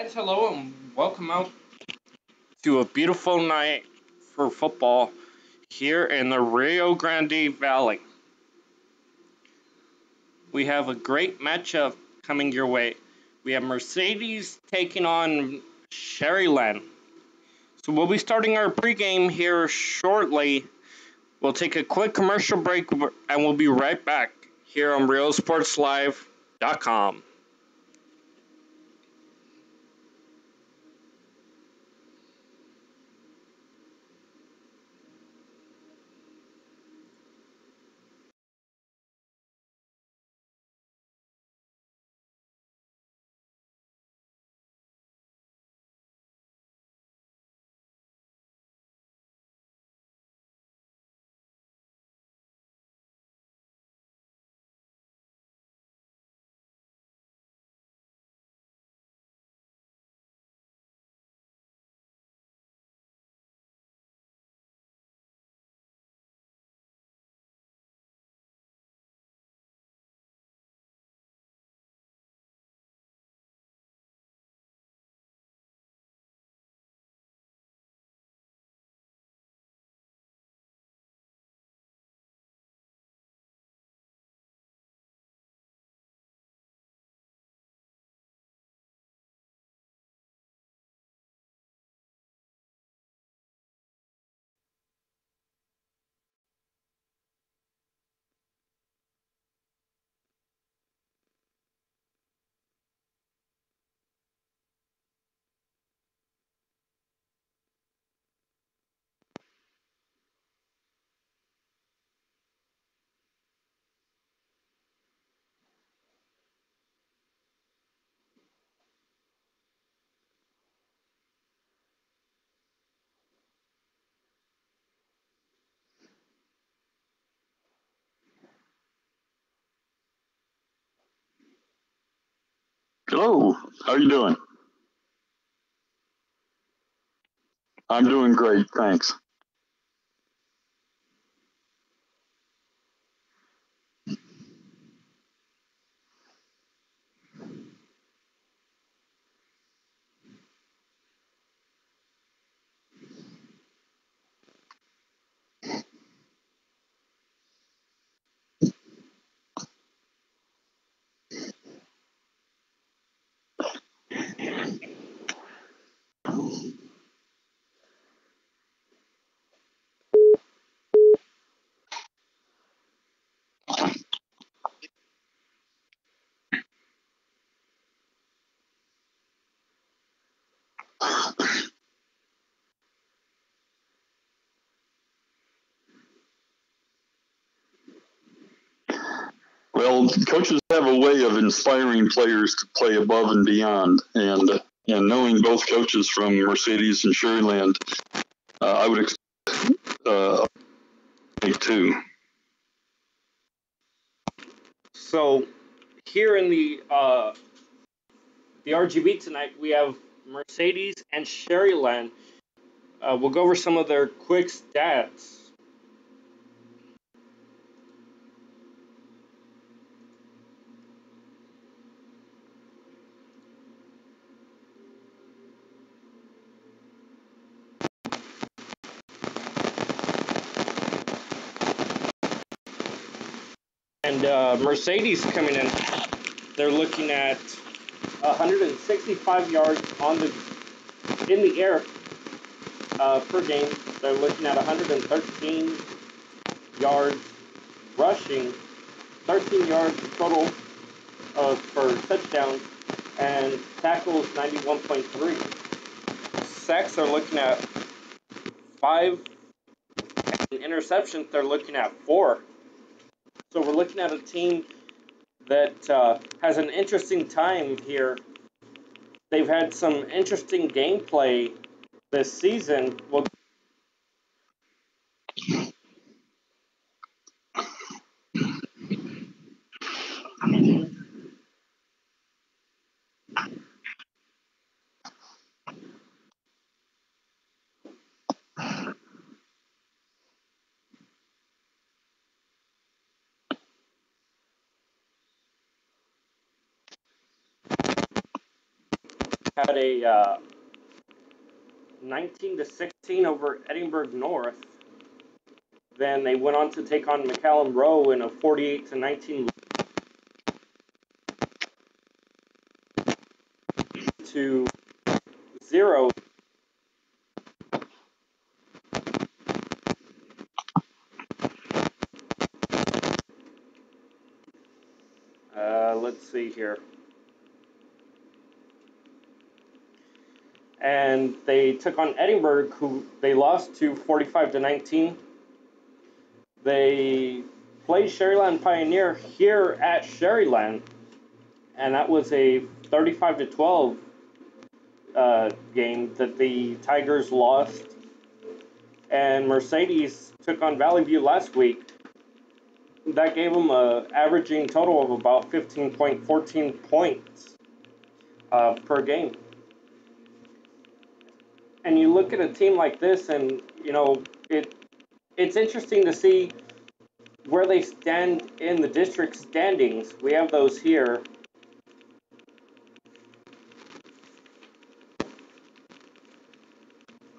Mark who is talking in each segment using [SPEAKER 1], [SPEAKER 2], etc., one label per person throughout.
[SPEAKER 1] Guys, hello and welcome out to a beautiful night for football here in the Rio Grande Valley. We have a great matchup coming your way. We have Mercedes taking on Sharyland. So we'll be starting our pregame here shortly. We'll take a quick commercial break and we'll be right back here on RealSportsLive.com.
[SPEAKER 2] Hello, how are you doing? I'm doing great, thanks. Well, coaches have a way of inspiring players to play above and beyond, and knowing both coaches from Mercedes and Sharyland, I would expect too.
[SPEAKER 1] So here in the RGB tonight, we have Mercedes and Sharyland. We'll go over some of their quick stats. And Mercedes coming in, they're looking at 165 yards in the air per game. They're looking at 113 yards rushing, 13 yards total for touchdowns, and tackles 91.3. Sacks are looking at 5, and interceptions they're looking at 4. So we're looking at a team that has an interesting time here. They've had some interesting gameplay this season. had a 19-16 over Edinburgh North. Then they went on to take on McCallum Rowe in a 48-19 to 0. Let's see here. And they took on Edinburgh, who they lost to 45-19. They played Sharyland Pioneer here at Sharyland, and that was a 35-12 game that the Tigers lost. And Mercedes took on Valley View last week. That gave them an averaging total of about 15.14 points per game. And you look at a team like this, and it's interesting to see where they stand in the district standings. We have those here.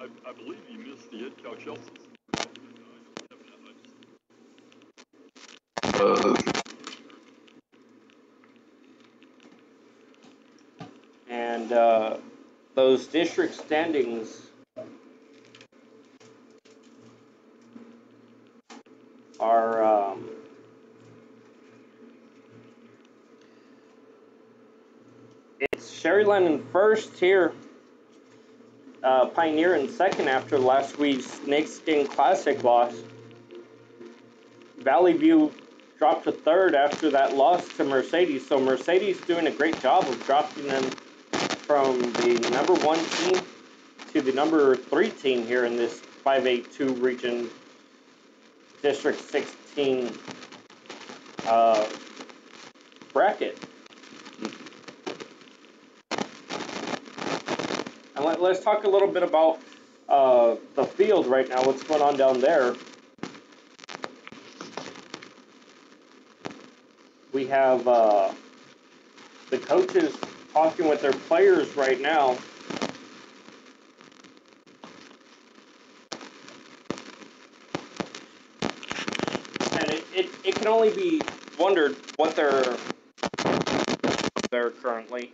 [SPEAKER 2] I believe you missed the Ed Cow Chelsea.
[SPEAKER 1] And those district standings are it's Sharyland in first here, Pioneer in second after last week's Snakeskin Classic loss. Valley View dropped to third after that loss to Mercedes, so Mercedes doing a great job of dropping them from the number 1 team to the number 3 team here in this 582 region District 16 bracket. And let's talk a little bit about the field right now, what's going on down there. We have the coaches talking with their players right now. And it can only be wondered what they're currently.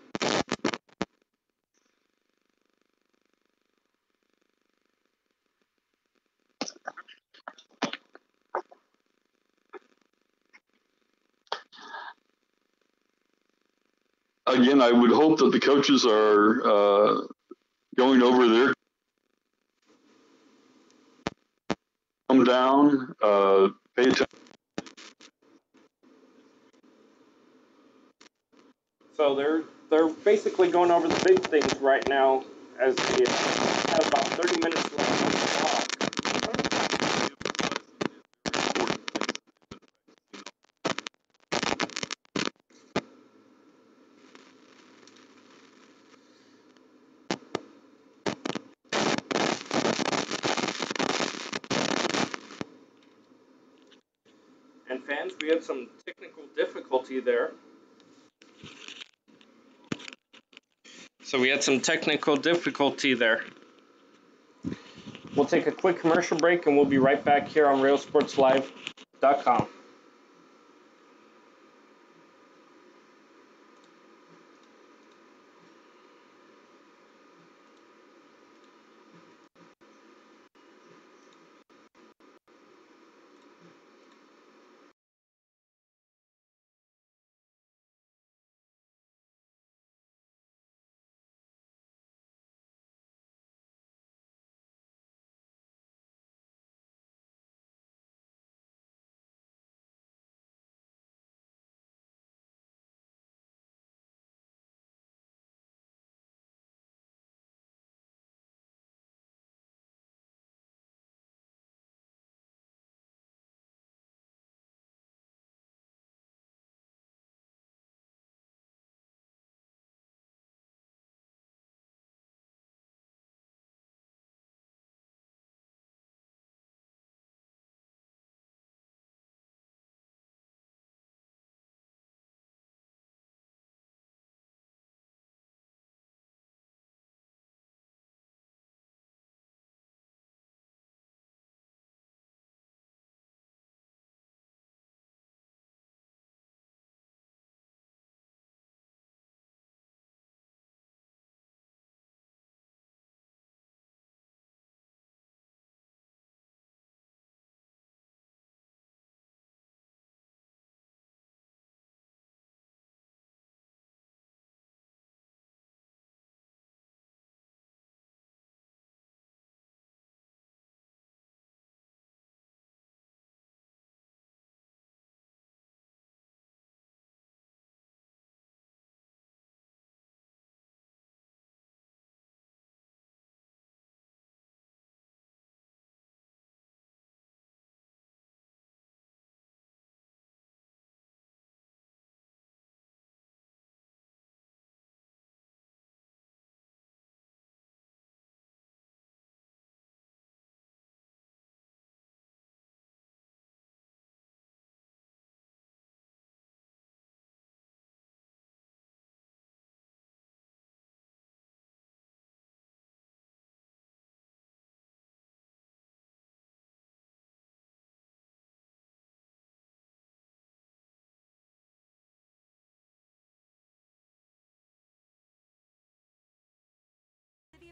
[SPEAKER 2] Again, I would hope that the coaches are going over there. Come down, pay attention.
[SPEAKER 1] So they're basically going over the big things right now as they have about 30 minutes left on the clock. And fans, we had some technical difficulty there. We'll take a quick commercial break and we'll be right back here on RailSportsLive.com.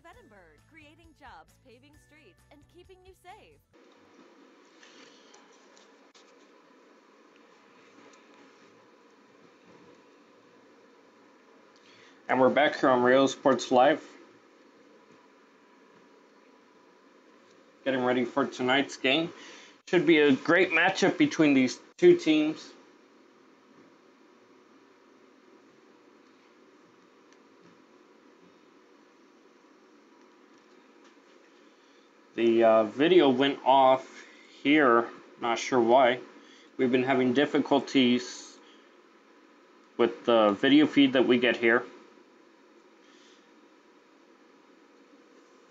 [SPEAKER 3] of Edinburgh, creating jobs, paving streets, and keeping you safe.
[SPEAKER 1] And we're back here on Rail Sports Live. Getting ready for tonight's game. Should be a great matchup between these two teams. The video went off here, not sure why. We've been having difficulties with the video feed that we get here.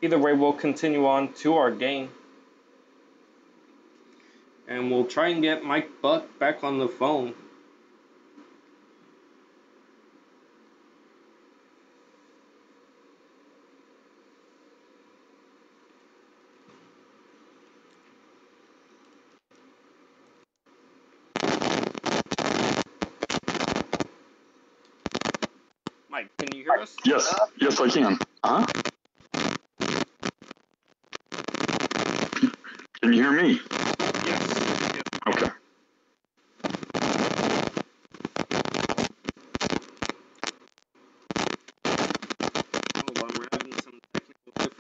[SPEAKER 1] Either way, we'll continue on to our game. And we'll try and get Mike Buck back on the phone. Mike, can you hear us?
[SPEAKER 2] Yes, yes, I can. Can you hear me?
[SPEAKER 1] Yes.
[SPEAKER 2] Okay.
[SPEAKER 1] Hold on, we're having some technical difficulties.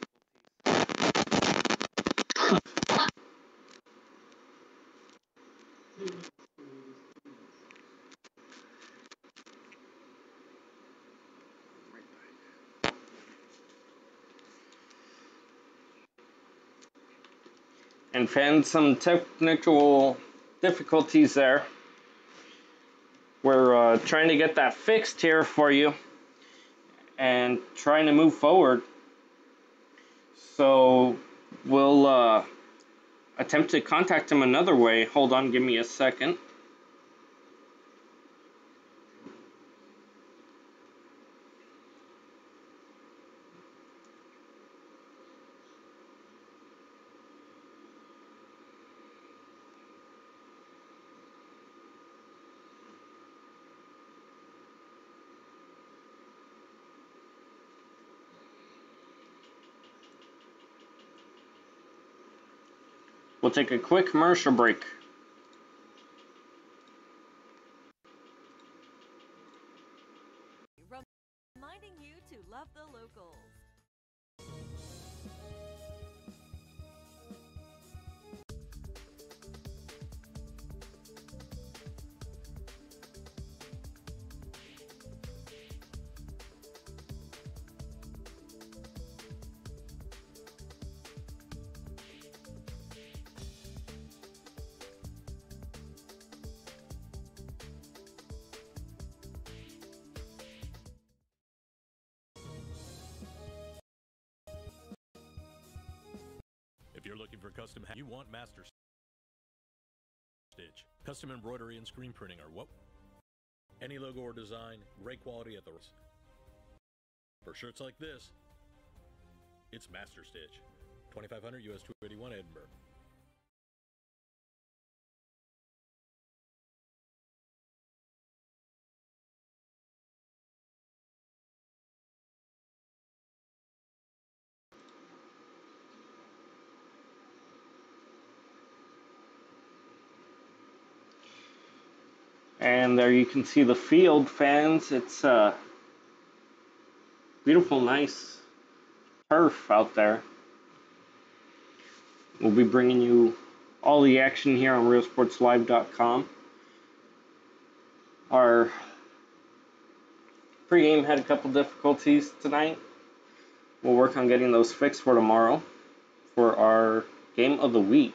[SPEAKER 1] And fans, some technical difficulties there. We're trying to get that fixed here for you and trying to move forward. So we'll attempt to contact him another way. Hold on, give me a second. We'll take a quick commercial break.
[SPEAKER 3] Reminding you to love the locals.
[SPEAKER 4] If you're looking for custom, you want Master Stitch. Custom embroidery and screen printing are what? Any logo or design, great quality at the for shirts like this, it's Master Stitch. 2500 US 281 Edinburgh.
[SPEAKER 1] And there you can see the field, fans. It's beautiful, nice turf out there. We'll be bringing you all the action here on realsportslive.com. Our pregame had a couple difficulties tonight. We'll work on getting those fixed for tomorrow for our game of the week.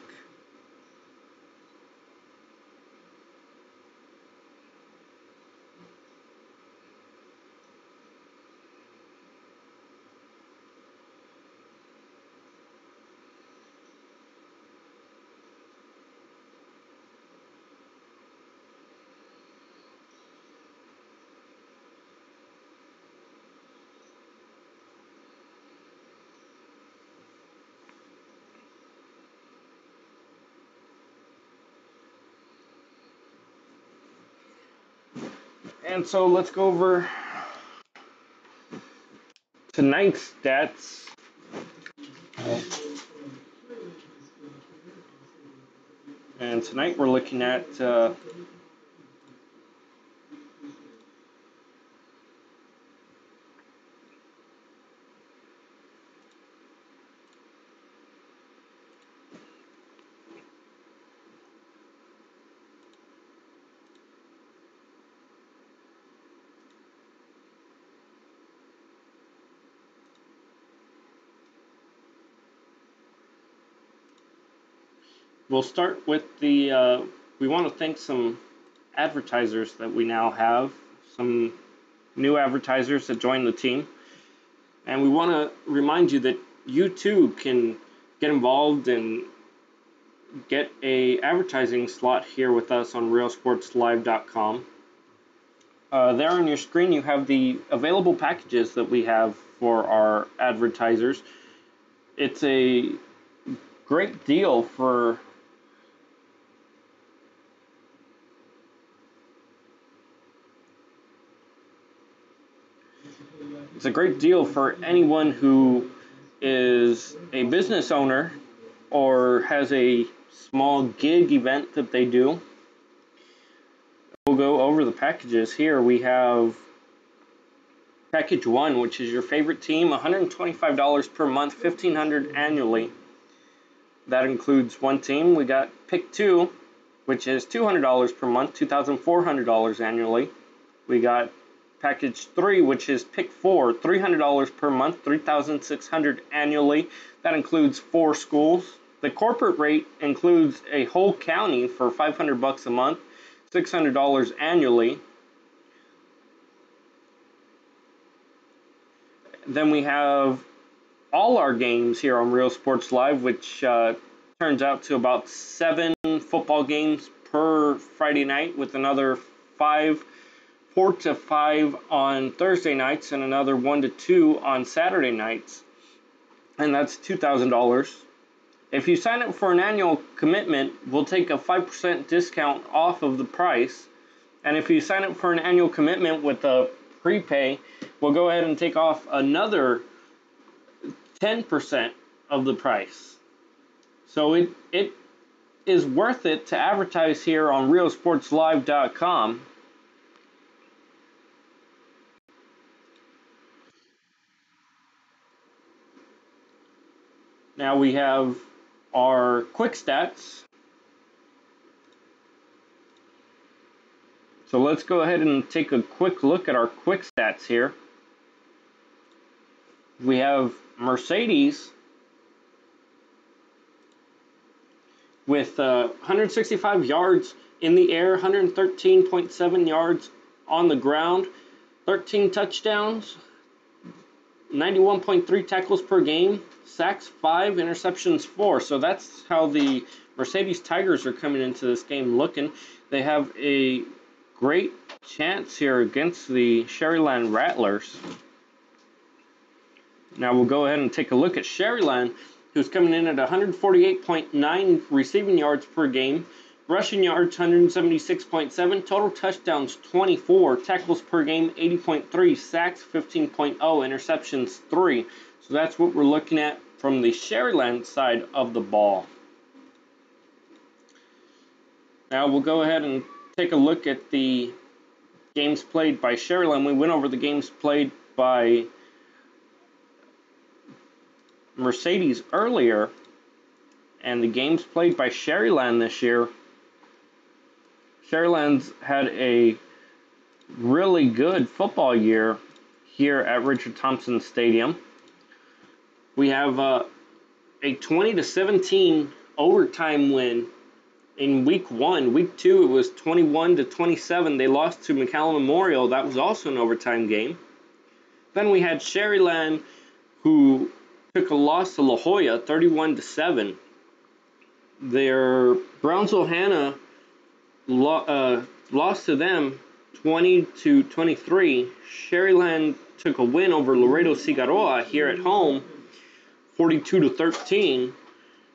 [SPEAKER 1] And so let's go over tonight's stats And tonight we're looking at we'll start with the, we want to thank some advertisers that we now have, some new advertisers that joined the team. And we want to remind you that you too can get involved and get a advertising slot here with us on realsportslive.com. There on your screen you have the available packages that we have for our advertisers. It's a great deal for anyone who is a business owner or has a small gig event that they do. We'll go over the packages here. We have package 1, which is your favorite team, $125 per month, $1,500 annually. That includes one team. We got pick 2, which is $200 per month, $2,400 annually. We got package 3, which is pick 4, $300 per month, $3,600 annually. That includes 4 schools. The corporate rate includes a whole county for $500 a month, $600 annually. Then we have all our games here on Real Sports Live, which turns out to about 7 football games per Friday night, with another 4 to 5 on Thursday nights and another 1 to 2 on Saturday nights. And that's $2,000. If you sign up for an annual commitment, we'll take a 5% discount off of the price. And if you sign up for an annual commitment with a prepay, we'll go ahead and take off another 10% of the price. So it is worth it to advertise here on realsportslive.com. Now we have our quick stats. So let's go ahead and take a quick look at our quick stats here. We have Mercedes with 165 yards in the air, 113.7 yards on the ground, 13 touchdowns, 91.3 tackles per game, sacks 5, interceptions 4. So that's how the Mercedes Tigers are coming into this game looking. They have a great chance here against the Sharyland Rattlers. Now we'll go ahead and take a look at Sharyland, who's coming in at 148.9 receiving yards per game, rushing yards 176.7, total touchdowns 24, tackles per game 80.3, sacks 15.0, interceptions 3. So that's what we're looking at from the Sharyland side of the ball. Now we'll go ahead and take a look at the games played by Sharyland. We went over the games played by Mercedes earlier, and the games played by Sharyland this year. Sharyland's had a really good football year here at Richard Thompson Stadium. We have a 20-17 overtime win in week 1. Week 2, it was 21-27. They lost to McAllen Memorial. That was also an overtime game. Then we had Sharyland, who took a loss to La Jolla, 31-7. Their Brownsville Hannah lost to them 20-23. Sharyland took a win over Laredo Cigarroa here at home, 42-13.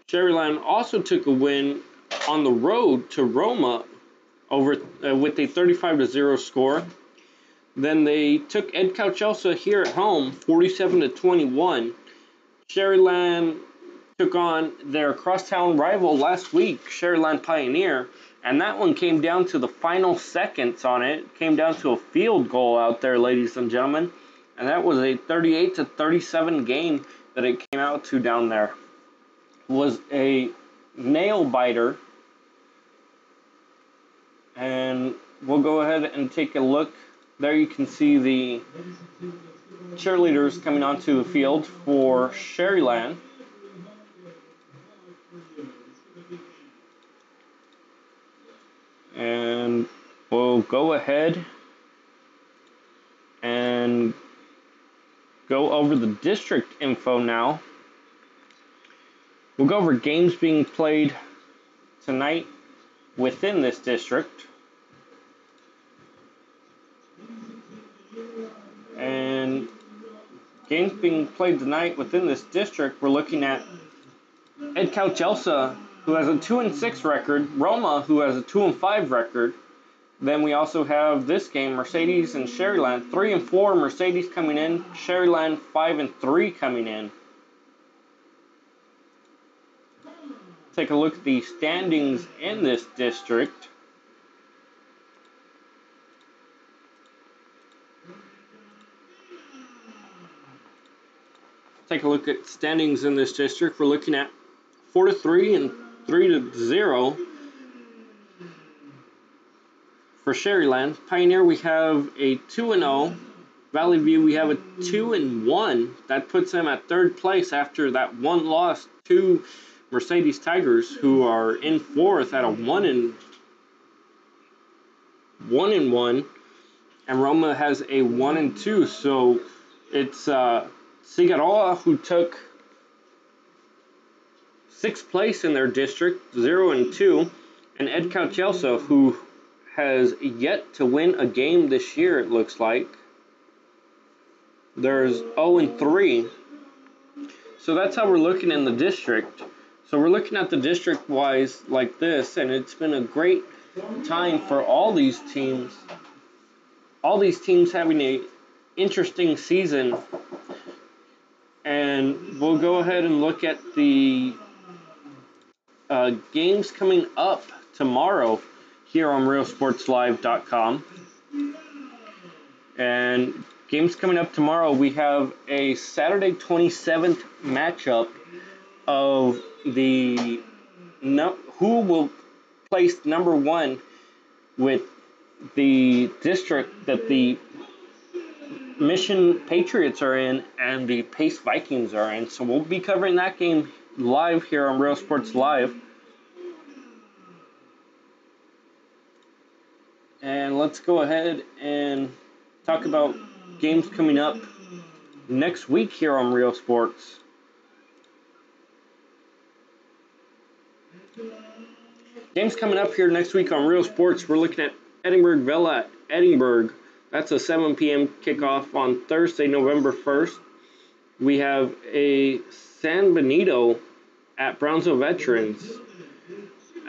[SPEAKER 1] Sharyland also took a win on the road to Roma over with a 35-0 score. Then they took Ed Cauchelsa here at home, 47-21. Sharyland took on their crosstown rival last week, Sharyland Pioneer, and that one came down to the final seconds on it. It came down to a field goal out there, ladies and gentlemen, and that was a 38-37 game that it came out to down there. It was a nail biter, and we'll go ahead and take a look. There you can see the cheerleaders coming onto the field for Sharyland. And we'll go ahead and go over the district info now. We'll go over games being played tonight within this district. And games being played tonight within this district, we're looking at Edcouch Elsa, who has a 2-6 record, Roma, who has a 2-5 record. Then we also have this game, Mercedes and Sharyland, 3-4, Mercedes coming in, Sharyland 5-3 coming in. Take a look at the standings in this district. Take a look at standings in this district. We're looking at 4-3 and 3-0 for Sharyland. Pioneer, we have a 2-0. Valley View, we have a 2-1. That puts them at third place after that one loss to Mercedes Tigers, who are in fourth at a 1-1, and Roma has a 1-2. So it's Sigaroa, who took sixth place in their district, 0-2, and Edcouch Elsa, who has yet to win a game this year, it looks like. There's 0-3. So that's how we're looking in the district. So we're looking at the district-wise like this, and it's been a great time for all these teams. All these teams having a interesting season. And we'll go ahead and look at the games coming up tomorrow here on RealSportsLive.com. And games coming up tomorrow, we have a Saturday 27th matchup of the who will place number one with the district that the Mission Patriots are in and the Pace Vikings are in. So we'll be covering that game live here on Real Sports Live. And let's go ahead and talk about games coming up next week here on Real Sports. Games coming up here next week on Real Sports, we're looking at Edinburgh Villa at Edinburgh. That's a 7 p.m. kickoff on Thursday, November 1st. We have a San Benito at Brownsville Veterans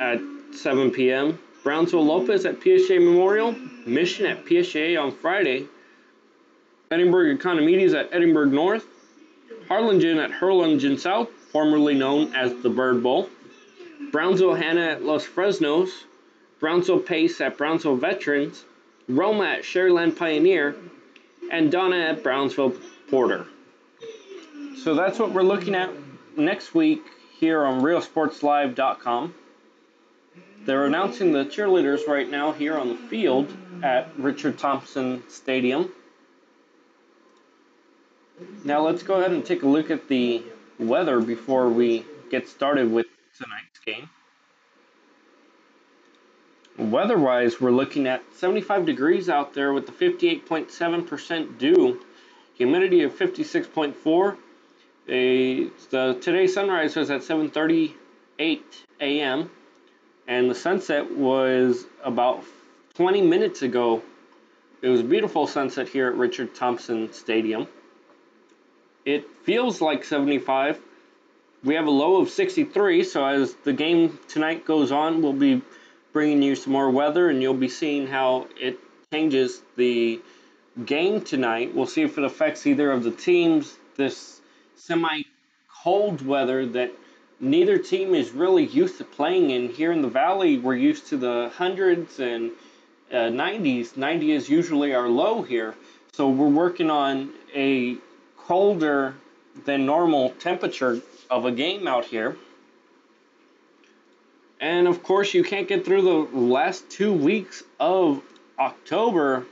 [SPEAKER 1] at 7 p.m. Brownsville Lopez at PSA Memorial. Mission at PSA on Friday. Edinburgh Economides at Edinburgh North. Harlingen at Harlingen South, formerly known as the Bird Bowl. Brownsville Hannah at Los Fresnos. Brownsville Pace at Brownsville Veterans. Roma at Sharyland Pioneer. And Donna at Brownsville Porter. So that's what we're looking at next week here on RealSportsLive.com. They're announcing the cheerleaders right now here on the field at Richard Thompson Stadium. Now let's go ahead and take a look at the weather before we get started with tonight's game. Weather-wise, we're looking at 75 degrees out there with the 58.7% dew, humidity of 56.4%. Today's sunrise was at 7:38 a.m. and the sunset was about 20 minutes ago. It was a beautiful sunset here at Richard Thompson Stadium. It feels like 75. We have a low of 63, so as the game tonight goes on, we'll be bringing you some more weather, and you'll be seeing how it changes the game tonight. We'll see if it affects either of the teams. This semi-cold weather that neither team is really used to playing in. Here in the Valley, we're used to the hundreds and 90s. 90 is usually our low here. So we're working on a colder than normal temperature of a game out here. And of course, you can't get through the last 2 weeks of October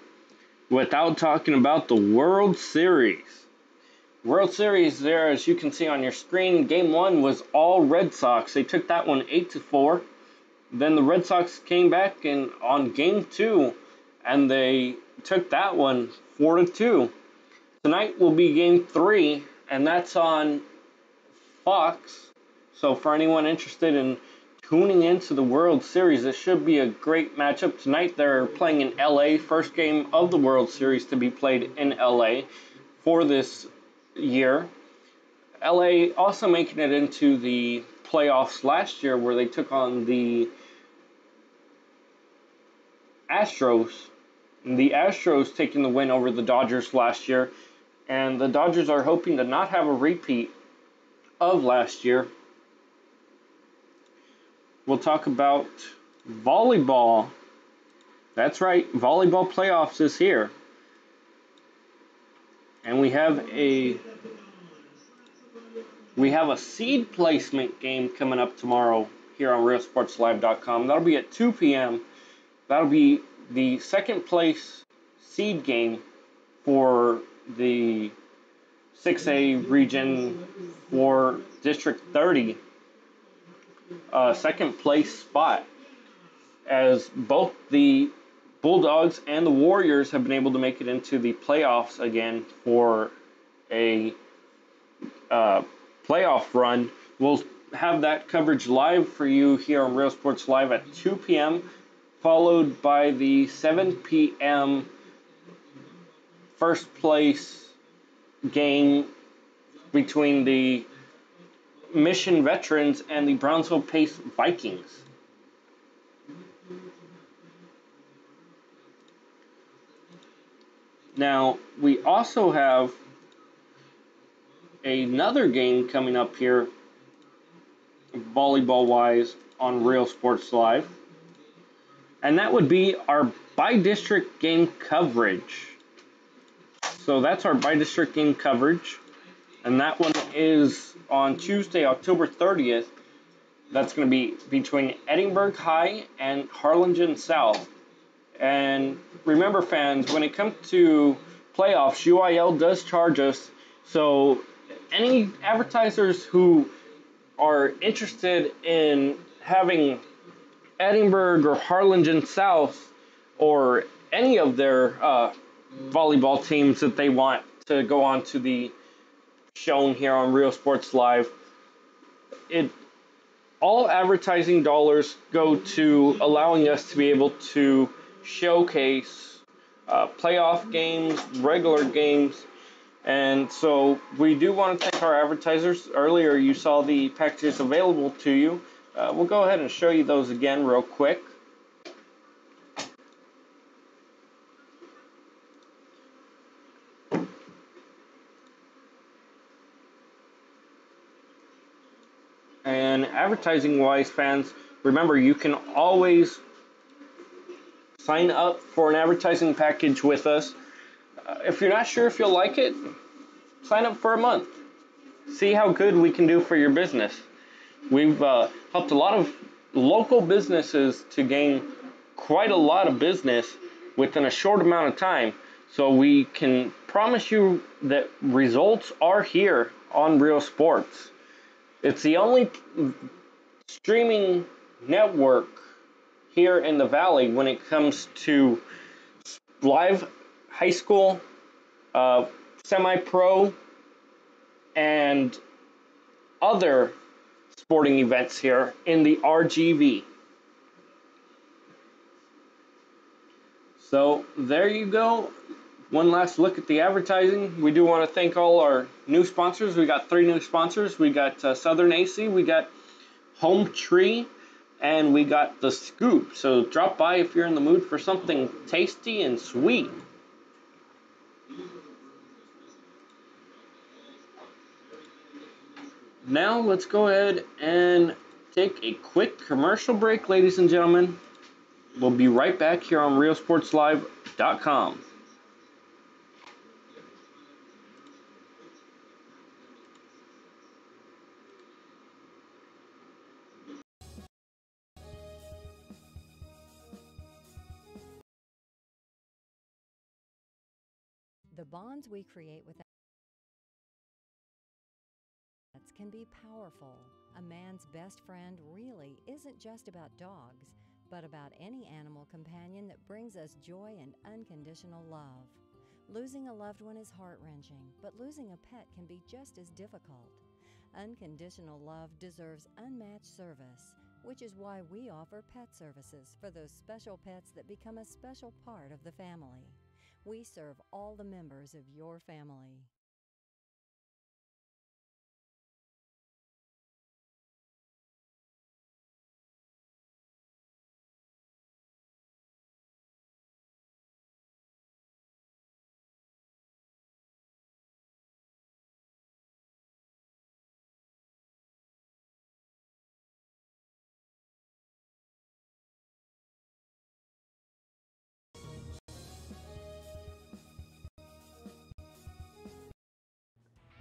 [SPEAKER 1] without talking about the World Series. World Series there, as you can see on your screen, Game 1 was all Red Sox. They took that one 8-4. Then the Red Sox came back on Game 2, and they took that one 4-2. Tonight will be Game 3, and that's on Fox. So for anyone interested in tuning into the World Series, this should be a great matchup. Tonight they're playing in LA, first game of the World Series to be played in LA for this year. LA also making it into the playoffs last year where they took on the Astros. The Astros taking the win over the Dodgers last year, and the Dodgers are hoping to not have a repeat of last year. We'll talk about volleyball. That's right, volleyball playoffs is here. And we have a seed placement game coming up tomorrow here on RealSportsLive.com. That'll be at 2 p.m. That'll be the second place seed game for the 6A region for District 30. Second place spot, as both the Bulldogs and the Warriors have been able to make it into the playoffs again for a playoff run. We'll have that coverage live for you here on Real Sports Live at 2 p.m., followed by the 7 p.m. first place game between the Mission Veterans and the Brownsville Pace Vikings. Now, we also have another game coming up here, volleyball-wise, on Real Sports Live, and that would be our by-district game coverage. So that's our by-district game coverage, and that one is on Tuesday, October 30th. That's going to be between Edinburgh High and Harlingen South. And remember, fans, when it comes to playoffs, UIL does charge us. So any advertisers who are interested in having Edinburgh or Harlingen South or any of their volleyball teams that they want to go on to the shown here on Real Sports Live, all advertising dollars go to allowing us to be able to showcase playoff games, regular games, and so we do want to thank our advertisers. Earlier you saw the packages available to you. We'll go ahead and show you those again real quick. And advertising-wise, fans, remember you can always sign up for an advertising package with us. If you're not sure if you'll like it, sign up for a month. See how good we can do for your business. We've helped a lot of local businesses to gain quite a lot of business within a short amount of time. So we can promise you that results are here on Real Sports. It's the only streaming network here in the Valley when it comes to live high school, semi-pro, and other sporting events here in the RGV. So there you go. One last look at the advertising. We do want to thank all our new sponsors. We got 3 new sponsors. We got Southern AC, we got Home Tree, and we got The Scoop. So drop by if you're in the mood for something tasty and sweet. Now let's go ahead and take a quick commercial break, ladies and gentlemen. We'll be right back here on RealSportsLive.com.
[SPEAKER 5] The bonds we create with pets can be powerful. A man's best friend really isn't just about dogs, but about any animal companion that brings us joy and unconditional love. Losing a loved one is heart-wrenching, but losing a pet can be just as difficult. Unconditional love deserves unmatched service, which is why we offer pet services for those special pets that become a special part of the family. We serve all the members of your family.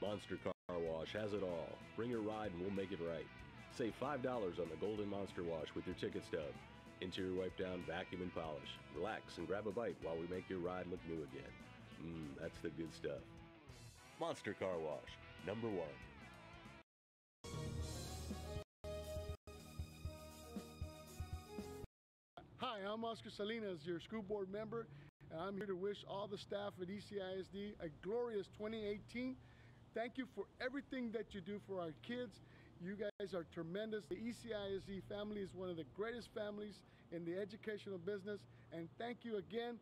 [SPEAKER 4] Monster Car Wash has it all. Bring your ride and we'll make it right. Save $5 on the Golden Monster Wash with your ticket stub. Interior wipe down, vacuum and polish. Relax and grab a bite while we make your ride look new again. That's the good stuff. Monster Car Wash, number 1.
[SPEAKER 6] Hi, I'm Oscar Salinas, your school board member, and I'm here to wish all the staff at ECISD a glorious 2018. Thank you for everything that you do for our kids. You guys are tremendous. The ECISD family is one of the greatest families in the educational business, and thank you again.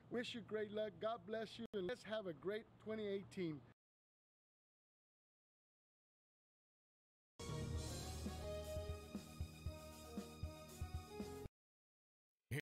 [SPEAKER 6] Wish you great luck. God bless you, and let's have a great 2018.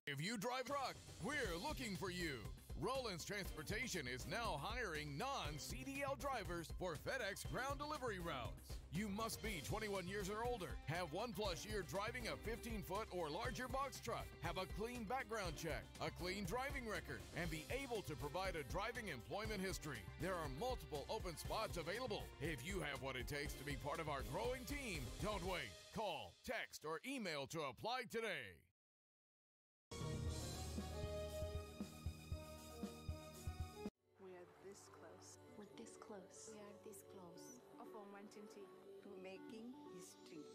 [SPEAKER 7] If you drive a truck, we're looking for you. Roland's Transportation is now hiring non-CDL drivers for FedEx ground delivery routes. You must be 21 years or older, have 1+ year driving a 15-foot or larger box truck, have a clean background check, a clean driving record, and be able to provide a driving employment history. There are multiple open spots available. If you have what it takes to be part of our growing team, don't wait. Call, text, or email to apply today.
[SPEAKER 8] We are this close.
[SPEAKER 9] We're this close.
[SPEAKER 8] We are this close. Of wanting to
[SPEAKER 9] Making history.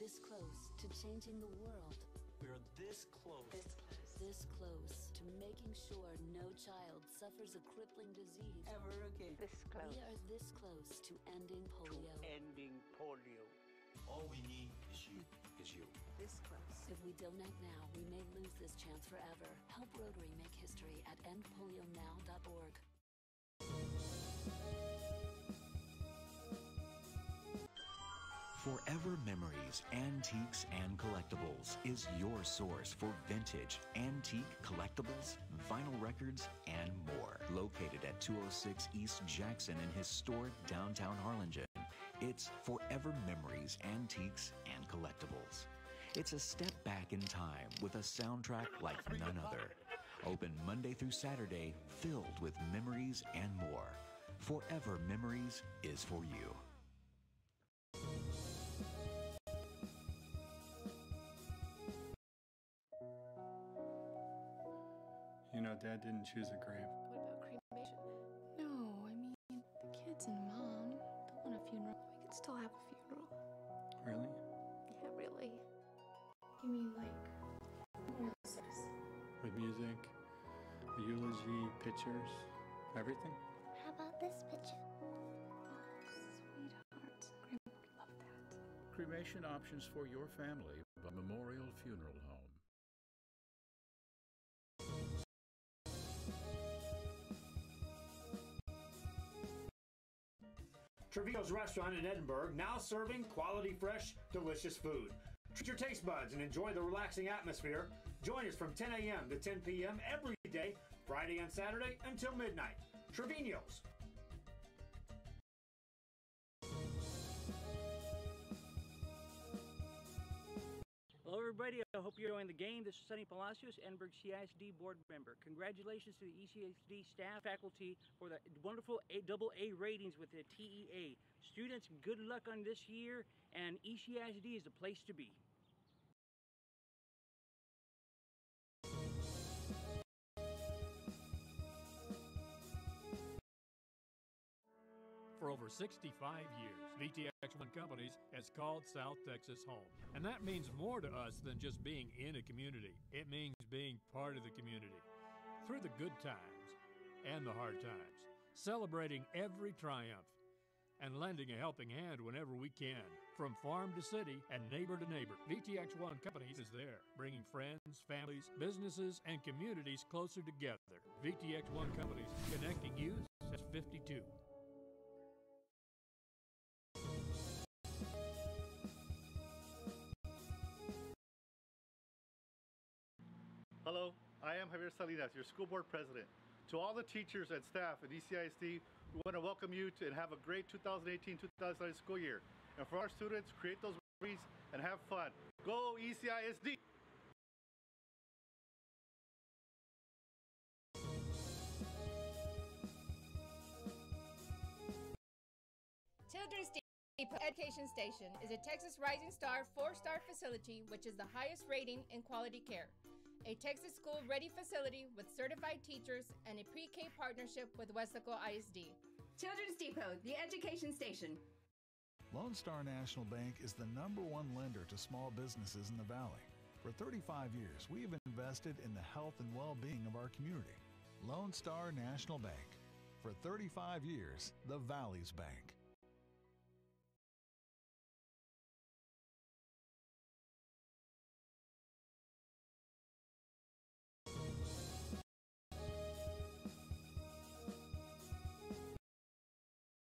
[SPEAKER 5] This close to changing the world.
[SPEAKER 10] We're this close.
[SPEAKER 9] This close.
[SPEAKER 5] This close to making sure no child suffers a crippling disease.
[SPEAKER 9] Ever again. This close.
[SPEAKER 5] We are this close to ending polio.
[SPEAKER 10] Ending polio. All we need is you.
[SPEAKER 8] this close.
[SPEAKER 5] If we don't act now, we may lose this chance forever. Help Rotary make history at endpolionow.org.
[SPEAKER 11] Forever Memories, Antiques and Collectibles is your source for vintage, antique collectibles, vinyl records, and more. Located at 206 East Jackson in historic downtown Harlingen, it's Forever Memories, Antiques and Collectibles. It's a step back in time with a soundtrack like none other. Open Monday through Saturday, filled with memories and more. Forever Memories is for you.
[SPEAKER 12] You know, Dad didn't choose a grave.
[SPEAKER 8] What about cremation? No, I mean, the kids and Mom don't want a funeral. We could still have a funeral.
[SPEAKER 12] Really?
[SPEAKER 8] Yeah, really. You mean like memorials?
[SPEAKER 12] With music, a eulogy, pictures, everything?
[SPEAKER 13] How about this picture?
[SPEAKER 8] Sweetheart, Grandma would love that.
[SPEAKER 4] Cremation options for your family by Memorial Funeral Home.
[SPEAKER 14] Trevino's Restaurant in Edinburgh, now serving quality, fresh, delicious food. Treat your taste buds and enjoy the relaxing atmosphere. Join us from 10 a.m. to 10 p.m. every day, Friday and Saturday until midnight. Trevino's.
[SPEAKER 15] everybody. I hope you're enjoying the game. This is Sonny Palacios, Edinburgh CISD board member. Congratulations to the ECISD staff, faculty for the wonderful AA ratings with the TEA. Students, good luck on this year, and ECISD is the place to be.
[SPEAKER 16] For over 65 years, VTX1 Companies has called South Texas home. And that means more to us than just being in a community. It means being part of the community. Through the good times and the hard times, celebrating every triumph, and lending a helping hand whenever we can. From farm to city and neighbor to neighbor, VTX1 Companies is there, bringing friends, families, businesses, and communities closer together. VTX1 Companies, connecting youth since 52.
[SPEAKER 17] Hello, I am Javier Salinas, your school board president. To all the teachers and staff at ECISD, we want to welcome you to and have a great 2018-2019 school year. And for our students, create those memories and have fun. Go ECISD!
[SPEAKER 18] Children's Depot Education Station is a Texas Rising Star 4-star facility which is the highest rating in quality care. A Texas school-ready facility with certified teachers and a pre-K partnership with Wesco ISD.
[SPEAKER 19] Children's Depot, the education station.
[SPEAKER 20] Lone Star National Bank is the #1 lender to small businesses in the Valley. For 35 years, we have invested in the health and well-being of our community. Lone Star National Bank. For 35 years, the Valley's bank.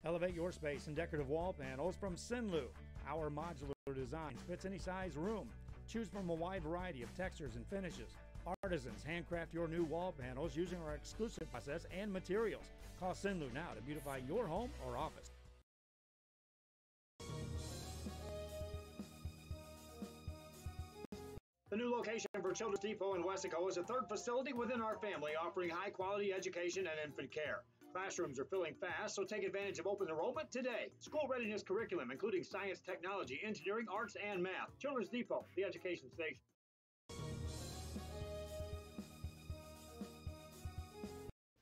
[SPEAKER 14] Elevate your space in decorative wall panels from Sinlu. Our modular design fits any size room. Choose from a wide variety of textures and finishes. Artisans handcraft your new wall panels using our exclusive process and materials. Call Sinlu now to beautify your home or office. The new location for Children's Depot in Wesco is a third facility within our family offering high-quality education and infant care. Classrooms are filling fast, so take advantage of open enrollment today. School readiness curriculum, including science, technology, engineering, arts, and math. Children's Depot, the education station.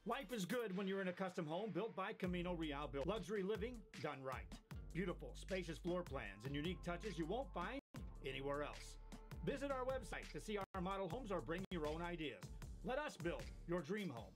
[SPEAKER 14] Life is good when you're in a custom home built by Camino Real. Built luxury living done right. Beautiful, spacious floor plans and unique touches you won't find anywhere else. Visit our website to see our model homes or bring your own ideas. Let us build your dream home.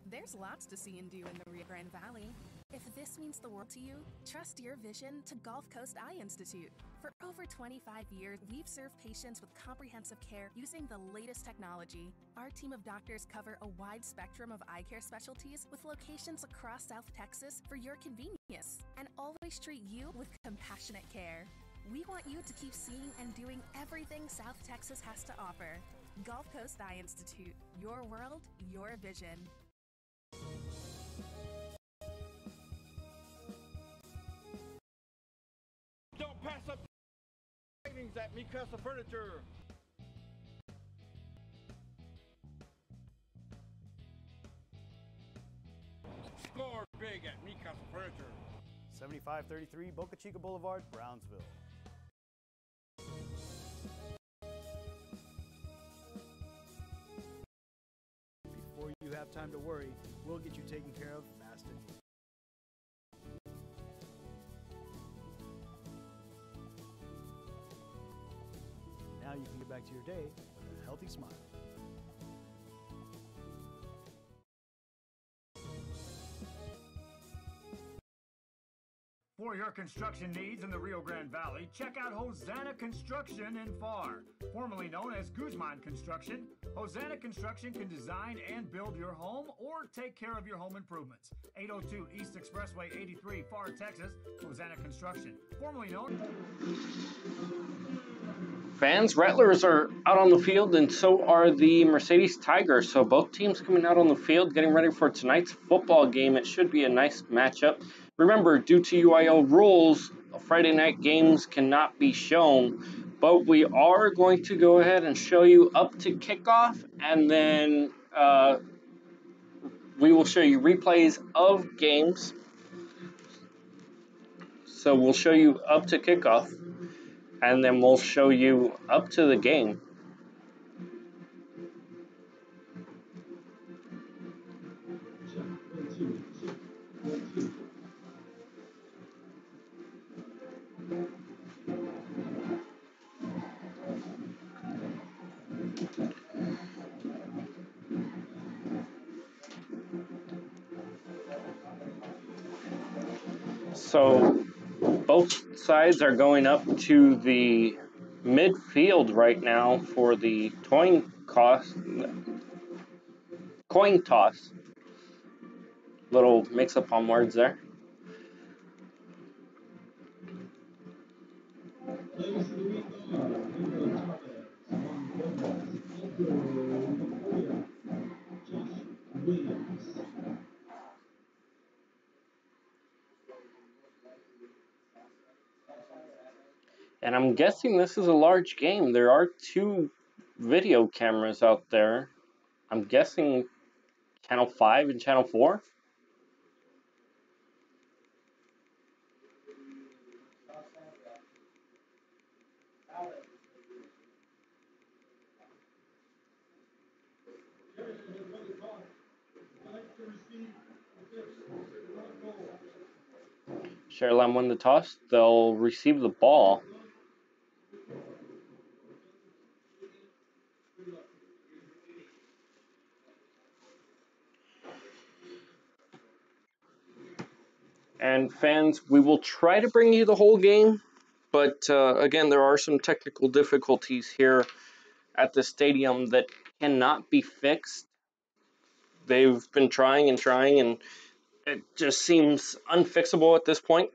[SPEAKER 21] There's lots to see and do in the Rio Grande Valley. If this means the world to you, trust your vision to Gulf Coast Eye Institute. For over 25 years, we've served patients with comprehensive care using the latest technology. Our team of doctors cover a wide spectrum of eye care specialties with locations across South Texas for your convenience and always treat you with compassionate care. We want you to keep seeing and doing everything South Texas has to offer. Gulf Coast Eye Institute, your world, your vision.
[SPEAKER 22] Don't pass up savings at Mikasa Furniture. Score big at Mikasa Furniture.
[SPEAKER 23] 7533 Boca Chica Boulevard, Brownsville. Before you have time to worry, we'll get you taken care of fast and easy. Now you can get back to your day with a healthy smile.
[SPEAKER 14] For your construction needs in the Rio Grande Valley, check out Hosanna Construction in FAR. Formerly known as Guzman Construction, Hosanna Construction can design and build your home or take care of your home improvements. 802 East Expressway 83, FAR, Texas, Hosanna Construction. Formerly known...
[SPEAKER 1] Fans, Rattlers are out on the field, and so are the Mercedes Tigers. So both teams coming out on the field, getting ready for tonight's football game. It should be a nice matchup. Remember, due to UIL rules, Friday night games cannot be shown, but we are going to go ahead and show you up to kickoff, and then we will show you replays of games. So we'll show you up to kickoff, and then we'll show you up to the game. So both sides are going up to the midfield right now for the coin toss. Little mix up on words there. And I'm guessing this is a large game. There are 2 video cameras out there. I'm guessing Channel 5 and Channel 4. Sharyland won the toss. They'll receive the ball. And fans, we will try to bring you the whole game, but again, there are some technical difficulties here at the stadium that cannot be fixed. They've been trying and trying, and it just seems unfixable at this point.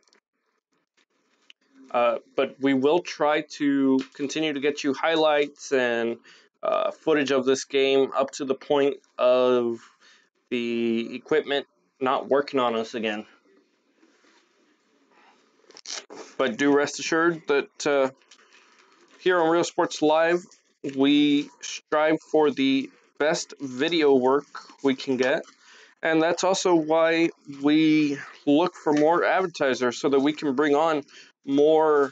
[SPEAKER 1] But we will try to continue to get you highlights and footage of this game up to the point of the equipment not working on us again. But do rest assured that here on Real Sports Live, we strive for the best video work we can get. And that's also why we look for more advertisers so that we can bring on more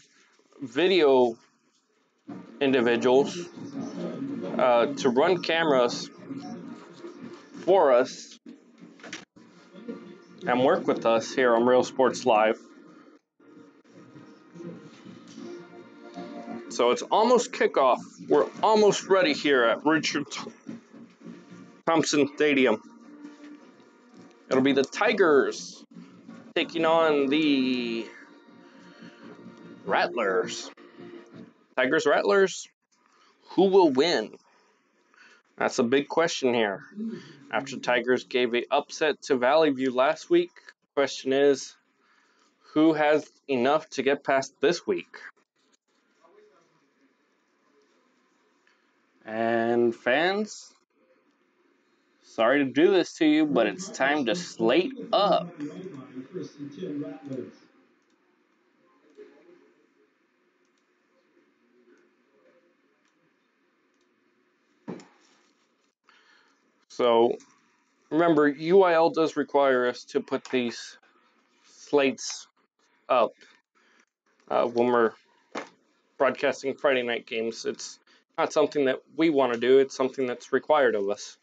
[SPEAKER 1] video individuals to run cameras for us and work with us here on Real Sports Live. So it's almost kickoff. We're almost ready here at Richard Thompson Stadium. It'll be the Tigers taking on the Rattlers. Tigers, Rattlers, who will win? That's a big question here. After Tigers gave an upset to Valley View last week, question is, who has enough to get past this week? And fans, sorry to do this to you, but it's time to slate up. So, remember, UIL does require us to put these slates up when we're broadcasting Friday night games. It's not something that we want to do, it's something that's required of us.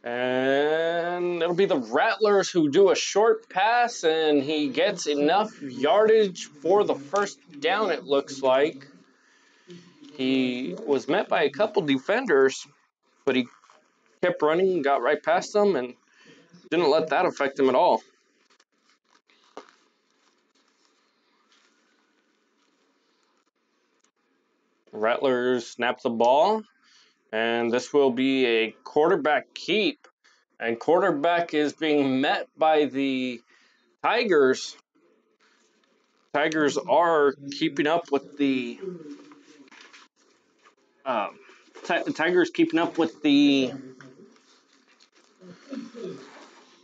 [SPEAKER 1] And it'll be the Rattlers who do a short pass, and he gets enough yardage for the first down, it looks like. He was met by a couple defenders, but he kept running and got right past them and didn't let that affect him at all. Rattlers snap the ball, and this will be a quarterback keep. And quarterback is being met by the Tigers. Tigers are keeping up with the Tigers keeping up with the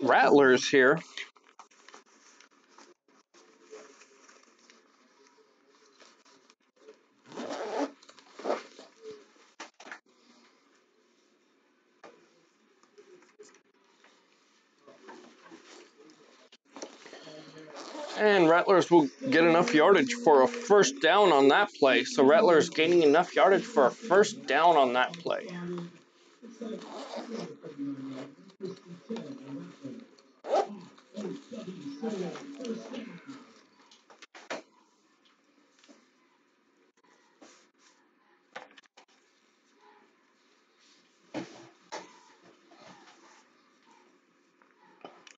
[SPEAKER 1] Rattlers here. And Rattlers will get enough yardage for a first down on that play. So Rattlers gaining enough yardage for a first down on that play.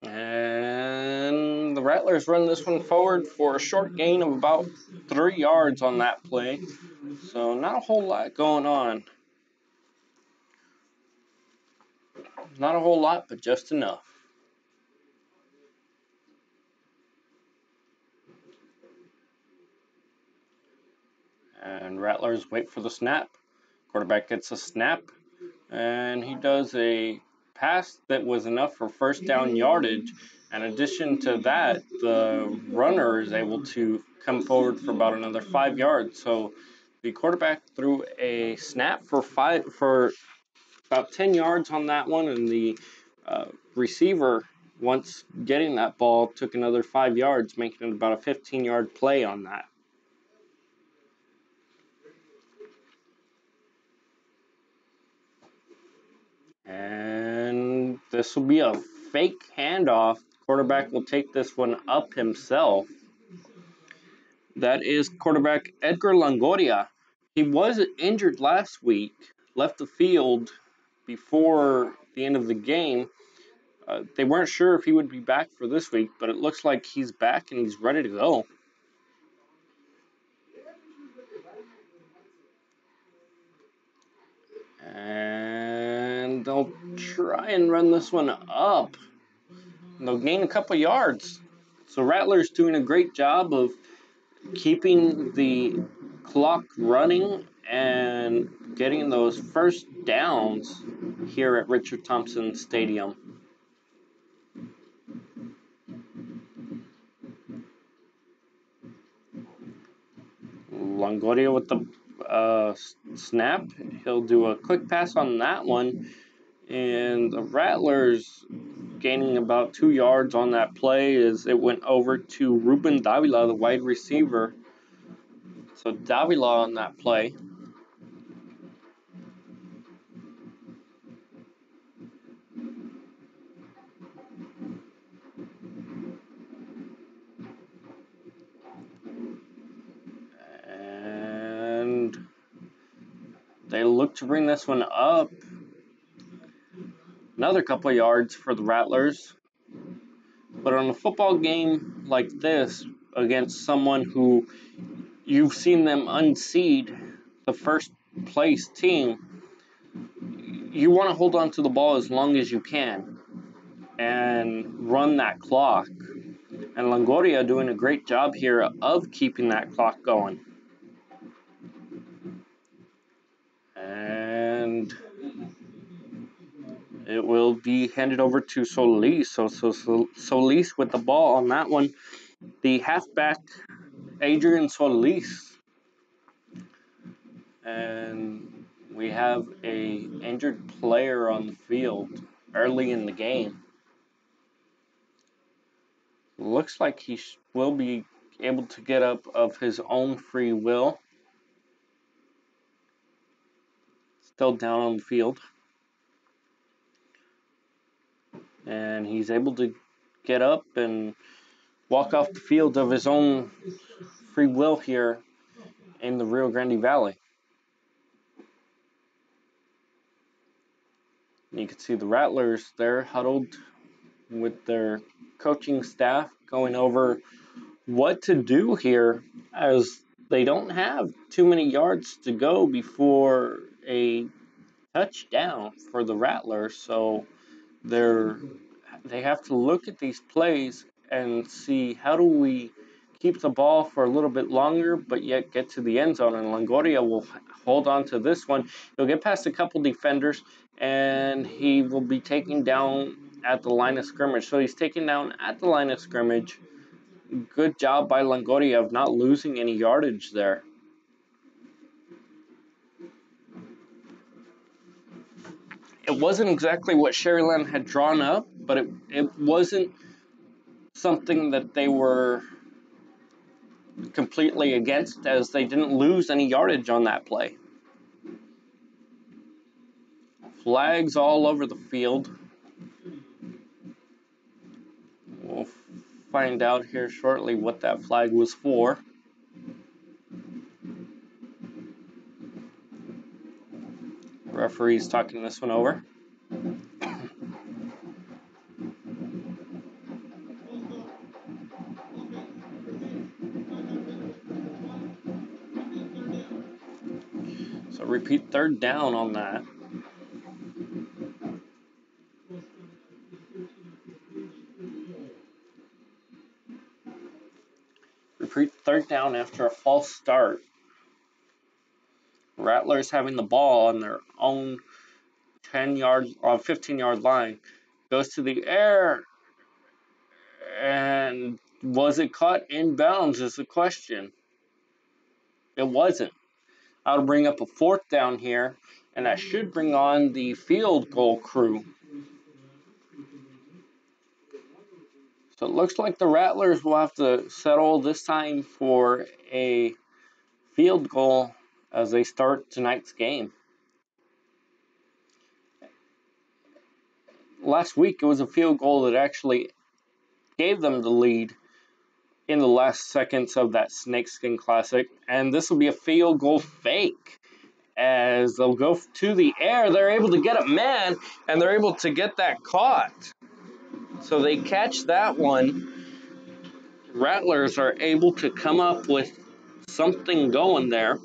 [SPEAKER 1] And the Rattlers run this one forward for a short gain of about 3 yards on that play. So not a whole lot going on. Not a whole lot, but just enough. And Rattlers wait for the snap. Quarterback gets a snap, and he does a pass that was enough for first down yardage. In addition to that, the runner is able to come forward for about another 5 yards. So the quarterback threw a snap for about 10 yards on that one, and the receiver, once getting that ball, took another 5 yards, making it about a 15-yard play on that. And this will be a fake handoff. Quarterback will take this one up himself. That is quarterback Edgar Longoria. He was injured last week, left the field before the end of the game. They weren't sure if he would be back for this week, but it looks like he's back and he's ready to go. And they'll try and run this one up. And they'll gain a couple yards. So Rattler's doing a great job of keeping the clock running and getting those first downs here at Richard Thompson Stadium. Longoria with the snap. He'll do a quick pass on that one. And the Rattlers gaining about 2 yards on that play as it went over to Ruben Davila, the wide receiver. So Davila on that play. And they look to bring this one up. Another couple of yards for the Rattlers. But on a football game like this, against someone who you've seen them unseed the first place team, you want to hold on to the ball as long as you can and run that clock. And Longoria doing a great job here of keeping that clock going. And it will be handed over to Solis. So Solis with the ball on that one. The halfback, Adrian Solis. And we have a injured player on the field early in the game. Looks like he will be able to get up of his own free will. Still down on the field. And he's able to get up and walk off the field of his own free will here in the Rio Grande Valley. And you can see the Rattlers there huddled with their coaching staff going over what to do here, as they don't have too many yards to go before a touchdown for the Rattlers. So they have to look at these plays and see, how do we keep the ball for a little bit longer but yet get to the end zone. And Longoria will hold on to this one. He'll get past a couple defenders and he will be taken down at the line of scrimmage. So he's taken down at the line of scrimmage. Good job by Longoria of not losing any yardage there. It wasn't exactly what Sharyland had drawn up, but it wasn't something that they were completely against, as they didn't lose any yardage on that play. Flags all over the field. We'll find out here shortly what that flag was for. Referee's talking this one over. So repeat third down on that. Repeat third down after a false start. Rattlers having the ball on their own 15-yard line. Goes to the air. And was it caught in bounds is the question. It wasn't. I'll bring up a fourth down here, and that should bring on the field goal crew. So it looks like the Rattlers will have to settle this time for a field goal as they start tonight's game. Last week, it was a field goal that actually gave them the lead in the last seconds of that Snakeskin Classic, and this will be a field goal fake. As they'll go to the air, they're able to get a man, and they're able to get that caught. So they catch that one. Rattlers are able to come up with something going there.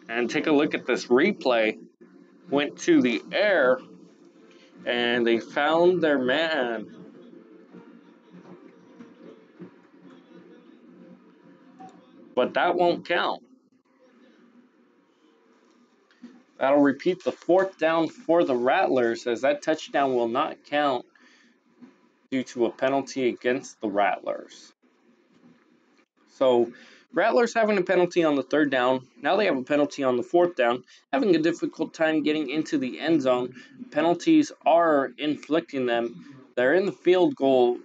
[SPEAKER 1] And take a look at this replay. Went to the air, and they found their man. But that won't count. That'll repeat the fourth down for the Rattlers, as that touchdown will not count due to a penalty against the Rattlers. So, Rattlers having a penalty on the third down. Now they have a penalty on the fourth down, having a difficult time getting into the end zone. Penalties are inflicting them. They're in the field goal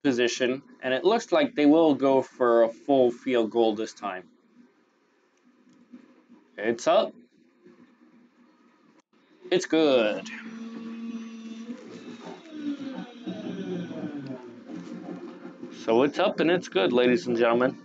[SPEAKER 1] position, and it looks like they will go for a full field goal this time. It's up. It's good. So it's up and it's good, ladies and gentlemen.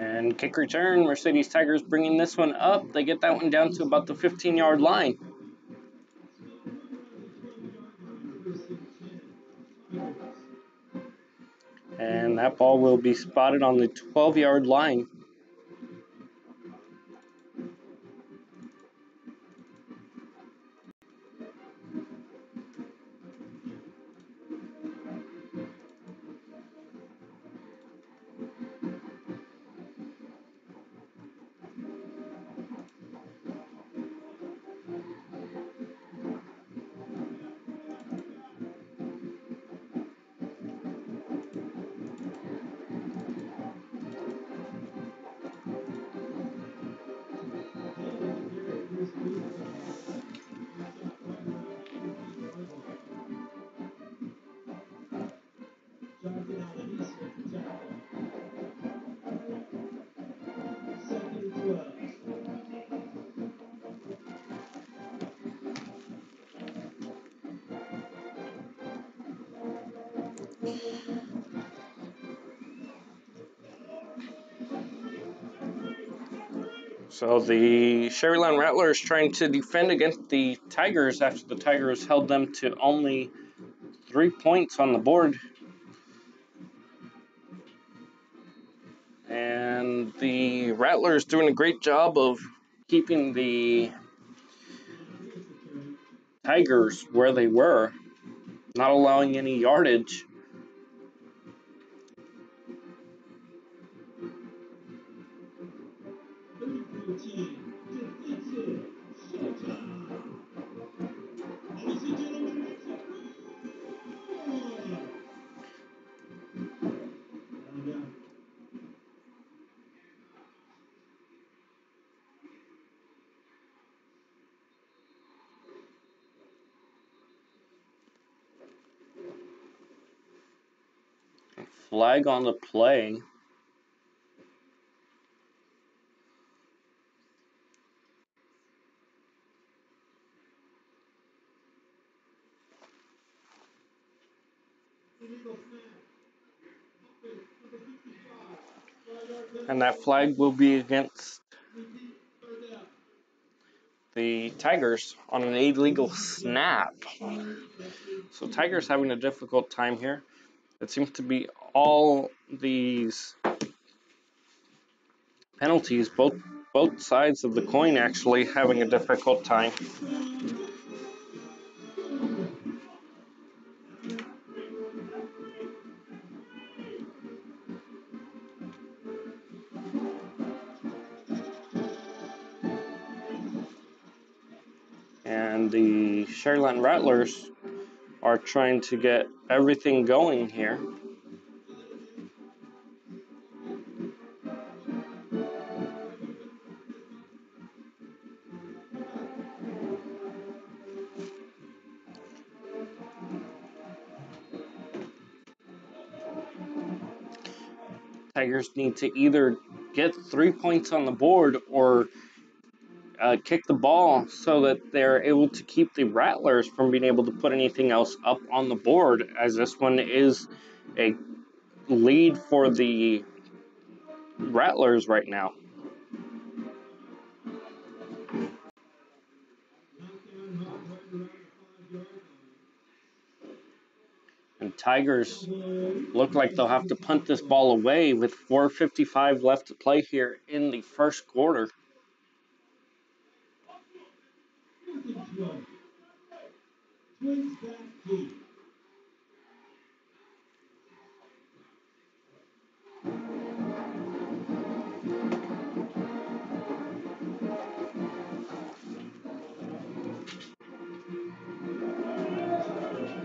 [SPEAKER 1] And kick return, Mercedes Tigers bringing this one up. They get that one down to about the 15-yard line. And that ball will be spotted on the 12-yard line. So the Sharyland Rattlers trying to defend against the Tigers after the Tigers held them to only 3 points on the board. And the Rattlers doing a great job of keeping the Tigers where they were, not allowing any yardage. Flag on the play. And that flag will be against the Tigers on an illegal snap. So Tigers having a difficult time here. It seems to be all these penalties, both sides of the coin actually having a difficult time. And the Sharyland Rattlers are trying to get everything going here. Tigers need to either get 3 points on the board or kick the ball so that they're able to keep the Rattlers from being able to put anything else up on the board, as this one is a lead for the Rattlers right now. And Tigers look like they'll have to punt this ball away with 4:55 left to play here in the first quarter.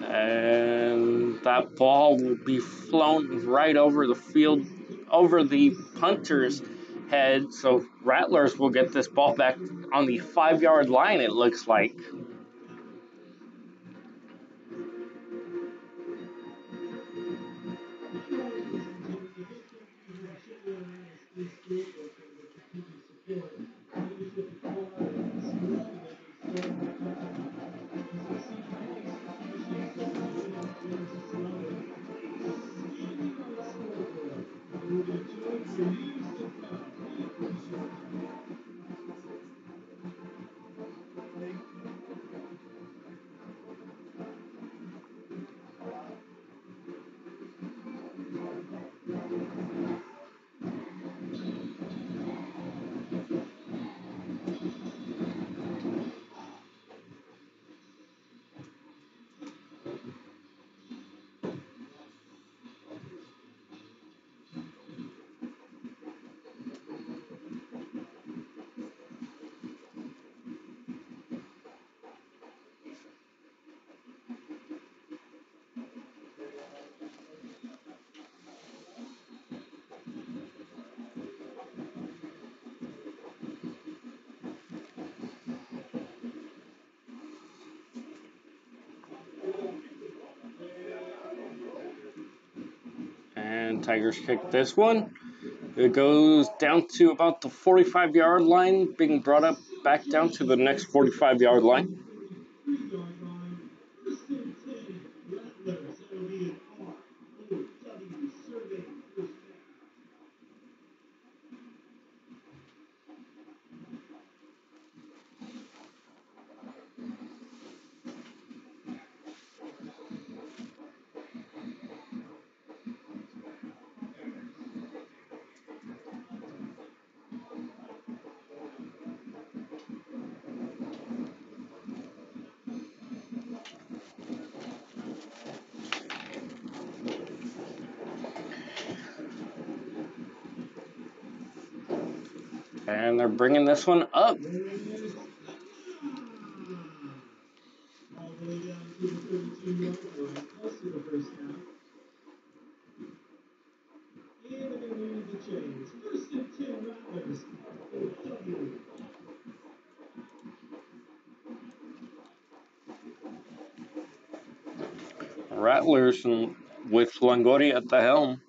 [SPEAKER 1] And that ball will be flown right over the field, over the punter's head. So Rattlers will get this ball back on the 5-yard line, it looks like. Tigers kick this one. It goes down to about the 45-yard line, being brought up back down to the next 45-yard line. And they're bringing this one up. Rattlers with Longoria at the helm.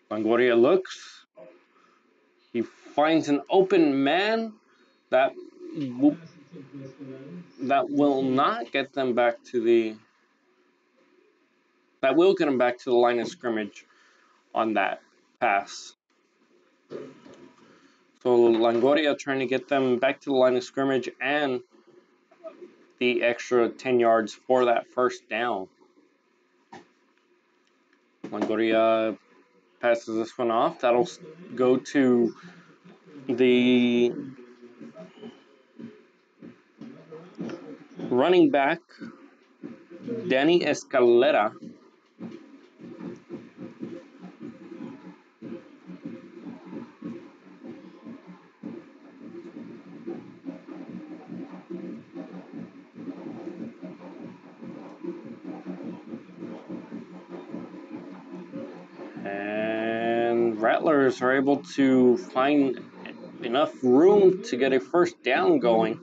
[SPEAKER 1] Longoria looks. He finds an open man that will not get them back to the. That will get them back to the line of scrimmage on that pass. So Longoria trying to get them back to the line of scrimmage and the extra 10 yards for that first down. Longoria passes this one off. That'll go to the running back, Danny Escalera. And Rattlers are able to find enough room to get a first down going.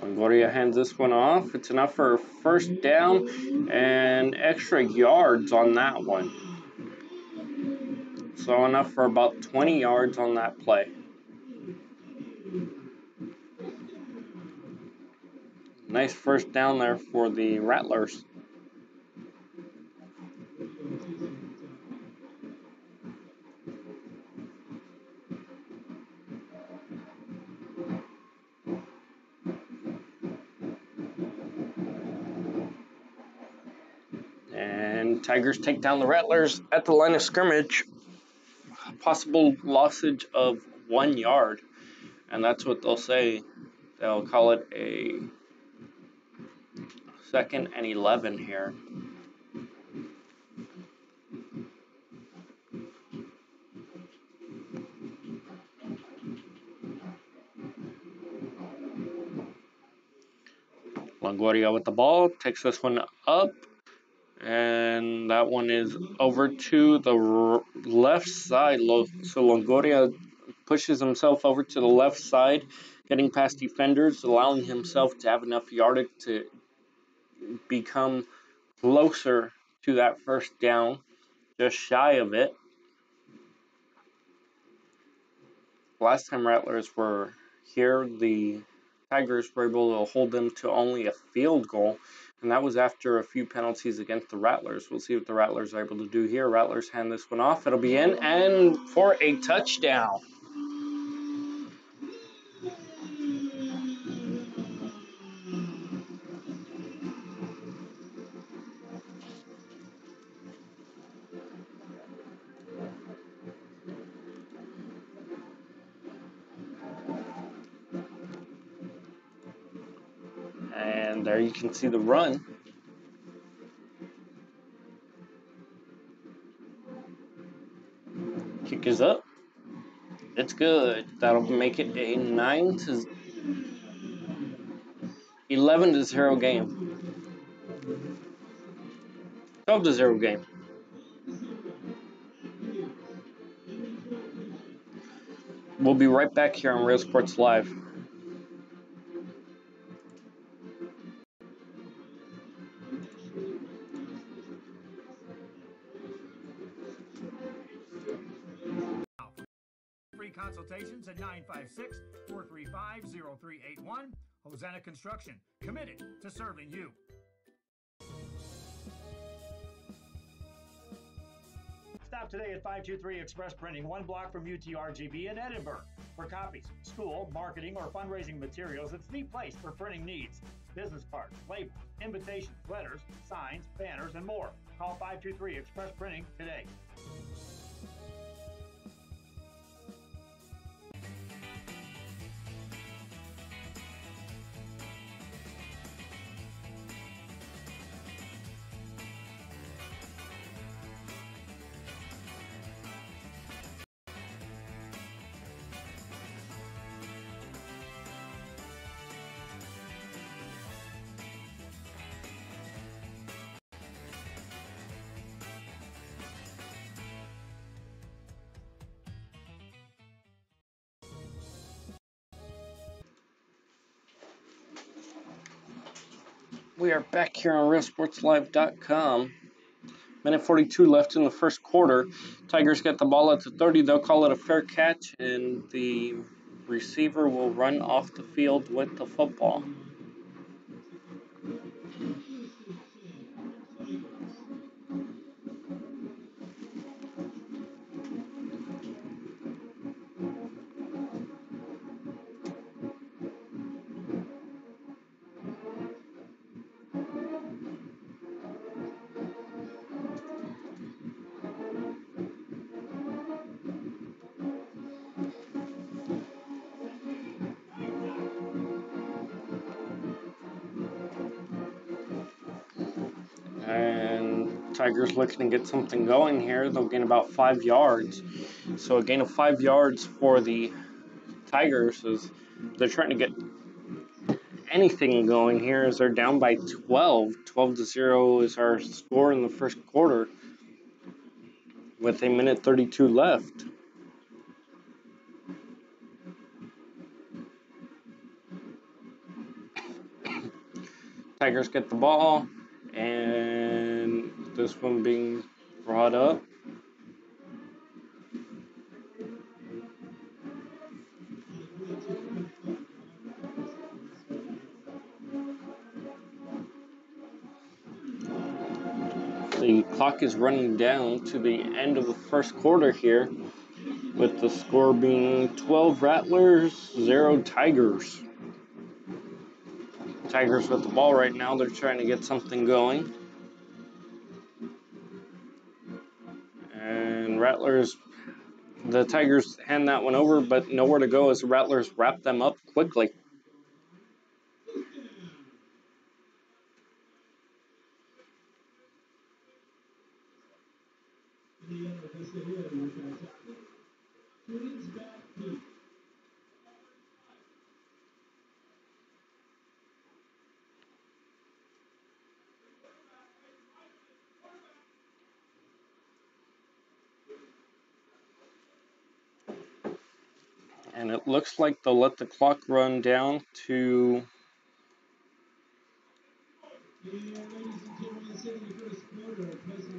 [SPEAKER 1] Longoria hands this one off. It's enough for a first down and extra yards on that one. So enough for about 20 yards on that play. Nice first down there for the Rattlers. And Tigers take down the Rattlers at the line of scrimmage. Possible lossage of 1 yard. And that's what they'll say. They'll call it a 2nd and 11 here. Longoria with the ball, takes this one up, and that one is over to the left side. So Longoria pushes himself over to the left side, getting past defenders, allowing himself to have enough yardage to become closer to that first down, just shy of it. Last time Rattlers were here, the Tigers were able to hold them to only a field goal, and that was after a few penalties against the Rattlers. We'll see what the Rattlers are able to do here. Rattlers hand this one off. It'll be in, and for a touchdown. And there you can see the run. Kick is up. It's good. That'll make it a 11-0 game. 12-0 game. We'll be right back here on Real Sports Live.
[SPEAKER 14] Free consultations at 956-435-0381. Hosanna Construction, committed to serving you. Stop today at 523 Express Printing, 1 block from UTRGV in Edinburgh. For copies, school, marketing, or fundraising materials, it's the place for printing needs. Business cards, labels, invitations, letters, signs, banners, and more. Call 523 Express Printing today.
[SPEAKER 1] We are back here on RealSportsLive.com. Minute 42 left in the first quarter. Tigers get the ball at the 30. They'll call it a fair catch, and the receiver will run off the field with the football. And Tigers looking to get something going here. They'll gain about 5 yards. So a gain of 5 yards for the Tigers is they're trying to get anything going here as they're down by 12. 12-0 is our score in the first quarter with a minute 32 left. Tigers get the ball, and this one being brought up. The clock is running down to the end of the first quarter here, with the score being 12 Rattlers, 0 Tigers. Tigers with the ball right now. They're trying to get something going. And Rattlers, the Tigers hand that one over, but nowhere to go as the Rattlers wrap them up quickly. And it looks like they'll let the clock run down to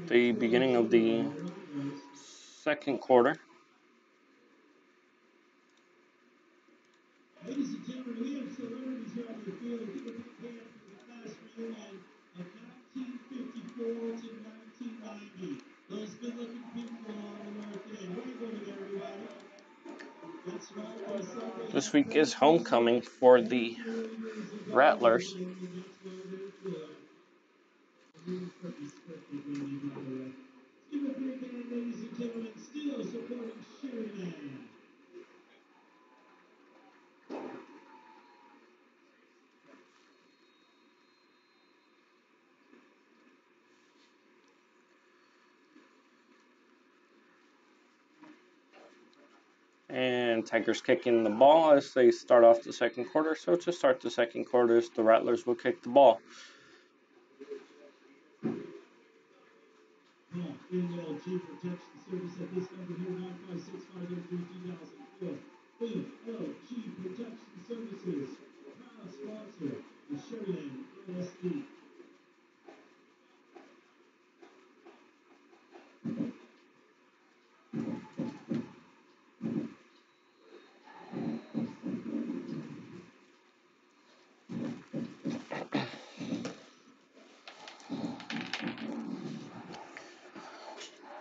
[SPEAKER 1] the beginning of the second quarter.
[SPEAKER 2] Ladies and gentlemen, we have celebrities here on the field. Give a big hand for the class reunion of 1954 to 1990. Those good-looking people on the north end. Wave over there, everybody. That's right. We're celebrating.
[SPEAKER 1] This week is homecoming for the Rattlers.
[SPEAKER 2] Give a big hand, ladies and gentlemen, still supporting Sharyland.
[SPEAKER 1] And Tigers kicking the ball as they start off the second quarter. So to start the second quarter, the Rattlers will kick the ball.
[SPEAKER 2] NLG Protection Service at this number here, 956-503-2004. NLG Protection Services, proud sponsor of Sharyland LSD.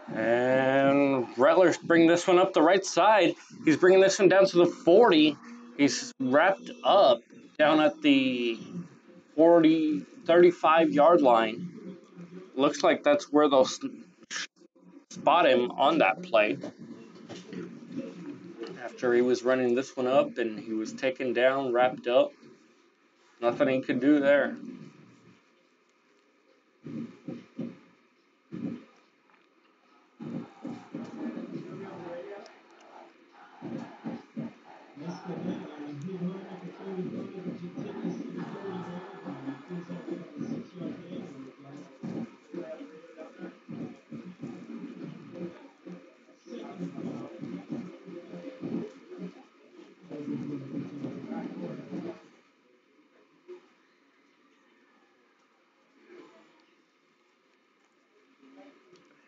[SPEAKER 1] And Rattlers bring this one up the right side. He's bringing this one down to the 40. He's wrapped up down at the 35-yard line. Looks like that's where they'll spot him on that play. After he was running this one up and he was taken down, wrapped up. Nothing he could do there.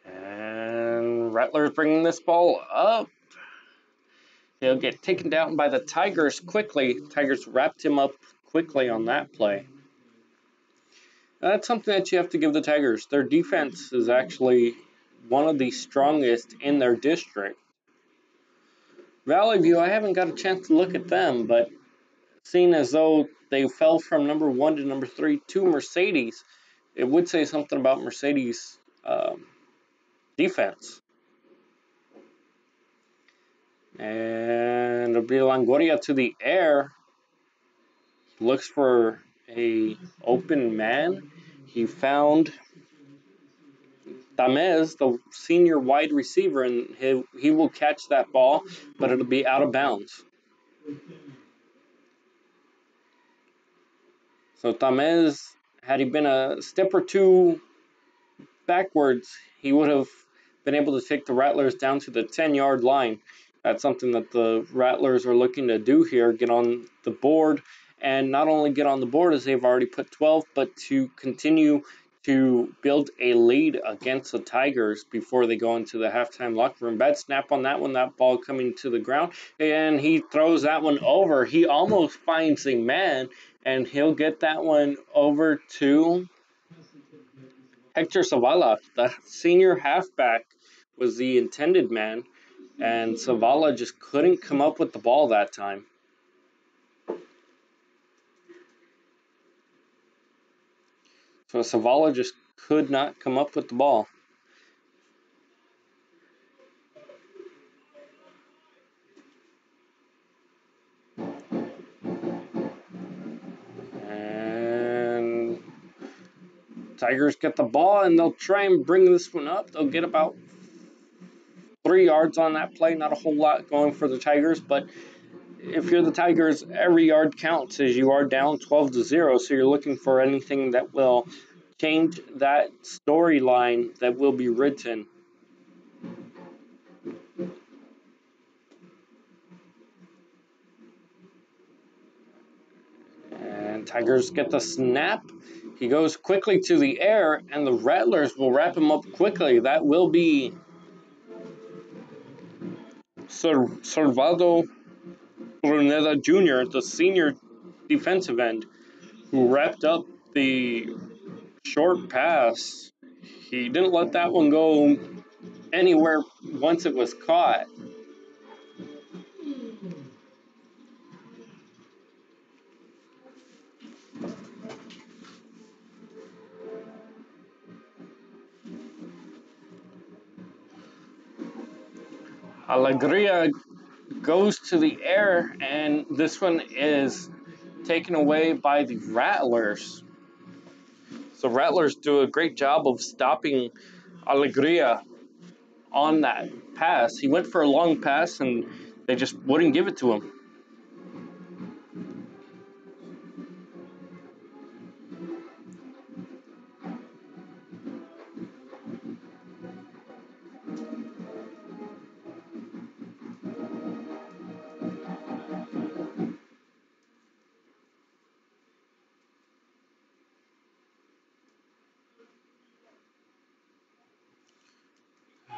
[SPEAKER 1] And Rattlers bringing this ball up. He'll get taken down by the Tigers quickly. Tigers wrapped him up quickly on that play. That's something that you have to give the Tigers. Their defense is actually one of the strongest in their district. Valley View, I haven't got a chance to look at them, but seeing as though they fell from number 1 to number 3 to Mercedes, it would say something about Mercedes' defense. And it'll be Longoria to the air. Looks for a open man. He found Tamez, the senior wide receiver, and he will catch that ball, but it'll be out of bounds. So Tamez, had he been a step or two backwards, he would have been able to take the Rattlers down to the 10-yard line. That's something that the Rattlers are looking to do here, get on the board, and not only get on the board as they've already put 12, but to continue to build a lead against the Tigers before they go into the halftime locker room. Bad snap on that one, that ball coming to the ground, and he throws that one over. He almost finds a man, and he'll get that one over to Hector Zavala. The senior halfback was the intended man, and Zavala just couldn't come up with the ball that time. So Zavala just could not come up with the ball. And Tigers get the ball, and they'll try and bring this one up. They'll get about 3 yards on that play. Not a whole lot going for the Tigers, but if you're the Tigers, every yard counts as you are down 12-0, so you're looking for anything that will change that storyline that will be written. And Tigers get the snap. He goes quickly to the air, and the Rattlers will wrap him up quickly. That will be Salvador Brunella Jr., the senior defensive end, who wrapped up the short pass. He didn't let that one go anywhere once it was caught. Alegria goes to the air, and this one is taken away by the Rattlers. So Rattlers do a great job of stopping Alegria on that pass. He went for a long pass, and They just wouldn't give it to him.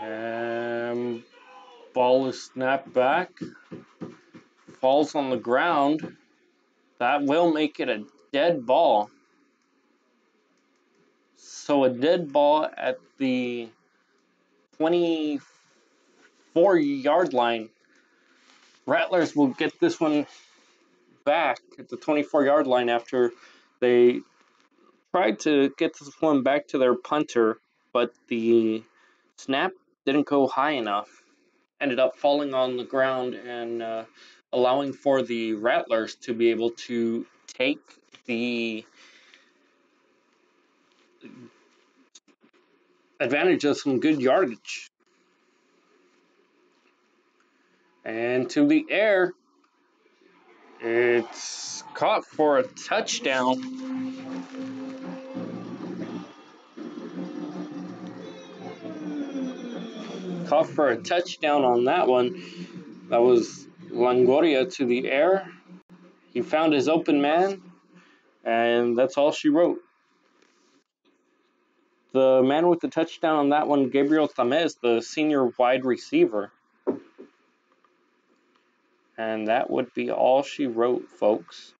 [SPEAKER 1] And ball is snapped back, falls on the ground. That will make it a dead ball. So a dead ball at the 24-yard line. Rattlers will get this one back at the 24-yard line after they tried to get this one back to their punter, but the snap didn't go high enough. Ended up falling on the ground and allowing for the Rattlers to be able to take the advantage of some good yardage. And to the air, it's caught for a touchdown. Caught for a touchdown on that one. That was Longoria to the air. He found his open man, and that's all she wrote. The man with the touchdown on that one, Gabriel Tamez, the senior wide receiver. And that would be all she wrote, folks.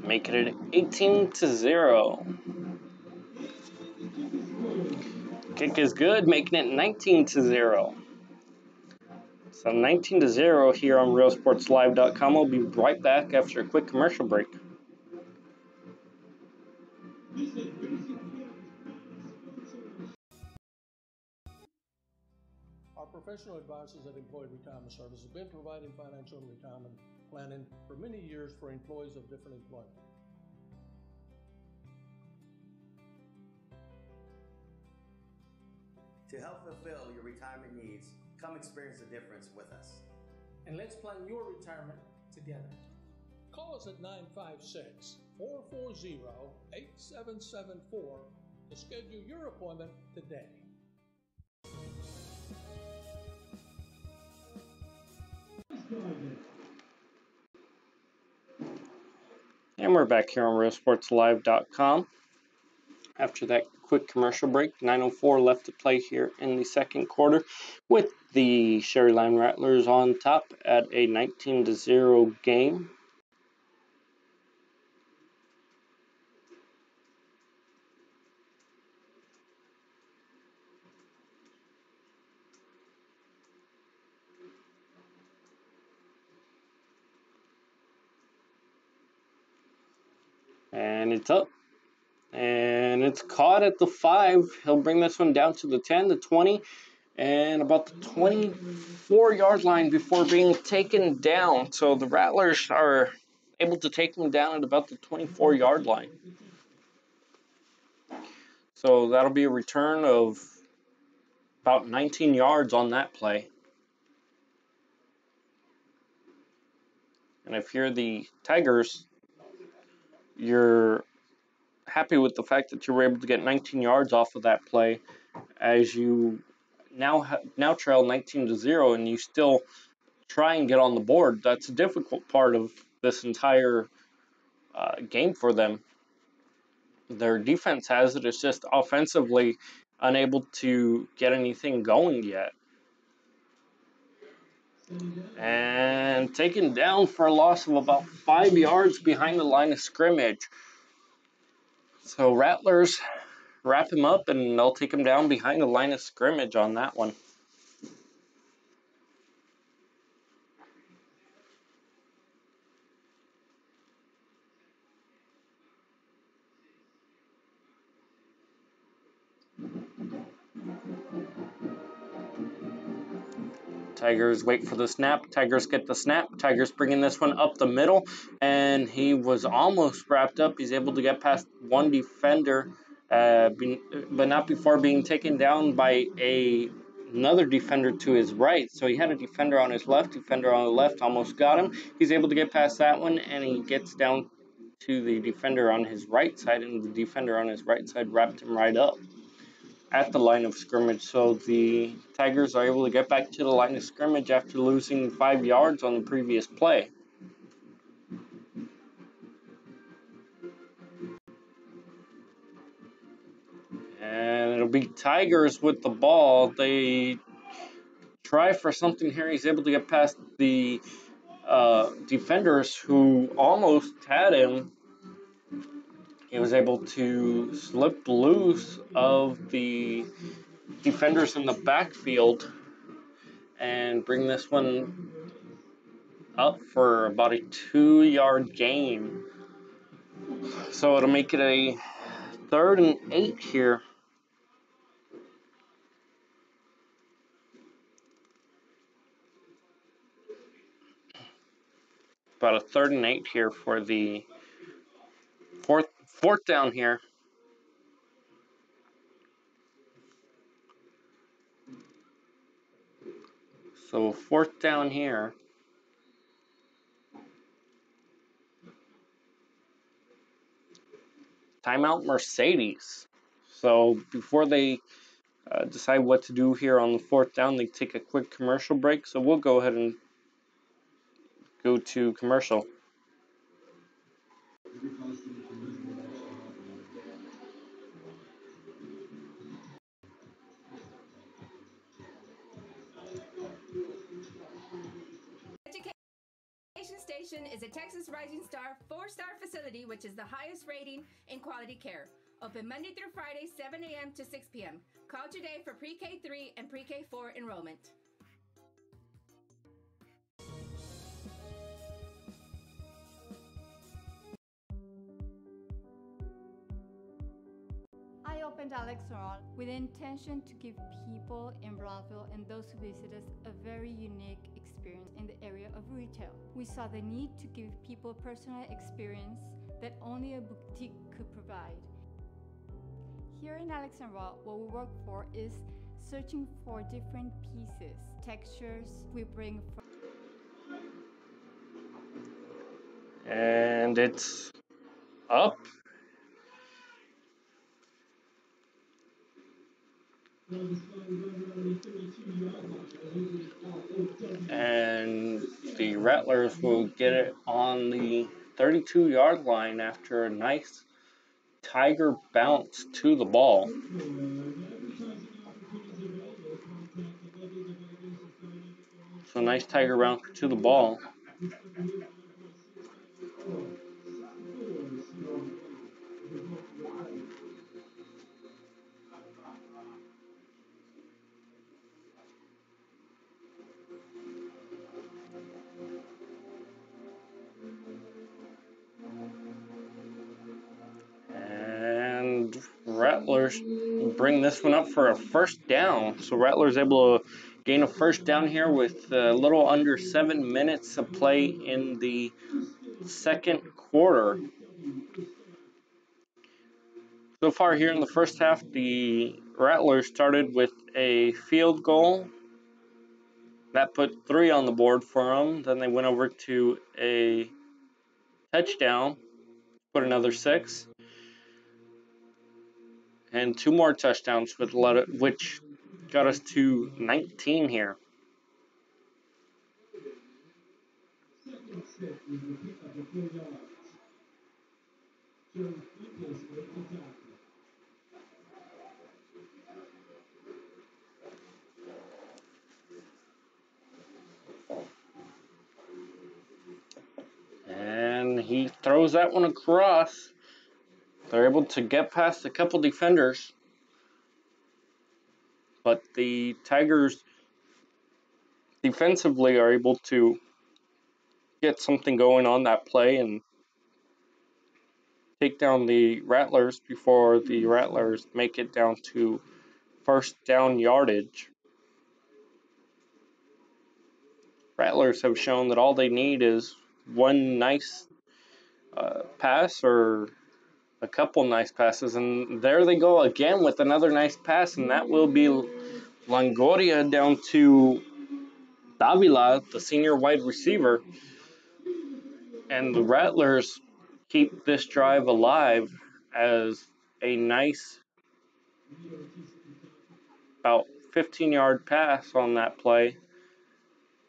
[SPEAKER 1] Making it 18-0. Kick is good, making it 19-0. So 19-0 here on RealSportsLive.com. We'll be right back after a quick commercial break.
[SPEAKER 3] Our professional advisors at Employee Retirement Service have been providing financial and retirement planning for many years for employees of different employment.
[SPEAKER 6] To help fulfill your retirement needs, come experience the difference with us.
[SPEAKER 3] And let's plan your retirement together. Call us at 956-440-8774 to schedule your appointment today.
[SPEAKER 1] And we're back here on RealSportsLive.com. After that quick commercial break, 9:04 left to play here in the second quarter, with the Sharyland Rattlers on top at a 19-0 game. And it's up. And it's caught at the 5. He'll bring this one down to the 10, the 20, and about the 24-yard line before being taken down. So the Rattlers are able to take him down at about the 24-yard line. So that'll be a return of about 19 yards on that play. And if you're the Tigers, you're happy with the fact that you were able to get 19 yards off of that play, as you now trail 19-0, and you still try and get on the board. That's a difficult part of this entire game for them. Their defense has it. It's just offensively unable to get anything going yet. And taken down for a loss of about 5 yards behind the line of scrimmage. So Rattlers wrap him up, and they'll take him down behind the line of scrimmage on that one. Tigers wait for the snap. Tigers get the snap. Tigers bringing this one up the middle, and he was almost wrapped up. He's able to get past one defender, but not before being taken down by another defender to his right. So he had a defender on his left. Defender on the left almost got him. He's able to get past that one, and he gets down to the defender on his right side, and the defender on his right side wrapped him right up at the line of scrimmage. So the Tigers are able to get back to the line of scrimmage after losing 5 yards on the previous play. And it'll be Tigers with the ball. They try for something here. He's able to get past the defenders who almost had him. He was able to slip loose of the defenders in the backfield and bring this one up for about a 2-yard gain. So it'll make it a 3rd and 8 here. About a 3rd and 8 here for the fourth down here. So 4th down here. Timeout Mercedes. So before they decide what to do here on the 4th down, they take a quick commercial break. So we'll go ahead and go to commercial.
[SPEAKER 19] Education Station is a Texas Rising Star 4-star facility which is the highest rating in quality care. Open Monday through Friday, 7 a.m. to 6 p.m. Call today for pre-K3 and pre-K4 enrollment.
[SPEAKER 7] I opened Alex Sharyland with the intention to give people in Brownsville and those who visit us a very unique experience in the area of retail. We saw the need to give people personal experience that only a boutique could provide. Here in Alex Sharyland, what we work for is searching for different pieces, textures we bring from.
[SPEAKER 1] And it's up. And the Rattlers will get it on the 32-yard line after a nice Tiger bounce to the ball. So nice Tiger bounce to the ball. And Rattlers bring this one up for a 1st down. So Rattlers able to gain a 1st down here with a little under 7 minutes of play in the 2nd quarter. So far here in the 1st half, the Rattlers started with a field goal. That put 3 on the board for them. Then they went over to a touchdown, put another 6. And 2 more touchdowns, which got us to 19 here. And he throws that one across. They're able to get past a couple defenders, but the Tigers defensively are able to get something going on that play and take down the Rattlers before the Rattlers make it down to first down yardage. Rattlers have shown that all they need is one nice pass or a couple nice passes, and there they go again with another nice pass, and that will be Longoria down to Davila, the senior wide receiver, and the Rattlers keep this drive alive as a nice about 15-yard pass on that play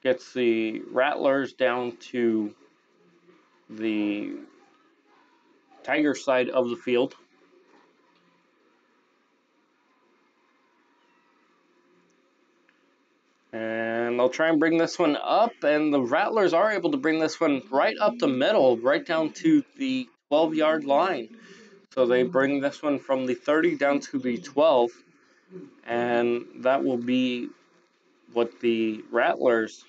[SPEAKER 1] gets the Rattlers down to the Tiger side of the field. And they'll try and bring this one up, and the Rattlers are able to bring this one right up the middle, right down to the 12-yard line. So they bring this one from the 30 down to the 12, and that will be what the Rattlers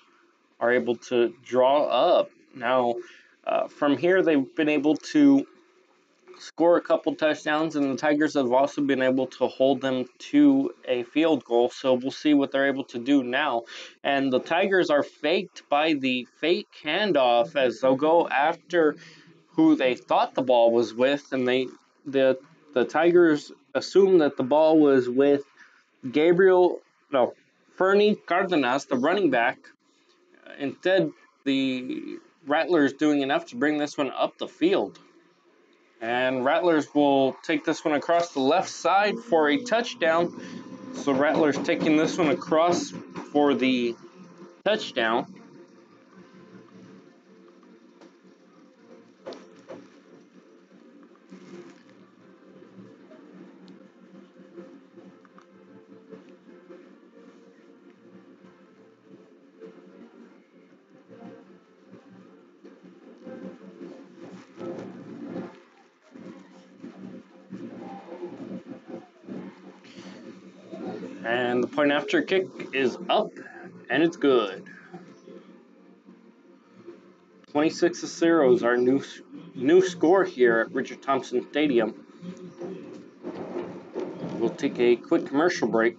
[SPEAKER 1] are able to draw up. Now, from here, they've been able to score a couple touchdowns, and the Tigers have also been able to hold them to a field goal, so we'll see what they're able to do now. And the Tigers are faked by the fake handoff as they'll go after who they thought the ball was with, and the Tigers assume that the ball was with Fernie Cardenas, the running back. Instead, the Rattlers doing enough to bring this one up the field. And Rattlers will take this one across the left side for a touchdown. So Rattlers taking this one across for the touchdown. And the point after kick is up, and it's good. 26-0 is our new score here at Richard Thompson Stadium. We'll take a quick commercial break.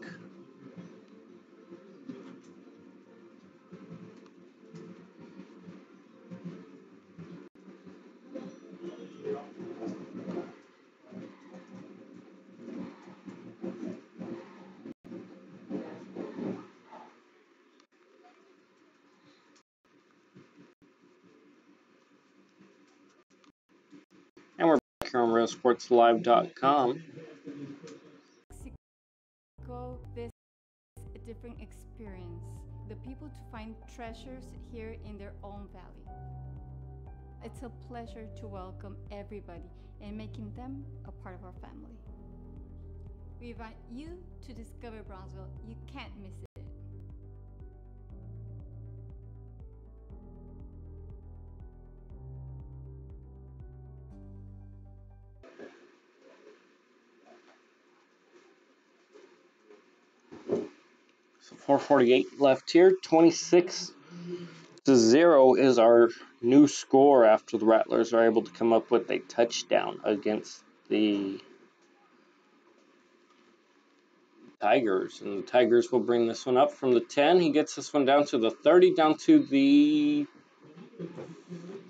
[SPEAKER 1] And we're back here on RailSportsLive.com.
[SPEAKER 7] Mexico, this is a different experience. The people to find treasures here in their own valley. It's a pleasure to welcome everybody and making them a part of our family. We invite you to discover Brownsville. You can't miss it.
[SPEAKER 1] So 4:48 left here. 26-0 is our new score after the Rattlers are able to come up with a touchdown against the Tigers. And the Tigers will bring this one up from the 10. He gets this one down to the 30, down to the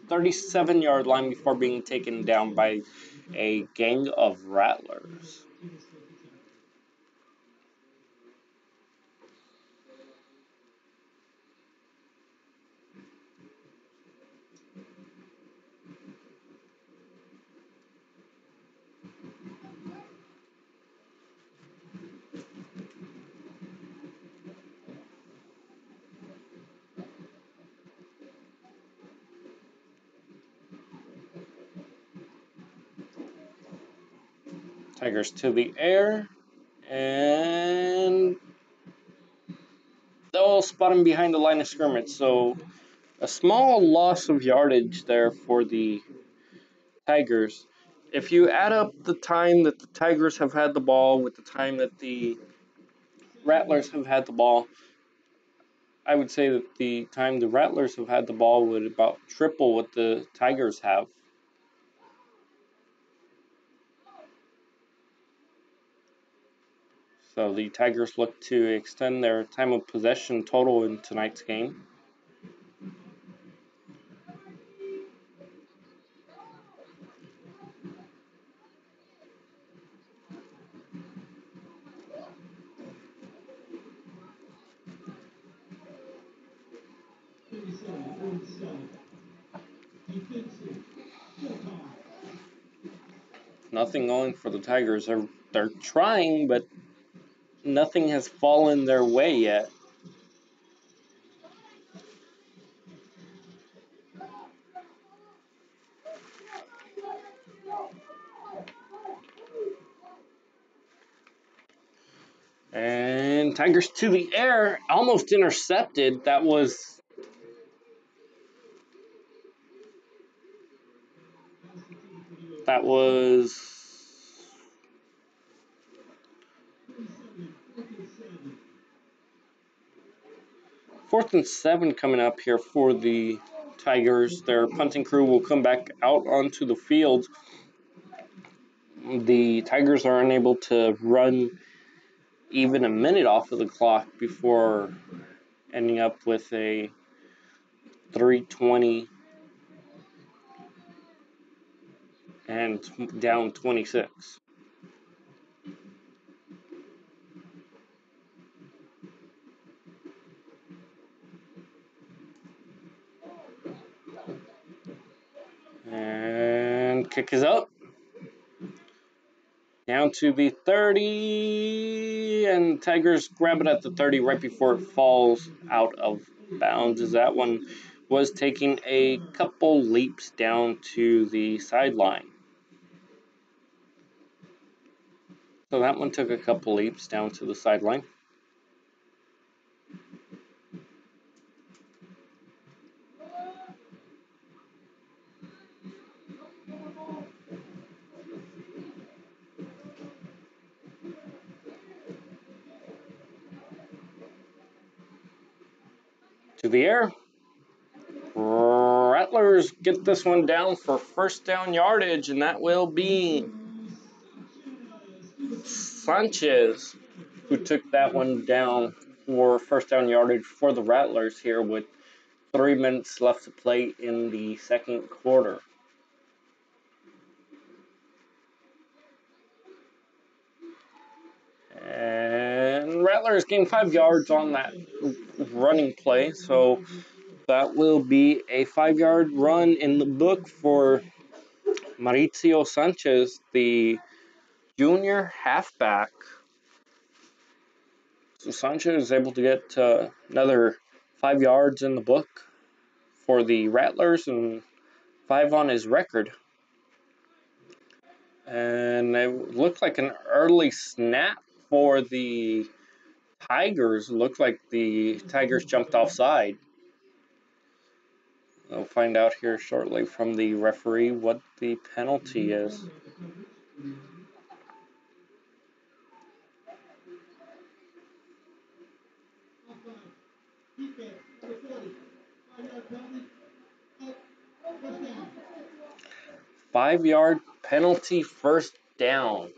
[SPEAKER 1] 37-yard line before being taken down by a gang of Rattlers. Tigers to the air, and they'll spot him behind the line of scrimmage. So a small loss of yardage there for the Tigers. if you add up the time that the Tigers have had the ball with the time that the Rattlers have had the ball, I would say that the time the Rattlers have had the ball would about triple what the Tigers have. So the Tigers look to extend their time of possession total in tonight's game. Nothing going for the Tigers. They're trying, but nothing has fallen their way yet. And Tigers to the air, almost intercepted. That was fourth and 7 coming up here for the Tigers. Their punting crew will come back out onto the field. The Tigers are unable to run even a minute off of the clock before ending up with a 3:20 and down 26. And kick is up. Down to the 30, and Tigers grab it at the 30 right before it falls out of bounds, as that one was taking a couple leaps down to the sideline. So that one took a couple leaps down to the sideline. To the air. Rattlers get this one down for first down yardage, and that will be Sanchez who took that one down for first down yardage for the Rattlers here with 3 minutes left to play in the second quarter. And Rattlers gained 5 yards on that running play, so that will be a 5-yard run in the book for Mauricio Sanchez, the junior halfback. So Sanchez is able to get another 5 yards in the book for the Rattlers and 5 on his record. And it looked like an early snap for the Tigers. It looked like the Tigers jumped offside. We'll find out here shortly from the referee what the penalty is. Five-yard penalty, first down.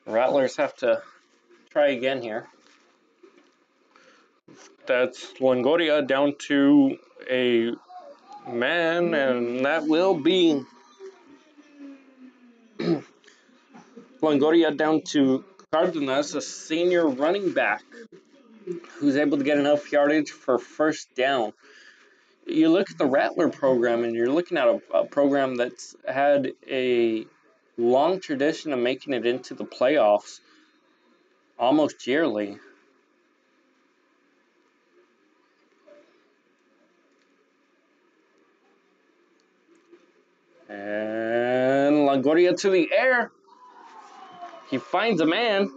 [SPEAKER 1] Rattlers have to try again here. That's Longoria down to a man, and that will be Longoria down to Cardenas, a senior running back who's able to get enough yardage for first down. You look at the Rattler program, and you're looking at a program that's had a long tradition of making it into the playoffs almost yearly. And Longoria to the air. He finds a man.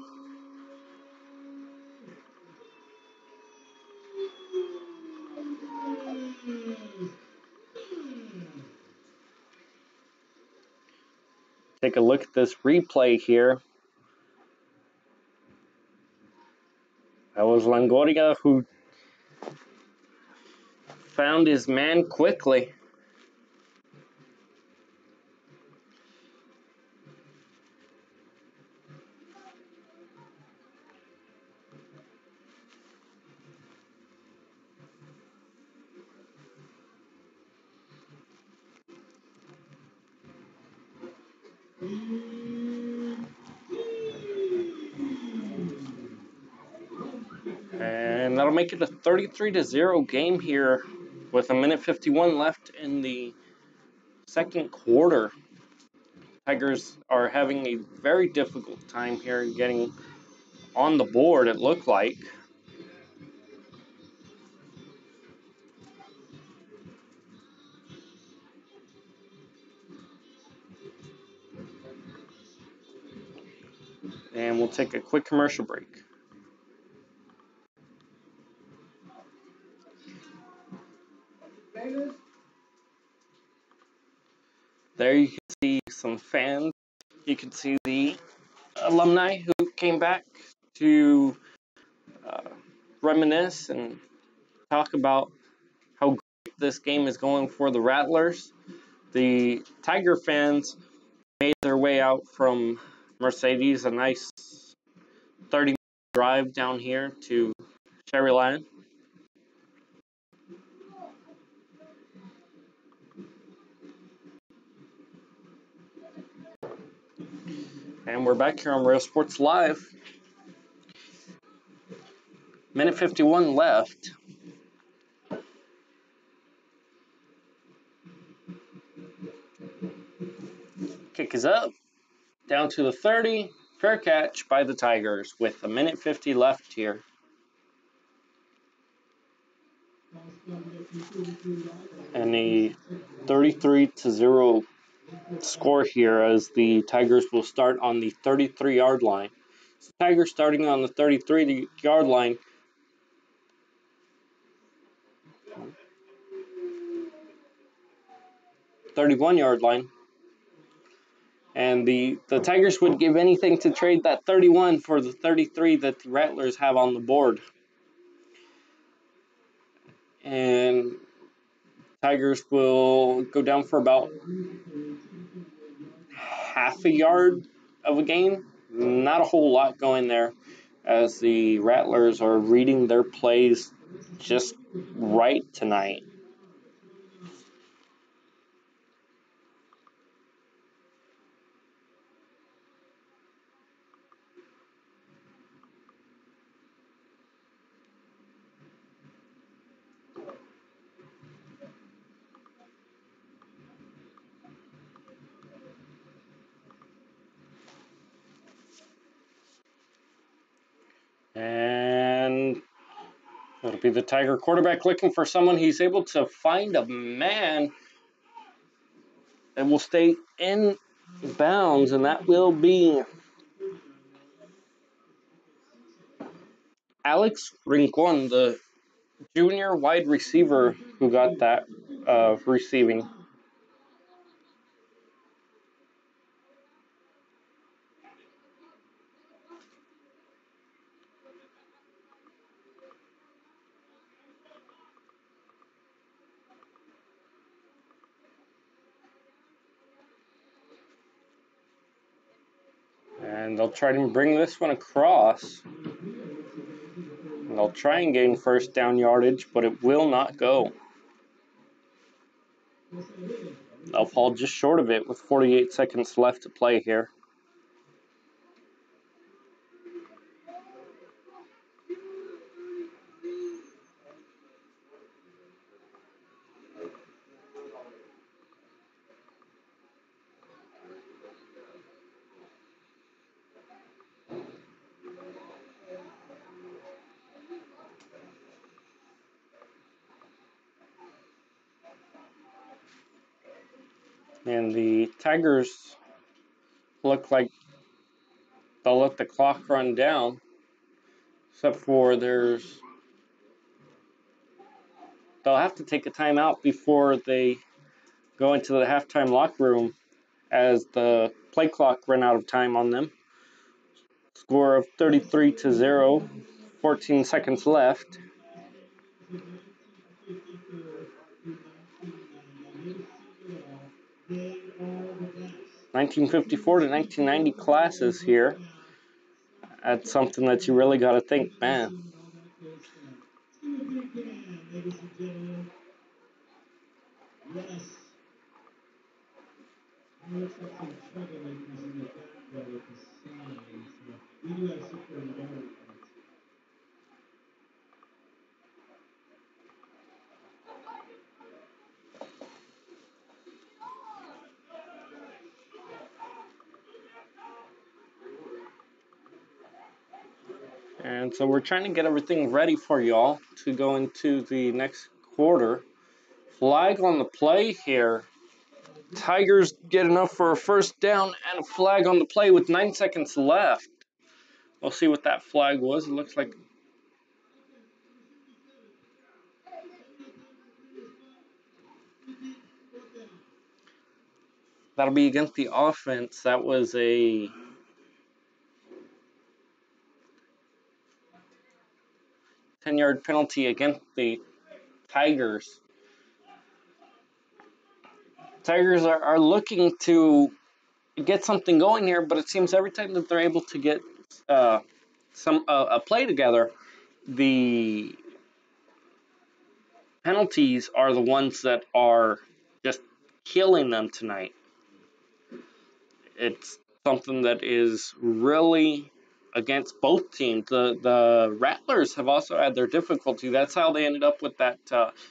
[SPEAKER 1] take a look at this replay here. That was Longoria who found his man quickly. And that'll make it a 33-0 game here with 1:51 left in the second quarter. Tigers are having a very difficult time here getting on the board, it looked like. And we'll take a quick commercial break. There you can see some fans. You can see the alumni who came back to reminisce and talk about how great this game is going for the Rattlers. The Tiger fans made their way out from Mercedes, a nice 30-minute drive down here to Sharyland. And we're back here on Real Sports Live. 1:51 left. Kick is up, down to the 30. Fair catch by the Tigers with 1:50 left here. And a 33-0 score here as the Tigers will start on the 33-yard line. So Tigers starting on the 33-yard line. '31-yard line. And the Tigers would give anything to trade that 31 for the 33 that the Rattlers have on the board. And Tigers will go down for about half a yard of a gain. Not a whole lot going there as the Rattlers are reading their plays just right tonight. And it'll be the Tiger quarterback looking for someone. He's able to find a man and will stay in bounds, and that will be Alex Rincon, the junior wide receiver who got that receiving. And they'll try to bring this one across. And they'll try and gain first down yardage, but it will not go. They'll fall just short of it with 48 seconds left to play here. And the Tigers look like they'll let the clock run down, except for they'll have to take a timeout before they go into the halftime locker room as the play clock ran out of time on them. Score of 33-0, 14 seconds left. 1954 to 1990 classes here. That's something that you really got to think, man.
[SPEAKER 2] Looks like some troublemakers in the back there with the signs. We do have security guard.
[SPEAKER 1] And so we're trying to get everything ready for y'all to go into the next quarter. Flag on the play here. Tigers get enough for a first down and a flag on the play with 9 seconds left. We'll see what that flag was. It looks like that'll be against the offense. That was a 10-yard penalty against the Tigers. Tigers are looking to get something going here, but it seems every time that they're able to get a play together, the penalties are the ones that are just killing them tonight. It's something that is really against both teams. The Rattlers have also had their difficulty. That's how they ended up with that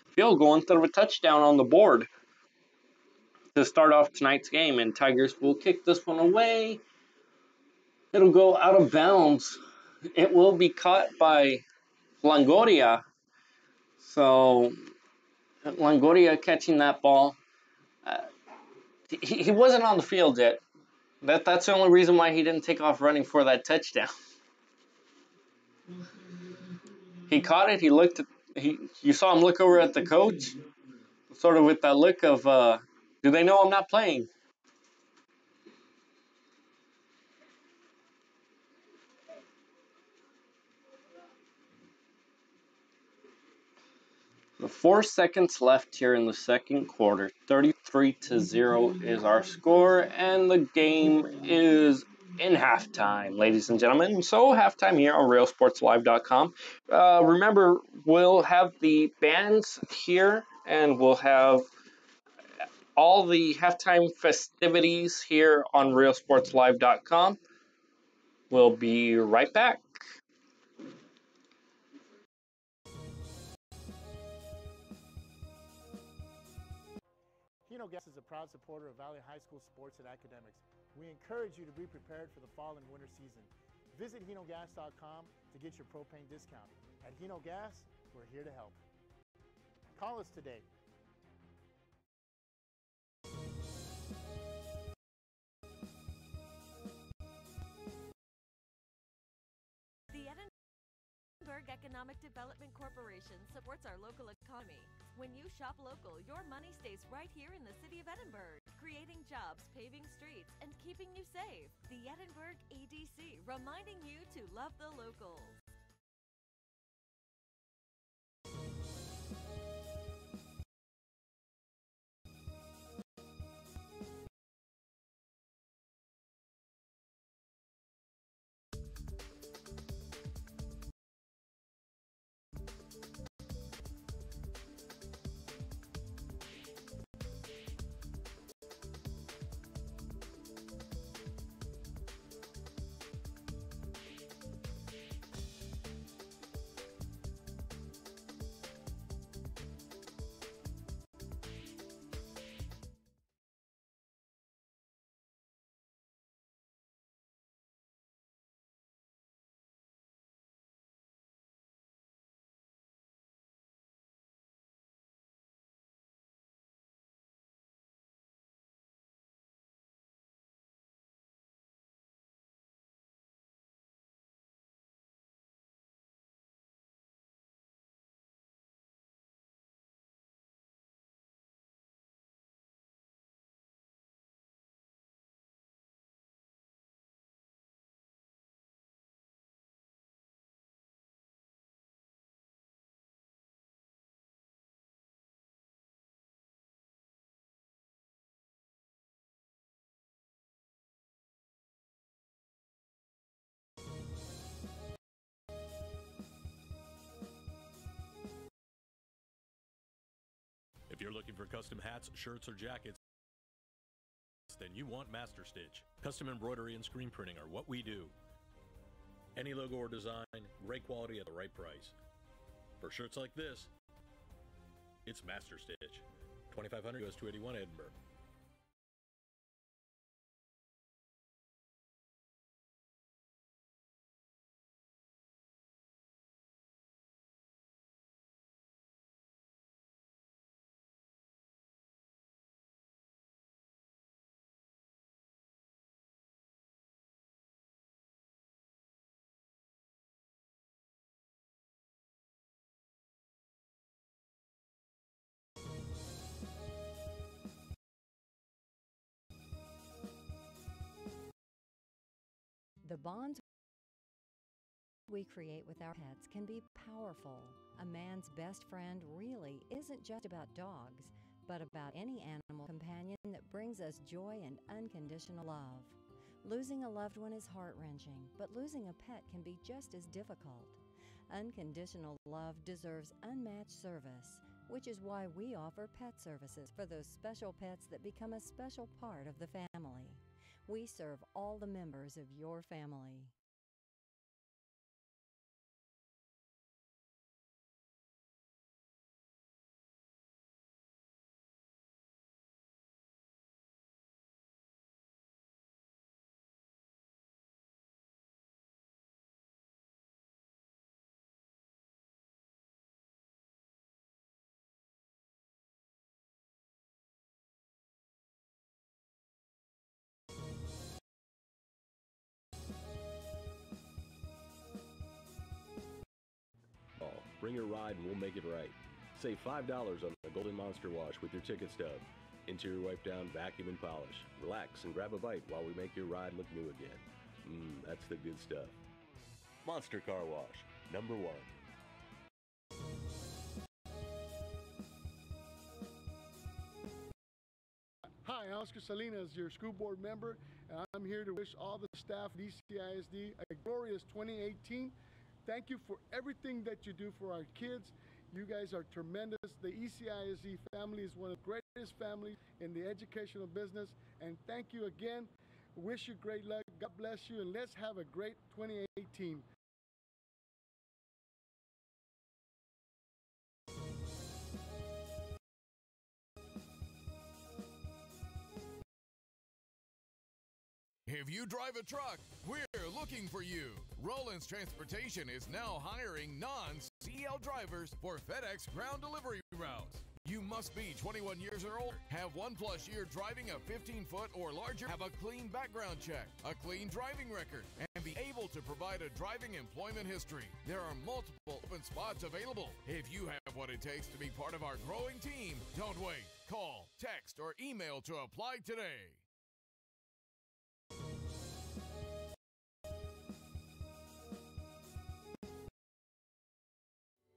[SPEAKER 1] field goal instead of a touchdown on the board to start off tonight's game. And Tigers will kick this one away. It'll go out of bounds. It will be caught by Longoria. So Longoria catching that ball. He wasn't on the field yet. That's the only reason why he didn't take off running for that touchdown. He caught it. He looked at. You saw him look over at the coach, sort of with that look of, do they know I'm not playing? The 4 seconds left here in the second quarter. 33-0 is our score, and the game is in halftime, ladies and gentlemen. So halftime here on RealSportsLive.com. Remember, we'll have the bands here, and we'll have all the halftime festivities here on RealSportsLive.com. We'll be right back.
[SPEAKER 23] Hino Gas is a proud supporter of Valley High School sports and academics. We encourage you to be prepared for the fall and winter season. Visit HinoGas.com to get your propane discount. At Hino Gas, we're here to help. Call us today.
[SPEAKER 5] The Edinburgh Economic Development Corporation supports our local economy. When you shop local, your money stays right here in the city of Edinburgh, creating jobs, paving streets, and keeping you safe. The Edinburgh EDC, reminding you to love the locals.
[SPEAKER 4] If you're looking for custom hats, shirts, or jackets, then you want Master Stitch. Custom embroidery and screen printing are what we do. Any logo or design, great quality at the right price. For shirts like this, it's Master Stitch. 2500 US 281 Edinburgh.
[SPEAKER 9] The bonds we create with our pets can be powerful. A man's best friend really isn't just about dogs, but about any animal companion that brings us joy and unconditional love. Losing a loved one is heart-wrenching, but losing a pet can be just as difficult. Unconditional love deserves unmatched service, which is why we offer pet services for those special pets that become a special part of the family. We serve all the members of your family.
[SPEAKER 10] Bring your ride and we'll make it right. Save $5 on the Golden Monster Wash with your ticket stub. Interior wipe down, vacuum, and polish. Relax and grab a bite while we make your ride look new again. That's the good stuff. Monster Car Wash, #1.
[SPEAKER 11] Hi, Oscar Salinas, your school board member, and I'm here to wish all the staff at ECISD a glorious 2018. Thank you for everything that you do for our kids. You guys are tremendous. The ECISD family is one of the greatest families in the educational business, and thank you again. Wish you great luck. God bless you, and let's have a great 2018.
[SPEAKER 24] If you drive a truck, we're looking for you. Roland's Transportation is now hiring non-CL drivers for FedEx ground delivery routes. You must be 21 years or older, have 1+ year driving a 15-foot or larger, have a clean background check, a clean driving record, and be able to provide a driving employment history. There are multiple open spots available. If you have what it takes to be part of our growing team, don't wait. Call, text, or email to apply today.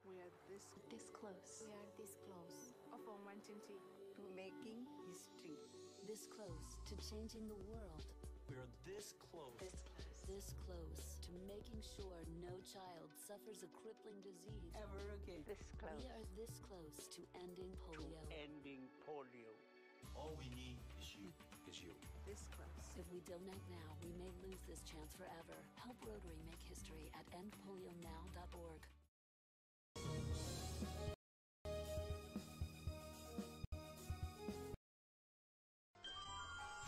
[SPEAKER 25] We are this close. We are this close of wanting to making history.
[SPEAKER 26] This close to changing the world.
[SPEAKER 27] We are this close.
[SPEAKER 26] This close to making sure no child suffers a crippling disease
[SPEAKER 25] Ever again. This close.
[SPEAKER 26] We are this close to ending polio.
[SPEAKER 27] Ending polio. All we need is you.
[SPEAKER 25] This close.
[SPEAKER 26] If we don't act now, we may lose this chance forever. Help Rotary make history at endpolionow.org.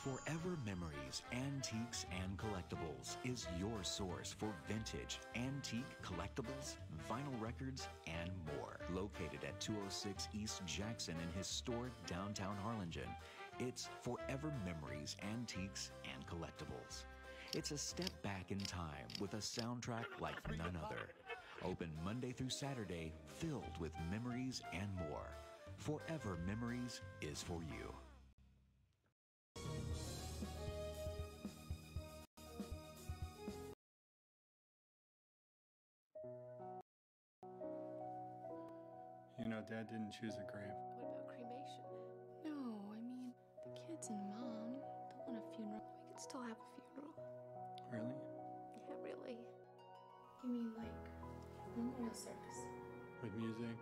[SPEAKER 28] Forever Memories, Antiques, and Collectibles is your source for vintage, antique collectibles, vinyl records, and more. Located at 206 East Jackson in historic downtown Harlingen, it's Forever Memories, Antiques, and Collectibles. It's a step back in time with a soundtrack like none other. Open Monday through Saturday, filled with memories and more. Forever Memories is for you.
[SPEAKER 12] You know, Dad didn't choose a grave.
[SPEAKER 8] What about cremation? No, I mean, the kids and Mom don't want a funeral. We could still have a funeral.
[SPEAKER 12] Really?
[SPEAKER 8] Yeah, really. You mean like memorial service?
[SPEAKER 12] With music,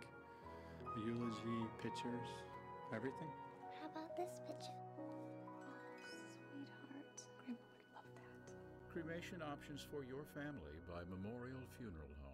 [SPEAKER 12] a eulogy, pictures, Everything?
[SPEAKER 8] How about this picture? Sweetheart. Grandpa would love that.
[SPEAKER 13] Cremation options for your family by Memorial Funeral Home.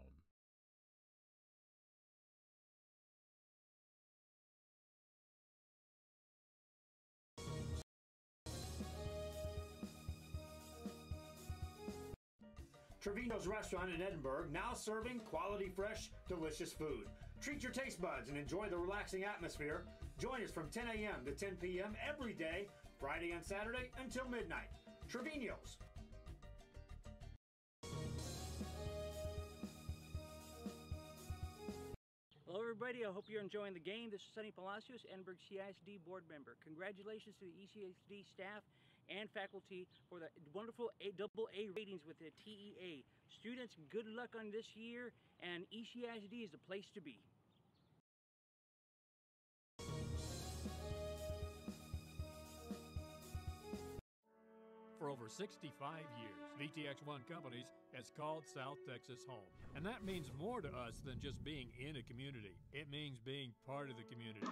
[SPEAKER 14] Trevino's Restaurant in Edinburgh, now serving quality, fresh, delicious food. Treat your taste buds and enjoy the relaxing atmosphere. Join us from 10 a.m. to 10 p.m. every day, Friday and Saturday until midnight. Trevino's.
[SPEAKER 15] Hello, everybody. I hope you're enjoying the game. This is Sonny Palacios, Edinburgh CISD board member. Congratulations to the ECISD staff and faculty for the wonderful AA ratings with the TEA. Students, good luck on this year, and ECISD is the place to be.
[SPEAKER 16] For over 65 years, VTX1 Companies has called South Texas home. And that means more to us than just being in a community. It means being part of the community.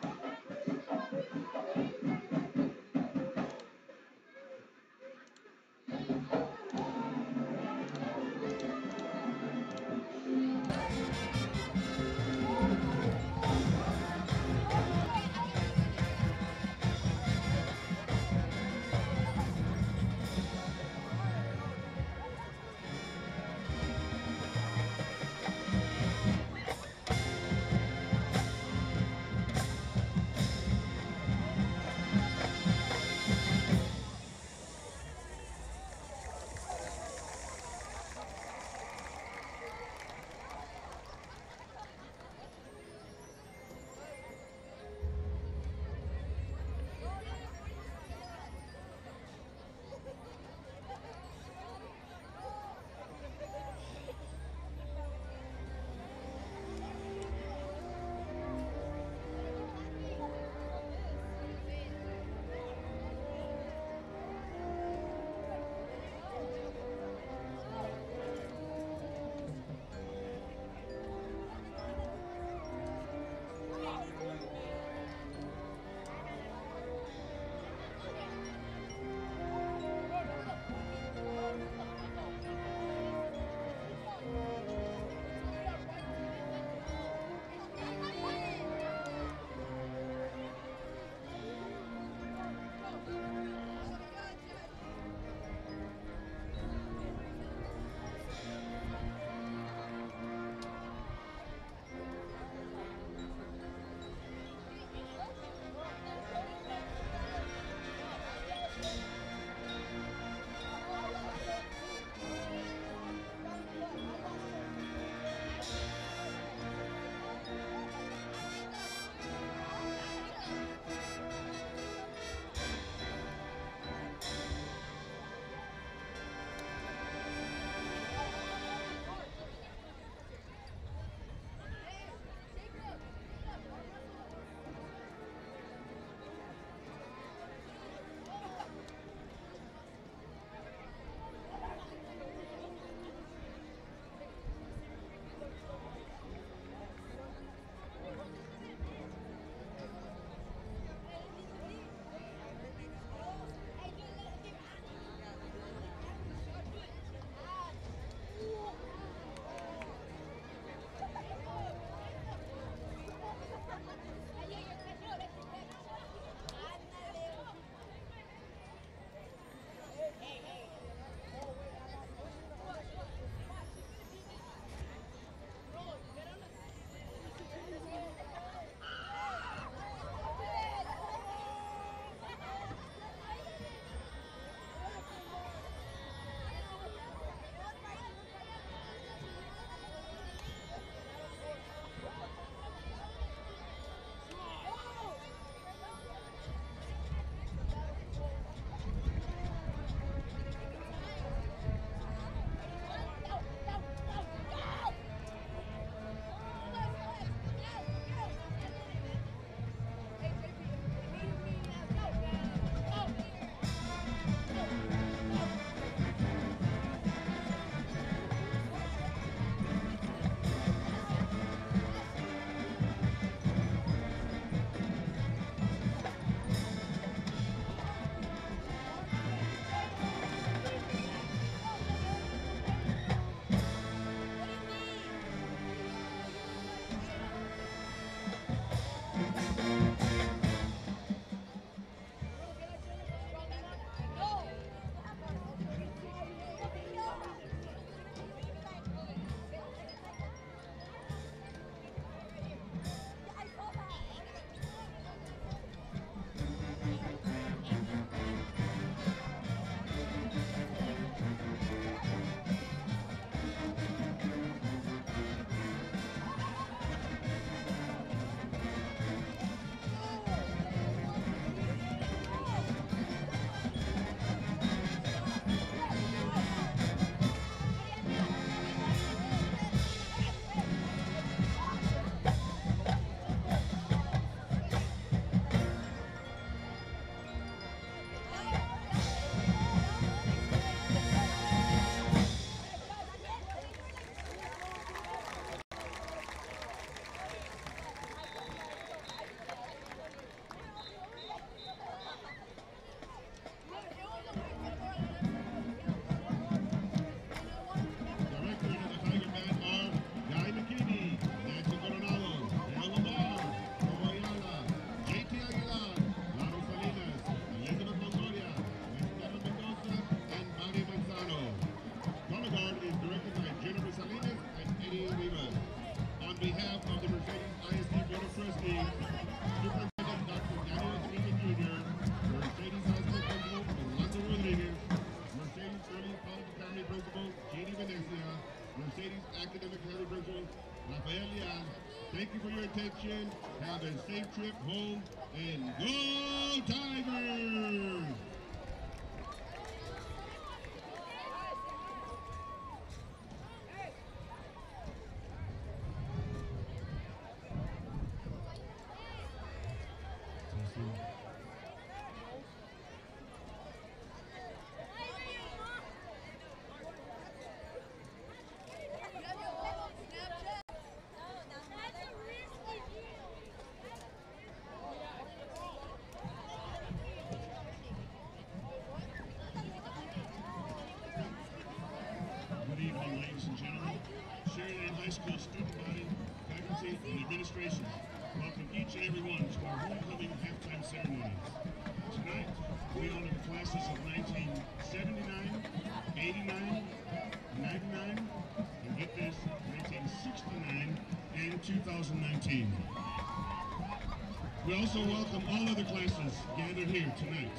[SPEAKER 3] Ladies, academic individuals, Rafael Leal, thank you for your attention. Have a safe trip home, and go Tigers! Good evening, ladies and gentlemen. Sharyland High School student body, faculty, and administration welcome each and every one to our homecoming halftime ceremonies. Tonight, we honor the classes of 1979, 89, 99, and get this, 1969, and 2019. We also welcome all other classes gathered here tonight.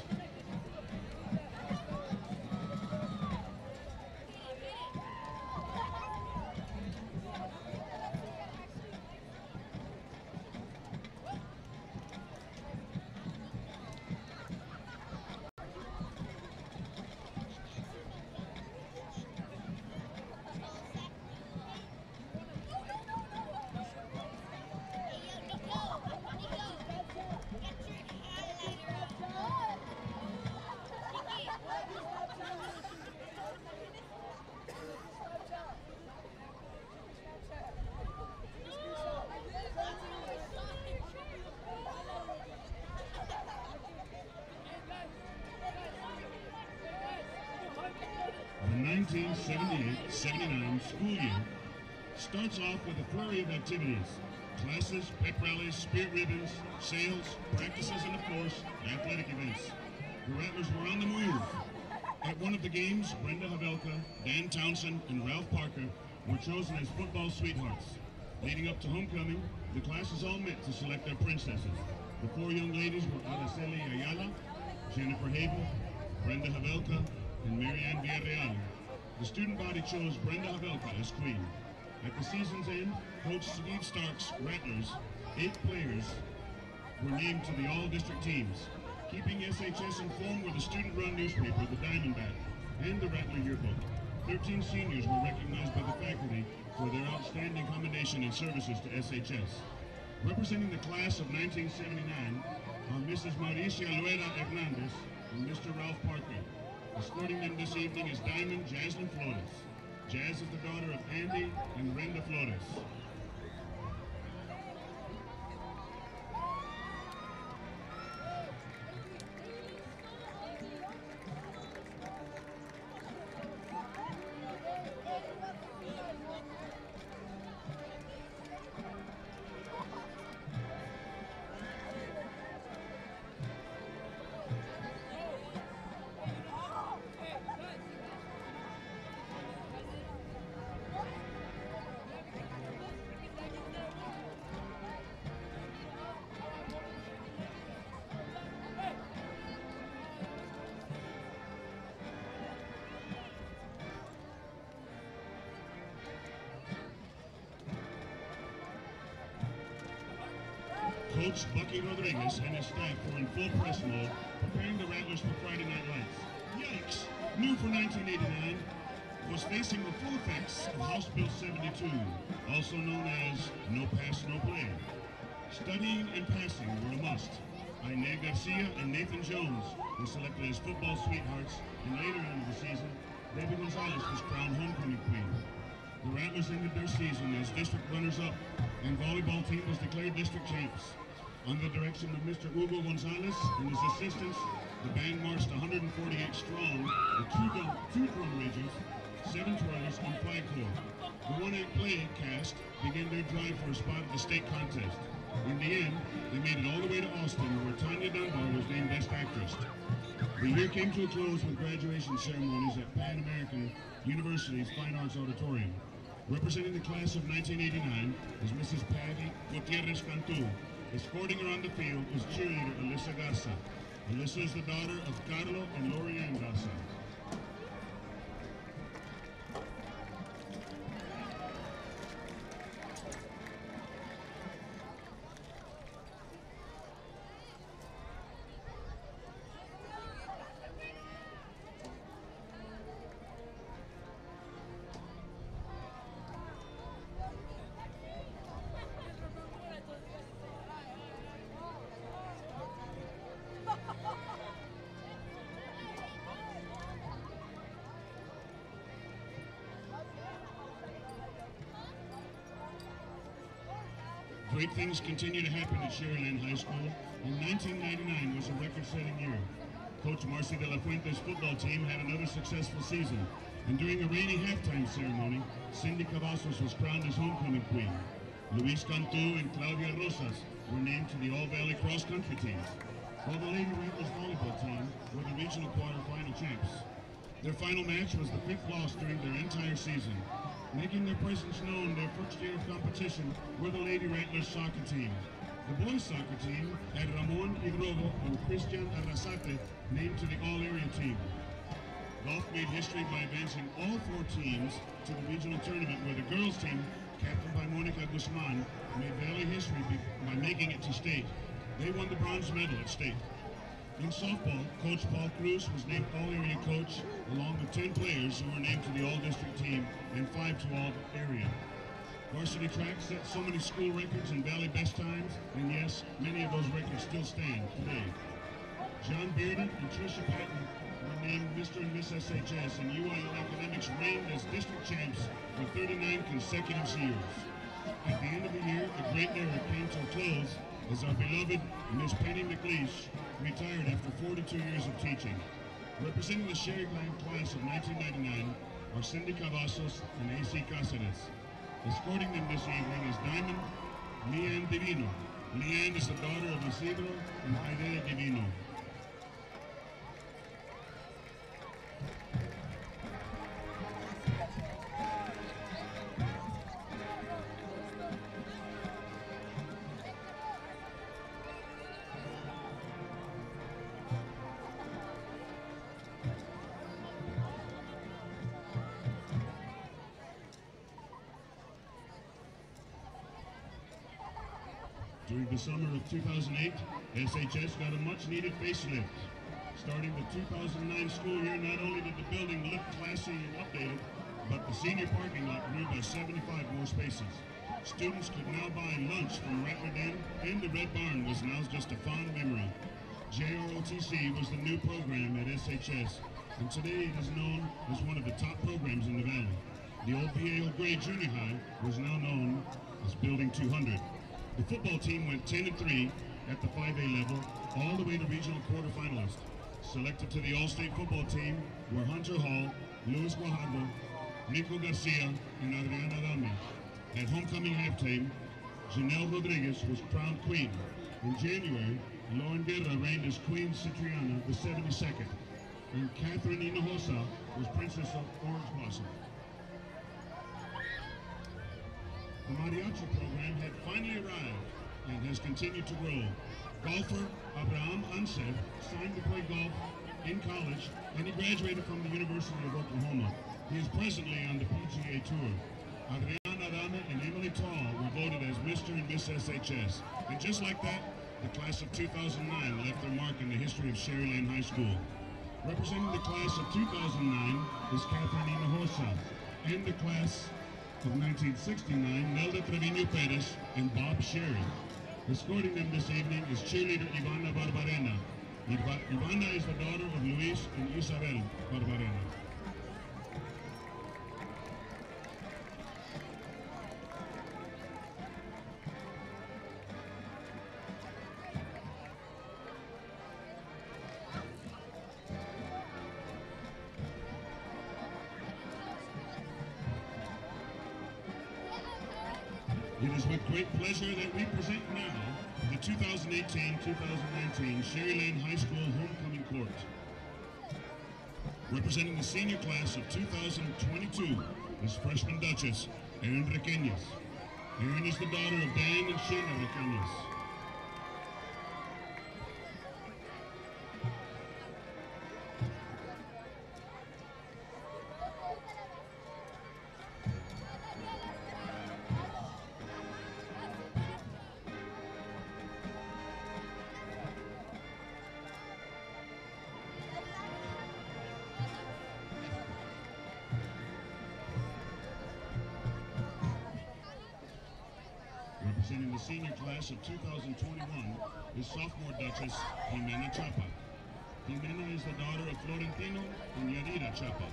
[SPEAKER 3] The 1978-79 school year starts off with a flurry of activities. Classes, pep rallies, spirit ribbons, sales, practices, and of course, athletic events. The Rattlers were on the move. At one of the games, Brenda Havelka, Dan Townsend, and Ralph Parker were chosen as football sweethearts. Leading up to homecoming, the classes all met to select their princesses. The four young ladies were Araceli Ayala, Jennifer Haven, Brenda Havelka, and Marianne Villarreal. The student body chose Brenda Havelka as queen. At the season's end, Coach Steve Stark's Rattlers, 8 players, were named to the all-district teams. Keeping SHS informed were the student-run newspaper, the Diamondback, and the Rattler Yearbook. 13 seniors were recognized by the faculty for their outstanding commendation and services to SHS. Representing the class of 1979 are Mrs. Mauricia Luera Hernandez and Mr. Ralph Parker. Escorting them this evening is Diamond Jaslyn Flores. Jazz is the daughter of Andy and Brenda Flores. Coach Bucky Rodriguez and his staff were in full press mode, preparing the Rattlers for Friday Night Lights. Yikes! New for 1989 was facing the full effects of House Bill 72, also known as No Pass, No Play. Studying and passing were a must. Inez Garcia and Nathan Jones were selected as football sweethearts, and later into the season, Debbie Gonzalez was crowned homecoming queen. The Rattlers ended their season as district runners-up, and volleyball team was declared district champs. Under the direction of Mr. Hugo Gonzalez and his assistants, the band marched 148 strong with two drum majors, 7 twirlers, and flag corps. The one-act play cast began their drive for a spot at the state contest. In the end, they made it all the way to Austin, where Tanya Dunbar was named Best Actress. The year came to a close with graduation ceremonies at Pan American University's Fine Arts Auditorium. Representing the class of 1989 is Mrs. Patty Gutierrez Cantu. Escorting her on the field is cheerleader Alyssa Garza. Alyssa is the daughter of Carlo and Lorianne Garza. great things continue to happen at Sharyland High School, and 1999 was a record-setting year. Coach Marcy de la Fuente's football team had another successful season, and during a rainy halftime ceremony, Cindy Cavazos was crowned as homecoming queen. Luis Cantu and Claudia Rosas were named to the All-Valley cross-country teams, while the Lady Rattlers volleyball team were the regional quarterfinal champs. Their final match was the 5th loss during their entire season. Making their presence known their first year of competition were the Lady Rattlers soccer team. The boys soccer team had Ramon Hidrogo and Christian Arrasate named to the all-area team. Golf made history by advancing all 4 teams to the regional tournament, where the girls team, captained by Monica Guzman, made Valley history by making it to state. They won the bronze medal at state. In softball, Coach Paul Cruz was named all-area coach, along with 10 players who were named to the all-district team and 5 to all-area. Varsity track set so many school records and Valley best times, and yes, many of those records still stand today. John Bearden and Tricia Patton were named Mr. and Miss SHS, and UIL Academics reigned as district champs for 39 consecutive years. At the end of the year, a great era came to a close as our beloved Miss Penny McLeish retired after 42 years of teaching. Representing the Sharyland class of 1999 are Cindy Cavazos and A.C. Cáceres. Escorting them this evening is Diamond Leanne Divino. Leanne is the daughter of Isidro and Idea Divino. During the summer of 2008, SHS got a much-needed facelift. Starting the 2009 school year, not only did the building look classy and updated, but the senior parking lot grew by 75 more spaces. Students could now buy lunch from Rattler Den, and the Red Barn was now just a fond memory. JROTC was the new program at SHS, and today it is known as one of the top programs in the Valley. The old BAO grade junior high was now known as Building 200. The football team went 10-3 at the 5A level, all the way to regional quarterfinalists. Selected to the All-State football team were Hunter Hall, Luis Guajardo, Rico Garcia, and Adriana Adame. At homecoming halftime, Janelle Rodriguez was crowned queen. In January, Lauren Guerra reigned as Queen Citriana, the 72nd, and Catherine Hinojosa was Princess of Orange Blossom. The mariachi program had finally arrived and has continued to grow. Golfer Abraham Ansel signed to play golf in college, and he graduated from the University of Oklahoma. He is presently on the PGA Tour. Adriana Adame and Emily Tall were voted as Mr. and Miss SHS. And just like that, the class of 2009 left their mark in the history of Sharyland High School. Representing the class of 2009 is Catherine Hinojosa, and the class of 1969, Nelda Trevino Perez and Bob Sherry. Escorting them this evening is cheerleader Ivana Barbarena. Ivana is the daughter of Luis and Isabel Barbarena. It is with great pleasure that we present now the 2018-2019 Sharyland High School Homecoming Court. Representing the senior class of 2022 is freshman Duchess Erin Requeñas. Erin is the daughter of Dan and Sheena Requeñas. Representing the senior class of 2021 is sophomore Duchess Jimena Chapa. Jimena is the daughter of Florentino and Yadira Chapa.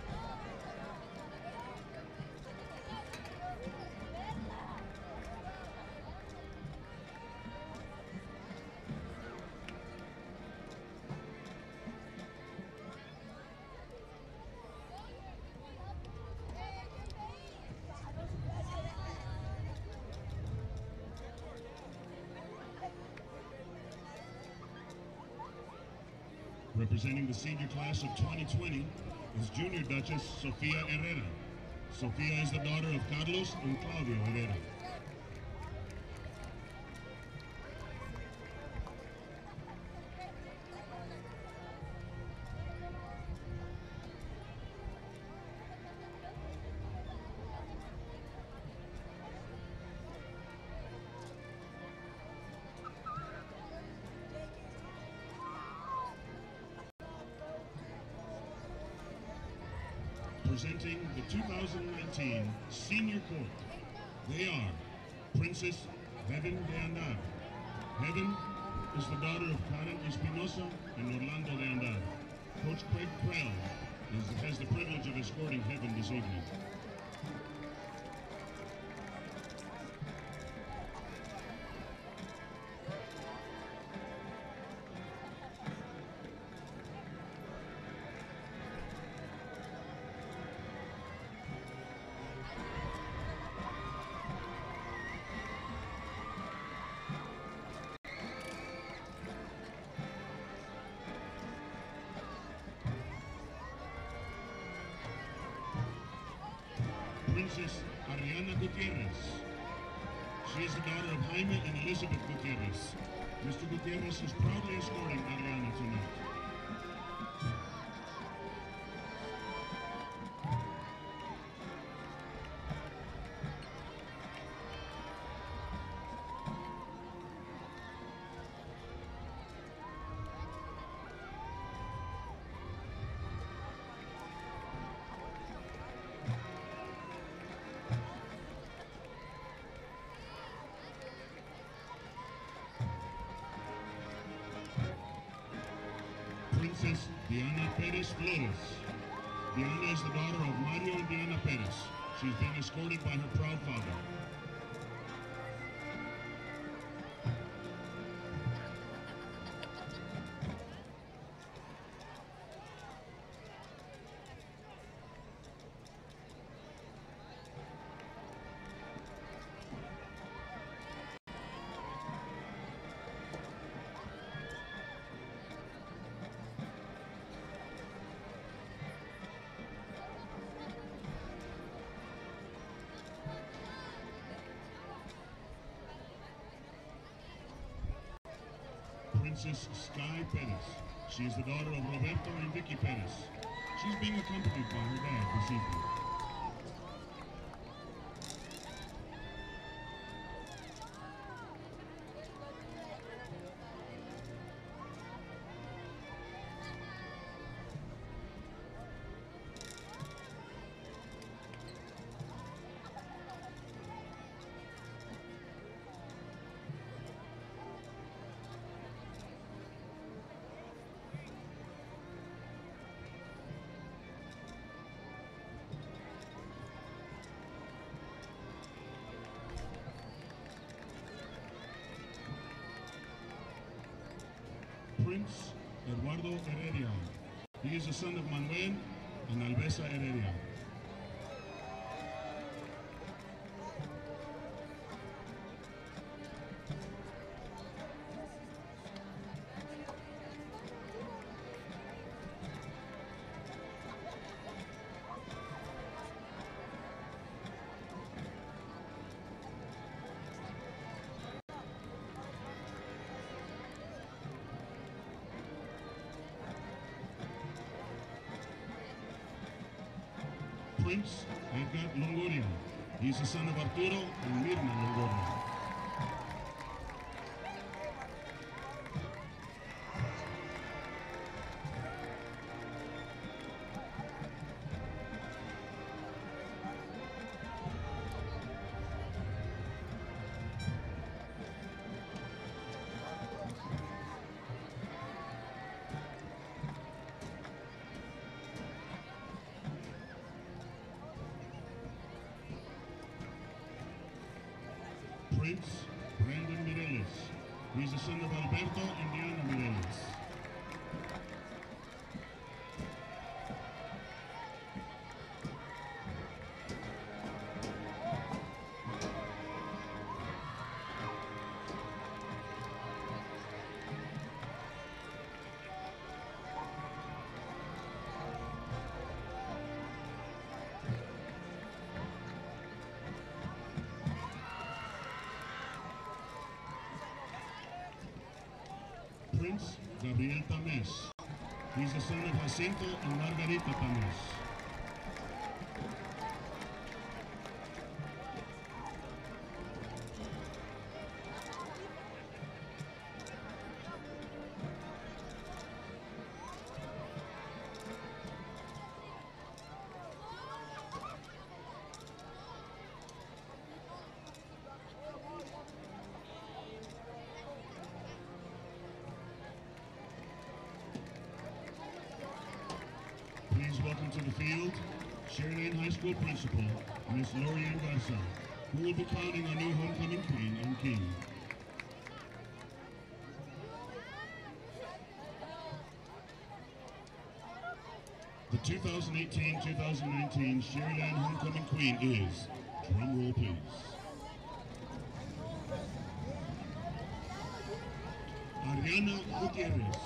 [SPEAKER 3] Representing the senior class of 2020 is Junior Duchess Sofia Herrera. Sofia is the daughter of Carlos and Claudio Herrera. Presenting the 2019 Senior Court, they are Princess Heaven de Andar. Heaven is the daughter of Karen Espinosa and Orlando de Andar. Coach Craig Krell has the privilege of escorting Heaven this evening. Princess Ariana Gutierrez. She is the daughter of Jaime and Elizabeth Gutierrez. Mr. Gutierrez is proudly escorting Ariana tonight. Princess Diana Perez Flores. Diana is the daughter of Mario and Diana Perez. She's being escorted by her proud father. Princess Sky Perez. She is the daughter of Roberto and Vicky Perez. She's being accompanied by her dad this evening. Prince Eduardo Heredia. He is the son of Manuel and Albesa Heredia. Prince Edgar Longoria. He's the son of Arturo and Mirna Longoria. Prince Brandon Mireles. He's the son of Alberto and Diana Mireles. Prince, Gabriel Tames. He's the son of Jacinto and Margarita Tames. Please welcome to the field, Sharyland High School Principal, Miss Lorianne Garza, who will be crowning our new homecoming queen and king. The 2018-2019 Sharyland homecoming queen is, drum roll please, Ariana Gutierrez.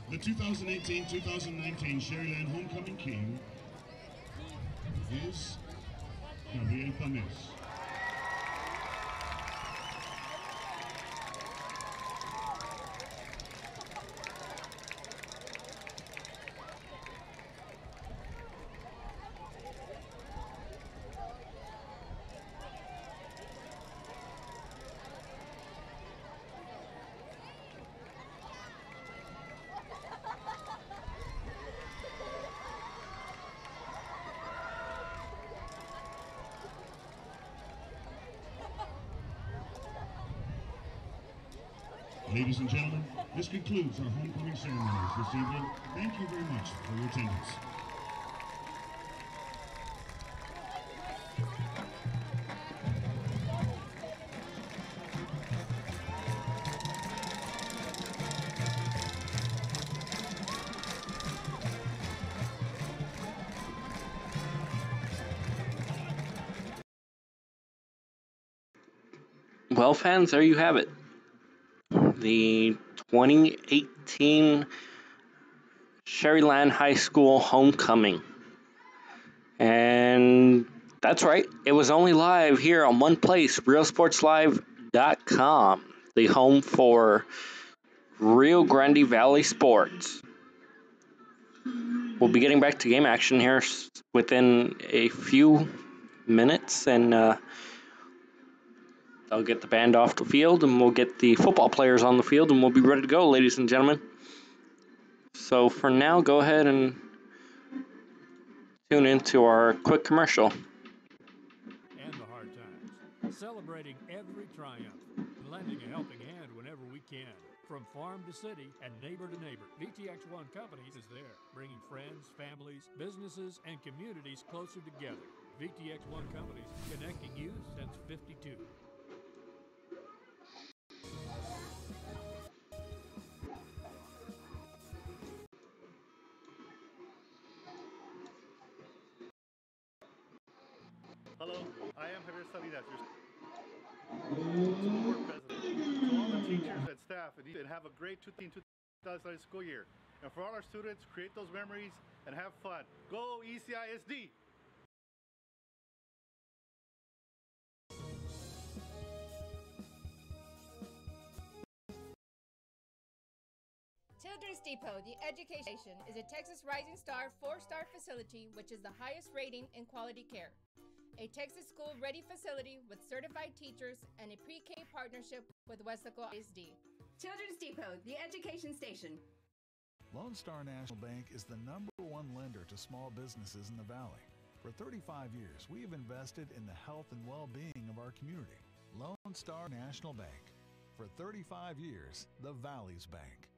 [SPEAKER 3] The 2018-2019 Sharyland homecoming king is Gabriel Tames. Ladies and gentlemen, this concludes our homecoming ceremonies this evening. Thank you very much for your attendance.
[SPEAKER 1] Well, fans, there you have it. The 2018 Sharyland High School homecoming. And that's right, it was only live here on one place, realsportslive.com, the home for Rio Grande Valley sports. We'll be getting back to game action here within a few minutes, and I'll get the band off the field, and we'll get the football players on the field, and we'll be ready to go, ladies and gentlemen. So for now, go ahead and tune into our quick commercial.
[SPEAKER 16] And the hard times. Celebrating every triumph and lending a helping hand whenever we can. From farm to city and neighbor to neighbor, VTX1 Companies is there, bringing friends, families, businesses, and communities closer together. VTX1 Companies, connecting you since '52.
[SPEAKER 6] Hello, I am Javier Salinas, your school board president. To all the teachers and staff, and have a great 2019 school year. And for all our students, create those memories and have fun. Go ECISD!
[SPEAKER 7] Children's Depot, the education is a Texas Rising Star 4-star facility, which is the highest rating in quality care. A Texas school-ready facility with certified teachers and a pre-K partnership with Weslaco ISD.
[SPEAKER 17] Children's Depot, the education station.
[SPEAKER 18] Lone Star National Bank is the #1 lender to small businesses in the Valley. For 35 years, we have invested in the health and well-being of our community. Lone Star National Bank. For 35 years, the Valley's bank.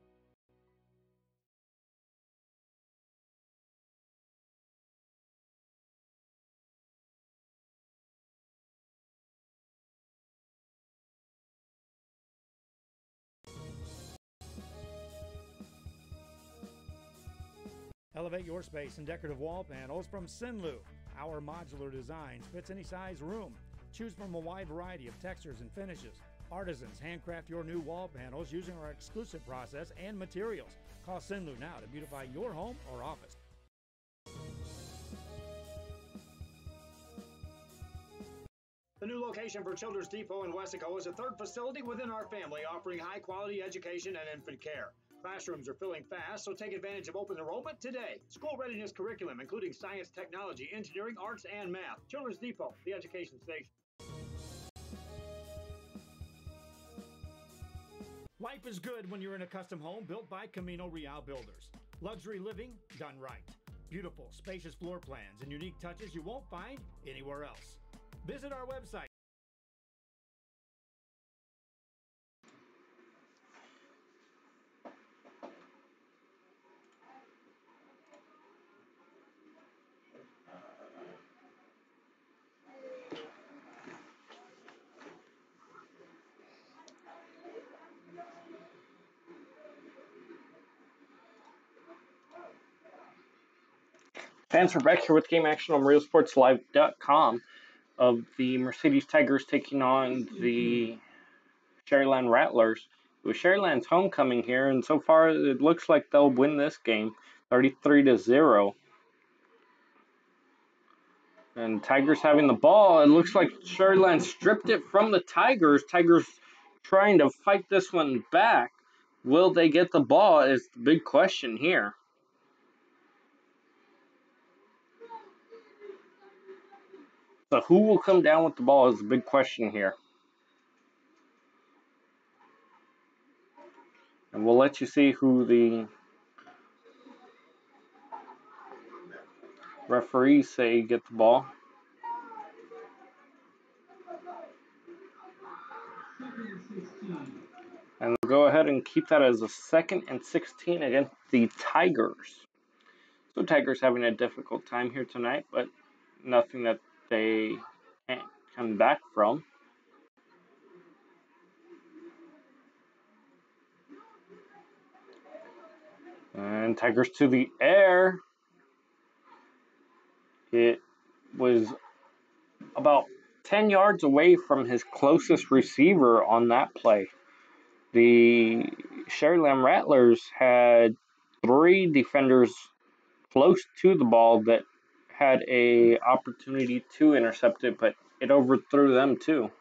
[SPEAKER 14] Elevate your space in decorative wall panels from Sinlu. Our modular designs fits any size room. Choose from a wide variety of textures and finishes. Artisans handcraft your new wall panels using our exclusive process and materials. Call Sinlu now to beautify your home or office. The new location for Children's Depot in Wessico is a third facility within our family offering high-quality education and infant care. Classrooms are filling fast, so take advantage of open enrollment today. School readiness curriculum, including science, technology, engineering, arts, and math. Children's Depot, the education station. Life is good when you're in a custom home built by Camino Real Builders. Luxury living done right. Beautiful, spacious floor plans and unique touches you won't find anywhere else. Visit our website.
[SPEAKER 1] Fans, we're back here with Game Action on RealSportsLive.com of the Mercedes Tigers taking on the Sharyland Rattlers. It was Sharyland's homecoming here, and so far it looks like they'll win this game 33-0. And Tigers having the ball. It looks like Sharyland stripped it from the Tigers. Tigers trying to fight this one back. Will they get the ball is the big question here. So who will come down with the ball is the big question here. And we'll let you see who the referees say get the ball. And we'll go ahead and keep that as a 2nd and 16 against the Tigers. So Tigers having a difficult time here tonight, but nothing that they can't come back from. And Tigers to the air. It was about 10 yards away from his closest receiver on that play. The Sharyland Rattlers had 3 defenders close to the ball that had a opportunity to intercept it, but it overthrew them too.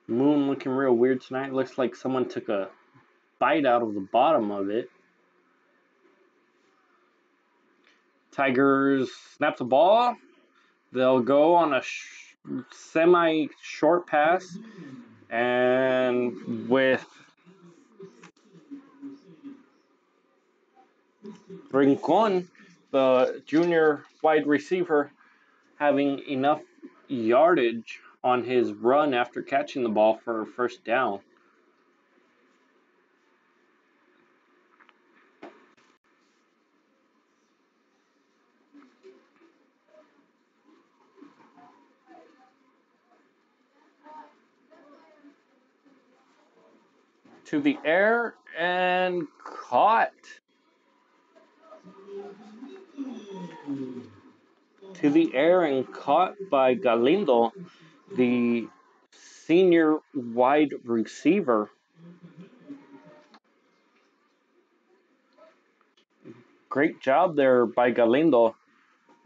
[SPEAKER 1] Moon looking real weird tonight. Looks like someone took a bite out of the bottom of it. Tigers snap the ball. They'll go on a semi-short pass, and with Rincon, the junior wide receiver, having enough yardage on his run after catching the ball for a first down. To the air and caught. To the air and caught by Galindo, the senior wide receiver. Great job there by Galindo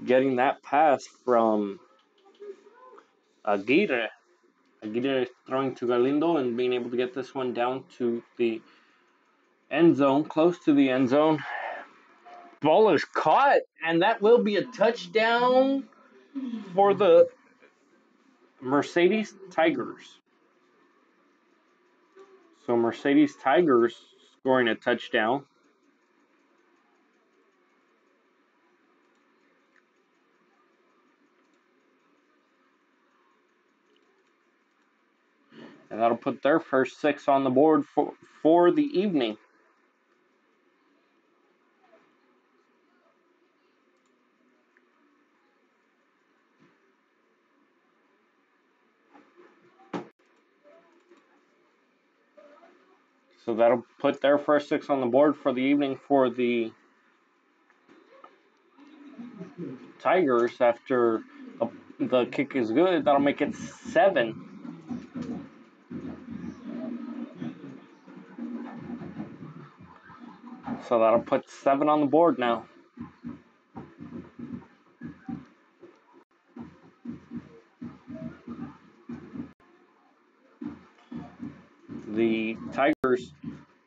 [SPEAKER 1] getting that pass from Aguirre. Aguirre throwing to Galindo and being able to get this one down to the end zone, close to the end zone. Ball is caught, and that will be a touchdown for the Mercedes Tigers. So Mercedes Tigers scoring a touchdown. And that'll put their first 6 on the board for the evening. So that'll put their first 6 on the board for the evening for the Tigers after the kick is good. That'll make it 7. So that'll put 7 on the board now. The Tigers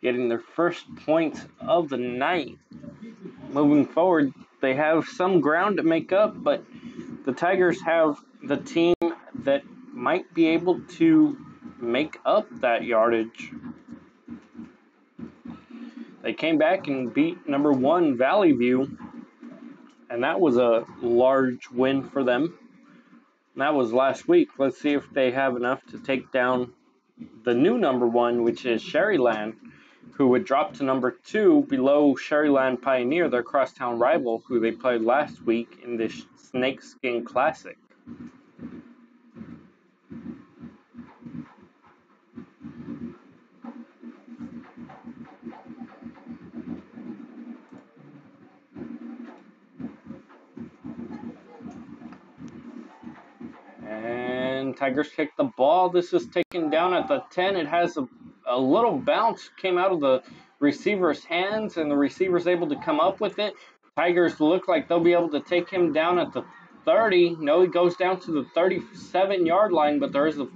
[SPEAKER 1] getting their first points of the night. Moving forward, they have some ground to make up, but the Tigers have the team that might be able to make up that yardage. They came back and beat number 1 Valley View, and that was a large win for them. And that was last week. Let's see if they have enough to take down the new number 1, which is Sharyland, who would drop to number 2 below Sharyland Pioneer, their crosstown rival, who they played last week in this Snakeskin Classic. And Tigers kick the ball. This is taken down at the 10. It has a little bounce, came out of the receiver's hands, and the receiver's able to come up with it. Tigers look like they'll be able to take him down at the 30. No, he goes down to the 37-yard line, but there is a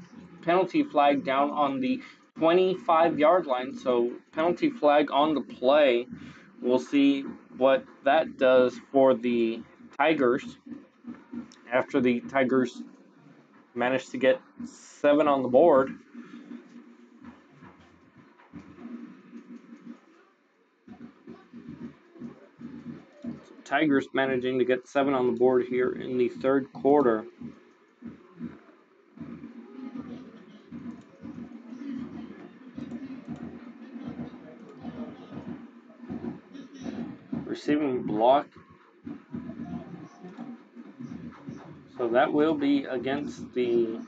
[SPEAKER 1] penalty flag down on the 25-yard line. So penalty flag on the play. We'll see what that does for the Tigers after the Tigers managed to get 7 on the board. Tigers managing to get 7 on the board here in the third quarter. Receiving block. So that will be against the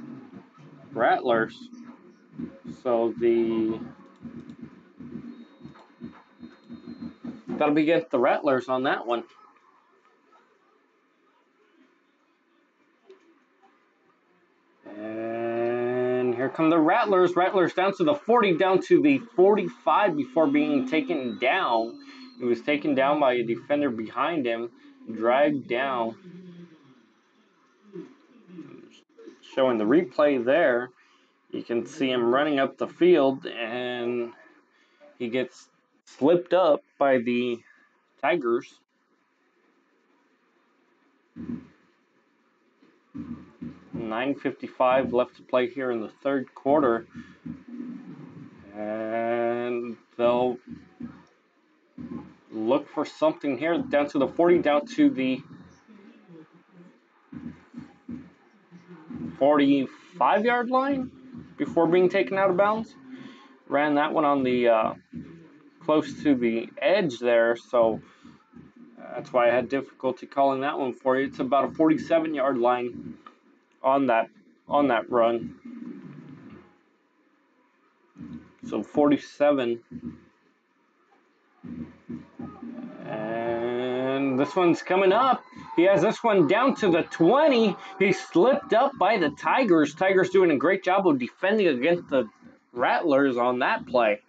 [SPEAKER 1] Rattlers. So that'll be against the Rattlers on that one. And here come the Rattlers. Rattlers down to the 40, down to the 45 before being taken down. He was taken down by a defender behind him, dragged down. Showing the replay there, you can see him running up the field, and he gets slipped up by the Tigers. .9:55 left to play here in the third quarter. And they'll look for something here. Down to the 40, down to the 45-yard line before being taken out of bounds. Ran that one on the close to the edge there, so that's why I had difficulty calling that one for you. It's about a 47-yard line on that run. So 47. And this one's coming up. He has this one down to the 20. He slipped up by the Tigers. Tigers doing a great job of defending against the Rattlers on that play.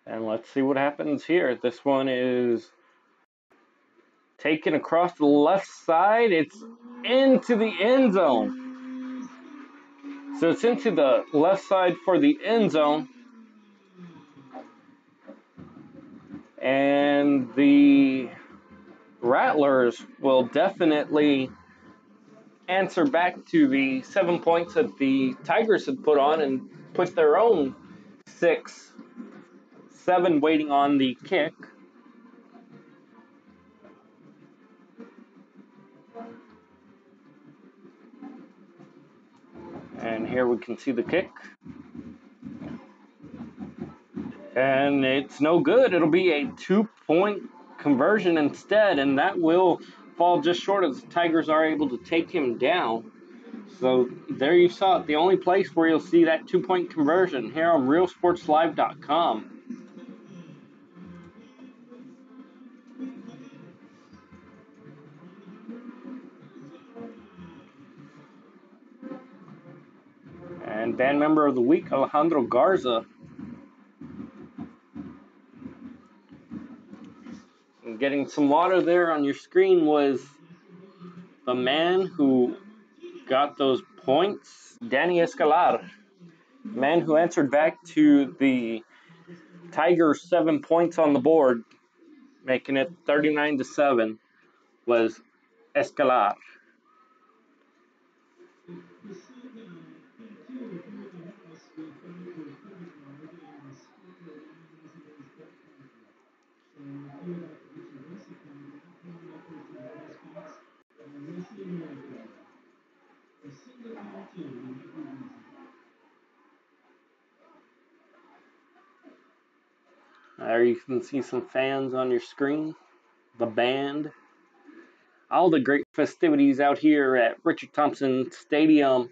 [SPEAKER 1] And let's see what happens here. This one is taken across the left side. It's into the end zone. So it's into the left side for the end zone. And the Rattlers will definitely answer back to the 7 points that the Tigers had put on and put their own 6-7 waiting on the kick. And here we can see the kick. And it's no good. It'll be a 2-point conversion instead, and that will fall just short as the Tigers are able to take him down. So there you saw it, the only place where you'll see that 2-point conversion here on RealSportsLive.com. And band member of the week, Alejandro Garza. And getting some water there on your screen was the man who got those points, Danny Escalar. The man who answered back to the Tigers' 7 points on the board, making it 39-7, was Escalar. There you can see some fans on your screen, the band, all the great festivities out here at Richard Thompson Stadium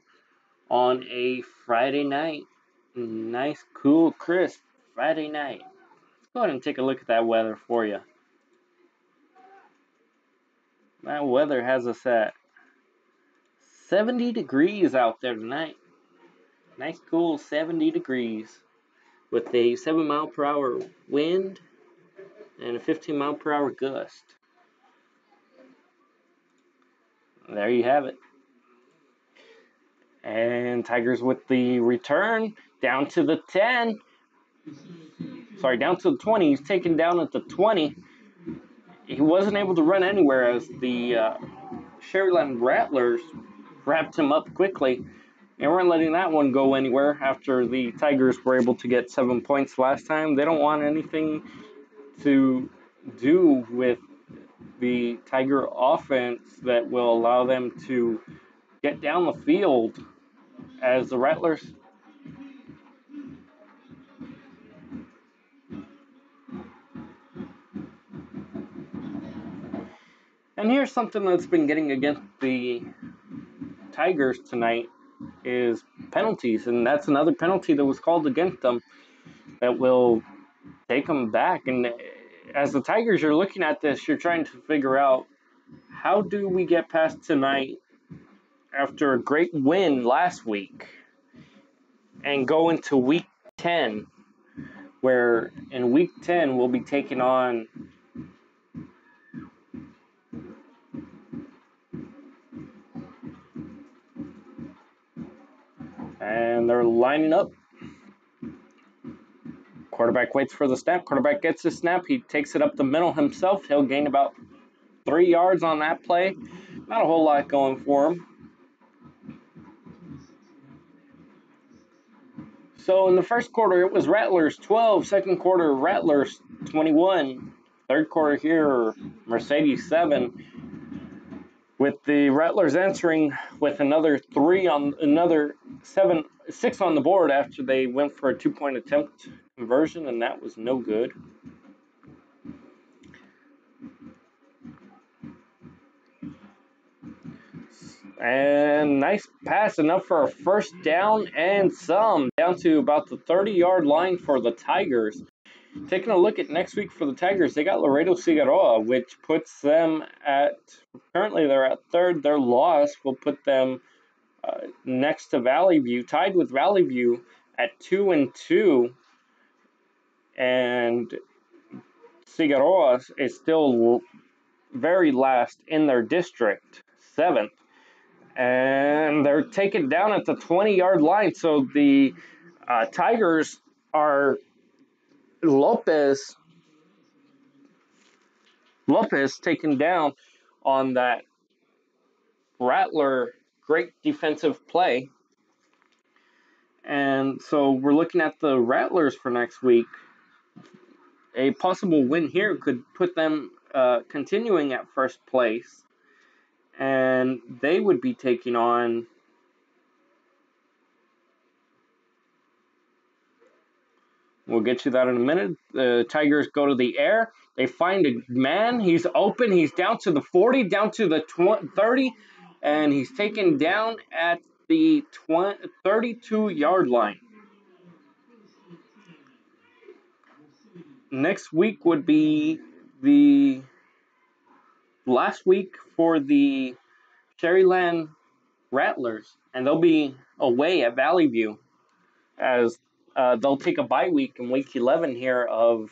[SPEAKER 1] on a Friday night. Nice, cool, crisp Friday night. Let's go ahead and take a look at that weather for you. That weather has us at 70 degrees out there tonight. Nice, cool 70 degrees with a 7-mile-per-hour wind and a 15-mile-per-hour gust. There you have it. And Tigers with the return down to the 10. Sorry, down to the 20. He's taken down at the 20. He wasn't able to run anywhere as the Sharyland Rattlers wrapped him up quickly. They weren't letting that one go anywhere after the Tigers were able to get 7 points last time. They don't want anything to do with the Tiger offense that will allow them to get down the field as the Rattlers and here's something that's been getting against the Tigers tonight is penalties, and that's another penalty that was called against them that will take them back. And as the Tigers are looking at this, you're trying to figure out, how do we get past tonight after a great win last week and go into week 10, where in week 10 we'll be taking on and they're lining up. Quarterback waits for the snap. Quarterback gets the snap. He takes it up the middle himself. He'll gain about 3 yards on that play. Not a whole lot going for him. So in the first quarter, it was Rattlers 12. Second quarter, Rattlers 21. Third quarter here, Mercedes 7. With the Rattlers answering with another 6 on the board after they went for a 2-point attempt conversion, and that was no good. And nice pass, enough for a first down and some, down to about the 30-yard line for the Tigers. Taking a look at next week for the Tigers, they got Laredo Figueroa, which puts them at, currently they're at third. Their loss will put them next to Valley View, tied with Valley View at 2-2. And Figueroa is still very last in their district, 7th. And they're taken down at the 20-yard line. So the Tigers are Lopez taken down on that Rattler great defensive play. And so we're looking at the Rattlers for next week. A possible win here could put them continuing at first place. And they would be taking on We'll get you that in a minute. The Tigers go to the air. They find a man. He's open. He's down to the 40, down to the 30, and he's taken down at the 32-yard line. Next week would be the last week for the Sharyland Rattlers, and they'll be away at Valley View as they'll take a bye week in week 11 here of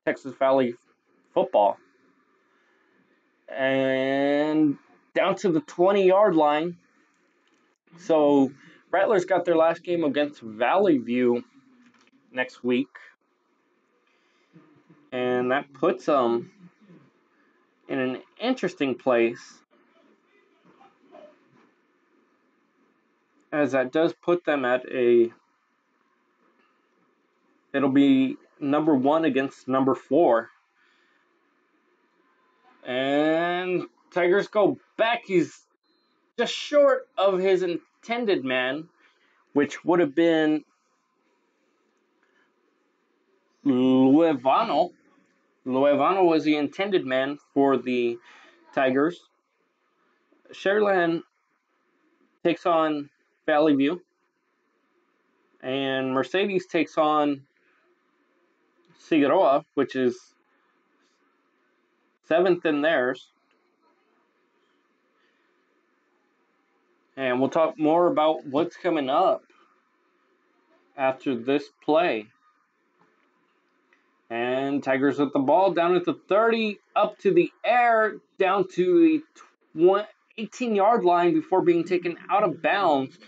[SPEAKER 1] Texas Valley football. And down to the 20-yard line. So Rattlers got their last game against Valley View next week. And that puts them in an interesting place, as that does put them at it'll be number 1 against number 4. And Tigers go back. He's just short of his intended man, which would have been Luevano. Luevano was the intended man for the Tigers. Sharyland takes on Valley View, and Mercedes takes on Figueroa, which is 7th in theirs. And we'll talk more about what's coming up after this play. And Tigers with the ball down at the 30, up to the air, down to the 18-yard line before being taken out of bounds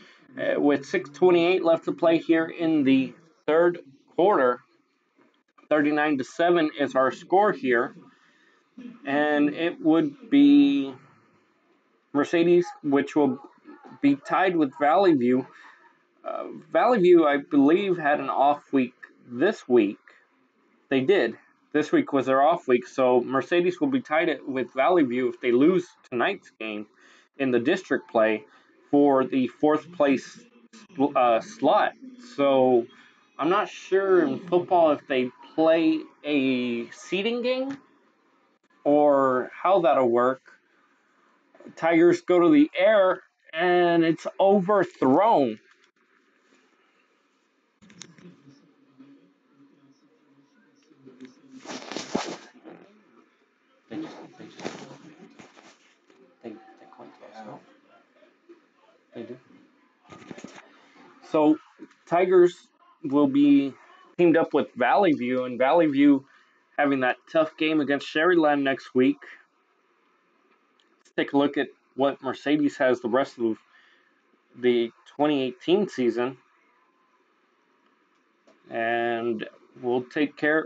[SPEAKER 1] with 6:28 left to play here in the third quarter. 39-7 is our score here. And it would be Mercedes, which will be tied with Valley View. Valley View, I believe, had an off week this week. They did. This week was their off week, so Mercedes will be tied with Valley View if they lose tonight's game in the district play for the 4th place slot. So I'm not sure in football if they play a seeding game or how that'll work. Tigers go to the air, and it's overthrown. They do. So Tigers will be teamed up with Valley View, and Valley View having that tough game against Sharyland next week. Let's take a look at what Mercedes has the rest of the 2018 season. And we'll take a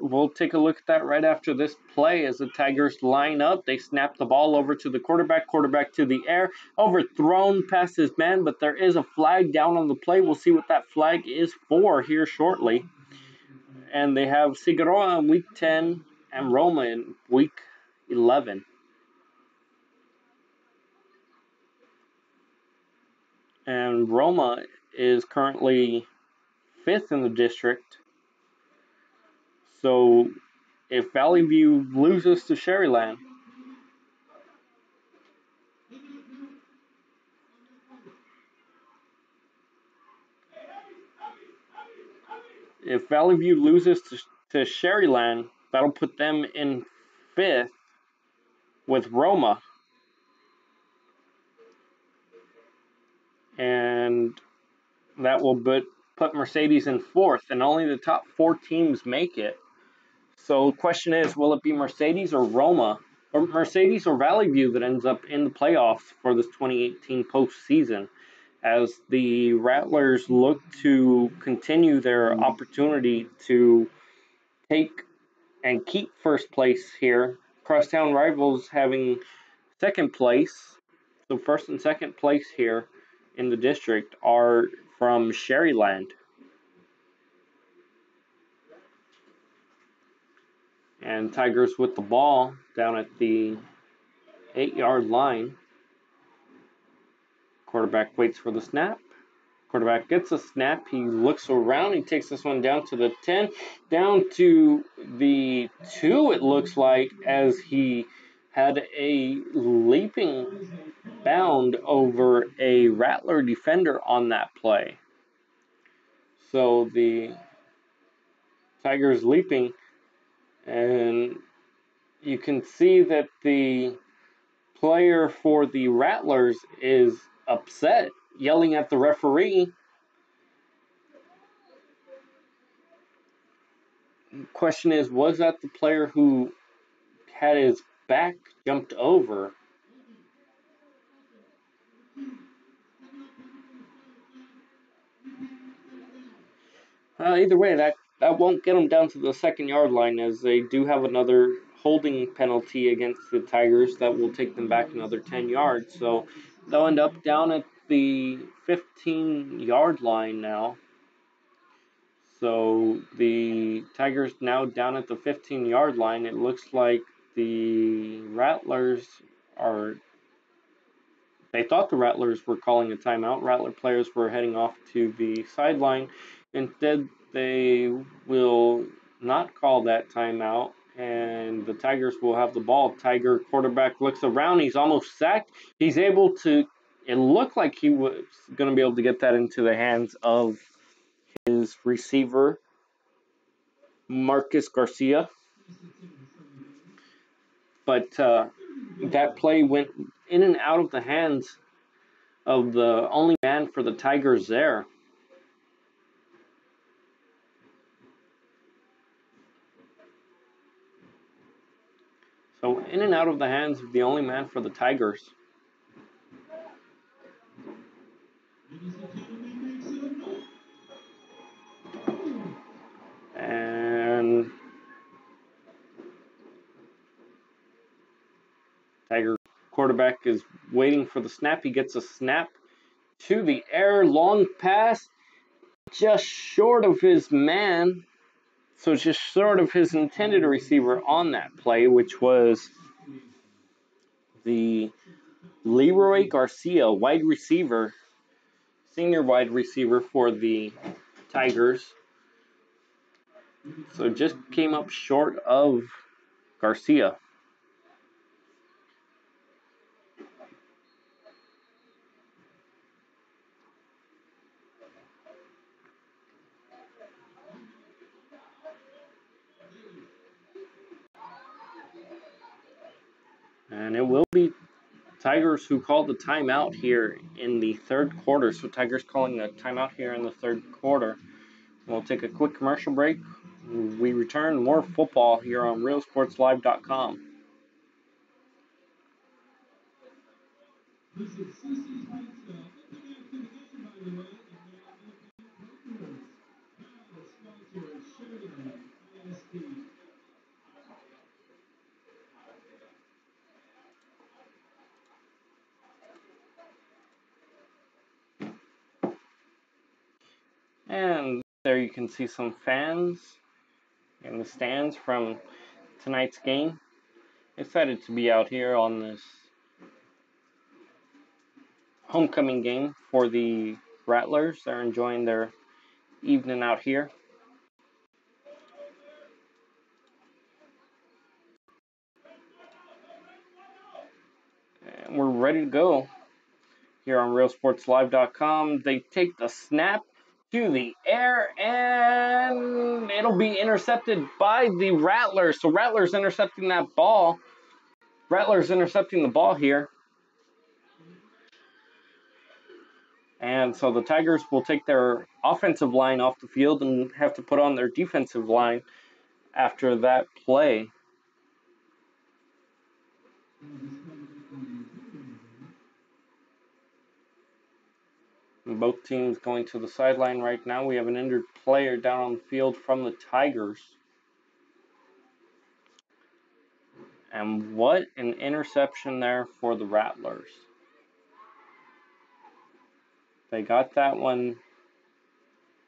[SPEAKER 1] look at that right after this play as the Tigers line up. They snap the ball over to the quarterback to the air, overthrown past his man, but there is a flag down on the play. We'll see what that flag is for here shortly. And they have Figueroa in week 10 and Roma in week 11. And Roma is currently 5th in the district. So if Valley View loses to Sharyland, to Sharyland, that'll put them in 5th with Roma. And that will put Mercedes in 4th, and only the top 4 teams make it. So the question is, will it be Mercedes or Roma, or Mercedes or Valley View that ends up in the playoffs for this 2018 postseason, as the Rattlers look to continue their opportunity to take and keep first place here. Crosstown rivals having second place. So first and second place here in the district are from Sharyland. And Tigers with the ball down at the 8-yard line. Quarterback waits for the snap. Quarterback gets a snap. He looks around. He takes this one down to the 10, down to the 2, it looks like, as he had a leaping bound over a Rattler defender on that play. So the Tigers leaping, and you can see that the player for the Rattlers is upset, yelling at the referee. Question is, was that the player who had his back jumped over? Either way, that won't get them down to the 2nd-yard line, as they do have another holding penalty against the Tigers that will take them back another 10 yards. So they'll end up down at the 15-yard line now. So the Tigers now down at the 15-yard line. It looks like the Rattlers are... They thought the Rattlers were calling a timeout. Rattler players were heading off to the sideline. Instead, they will not call that timeout, and the Tigers will have the ball. Tiger quarterback looks around. He's almost sacked. He's able to... It looked like he was going to be able to get that into the hands of his receiver, Marcus Garcia. But that play went in and out of the hands of the only man for the Tigers there. So in and out of the hands of the only man for the Tigers. And Tiger quarterback is waiting for the snap. He gets a snap to the air. Long pass, just short of his man. So just short of his intended receiver on that play, which was the Leroy Garcia, wide receiver, senior wide receiver for the Tigers. So just came up short of Garcia. And it will be Tigers who called the timeout here in the 3rd quarter. So Tigers calling a timeout here in the 3rd quarter. We'll take a quick commercial break. We return more football here on RealSportsLive.com.
[SPEAKER 2] This is CC's Pizza. Looking after the game, by the way, and now partners. Proud sponsor Sharyland ISD.
[SPEAKER 1] And there you can see some fans in the stands from tonight's game. Excited to be out here on this homecoming game for the Rattlers. They're enjoying their evening out here. And we're ready to go here on RealSportsLive.com. They take the snap to the air, and it'll be intercepted by the Rattlers. So Rattlers intercepting that ball. Rattlers intercepting the ball here. And so the Tigers will take their offensive line off the field and have to put on their defensive line after that play. Both teams going to the sideline right now. We have an injured player down on the field from the Tigers. And what an interception there for the Rattlers. They got that one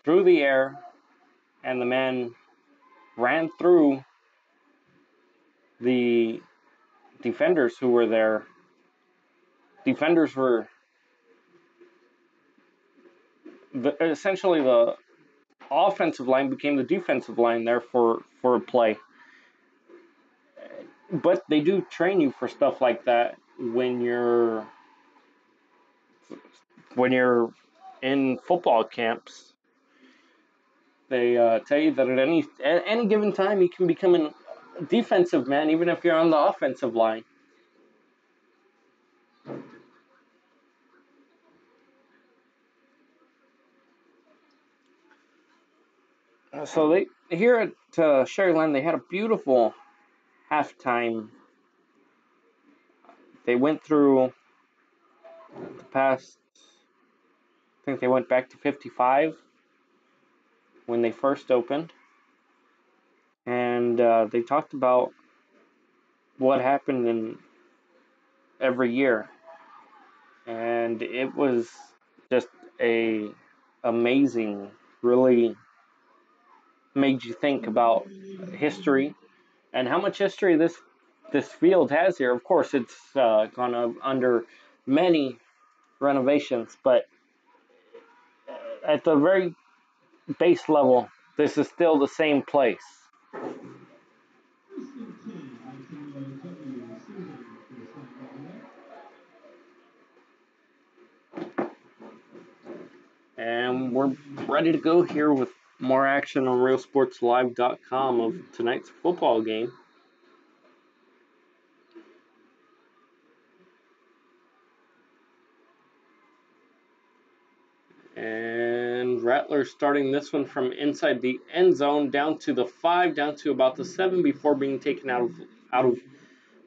[SPEAKER 1] through the air, and the man ran through the defenders who were there. Defenders were essentially the offensive line became the defensive line there for a play. But they do train you for stuff like that when you're in football camps. They tell you that at any given time you can become a defensive man even if you're on the offensive line. So they here at Sharyland, they had a beautiful halftime. They went through the past. I think they went back to 55 when they first opened, and they talked about what happened in every year, and it was just a amazing. Really made you think about history and how much history this field has here. Of course, it's gone under many renovations, but at the very base level, this is still the same place. And we're ready to go here with more action on RealSportsLive.com of tonight's football game. And Rattlers starting this one from inside the end zone down to the 5, down to about the 7 before being taken out of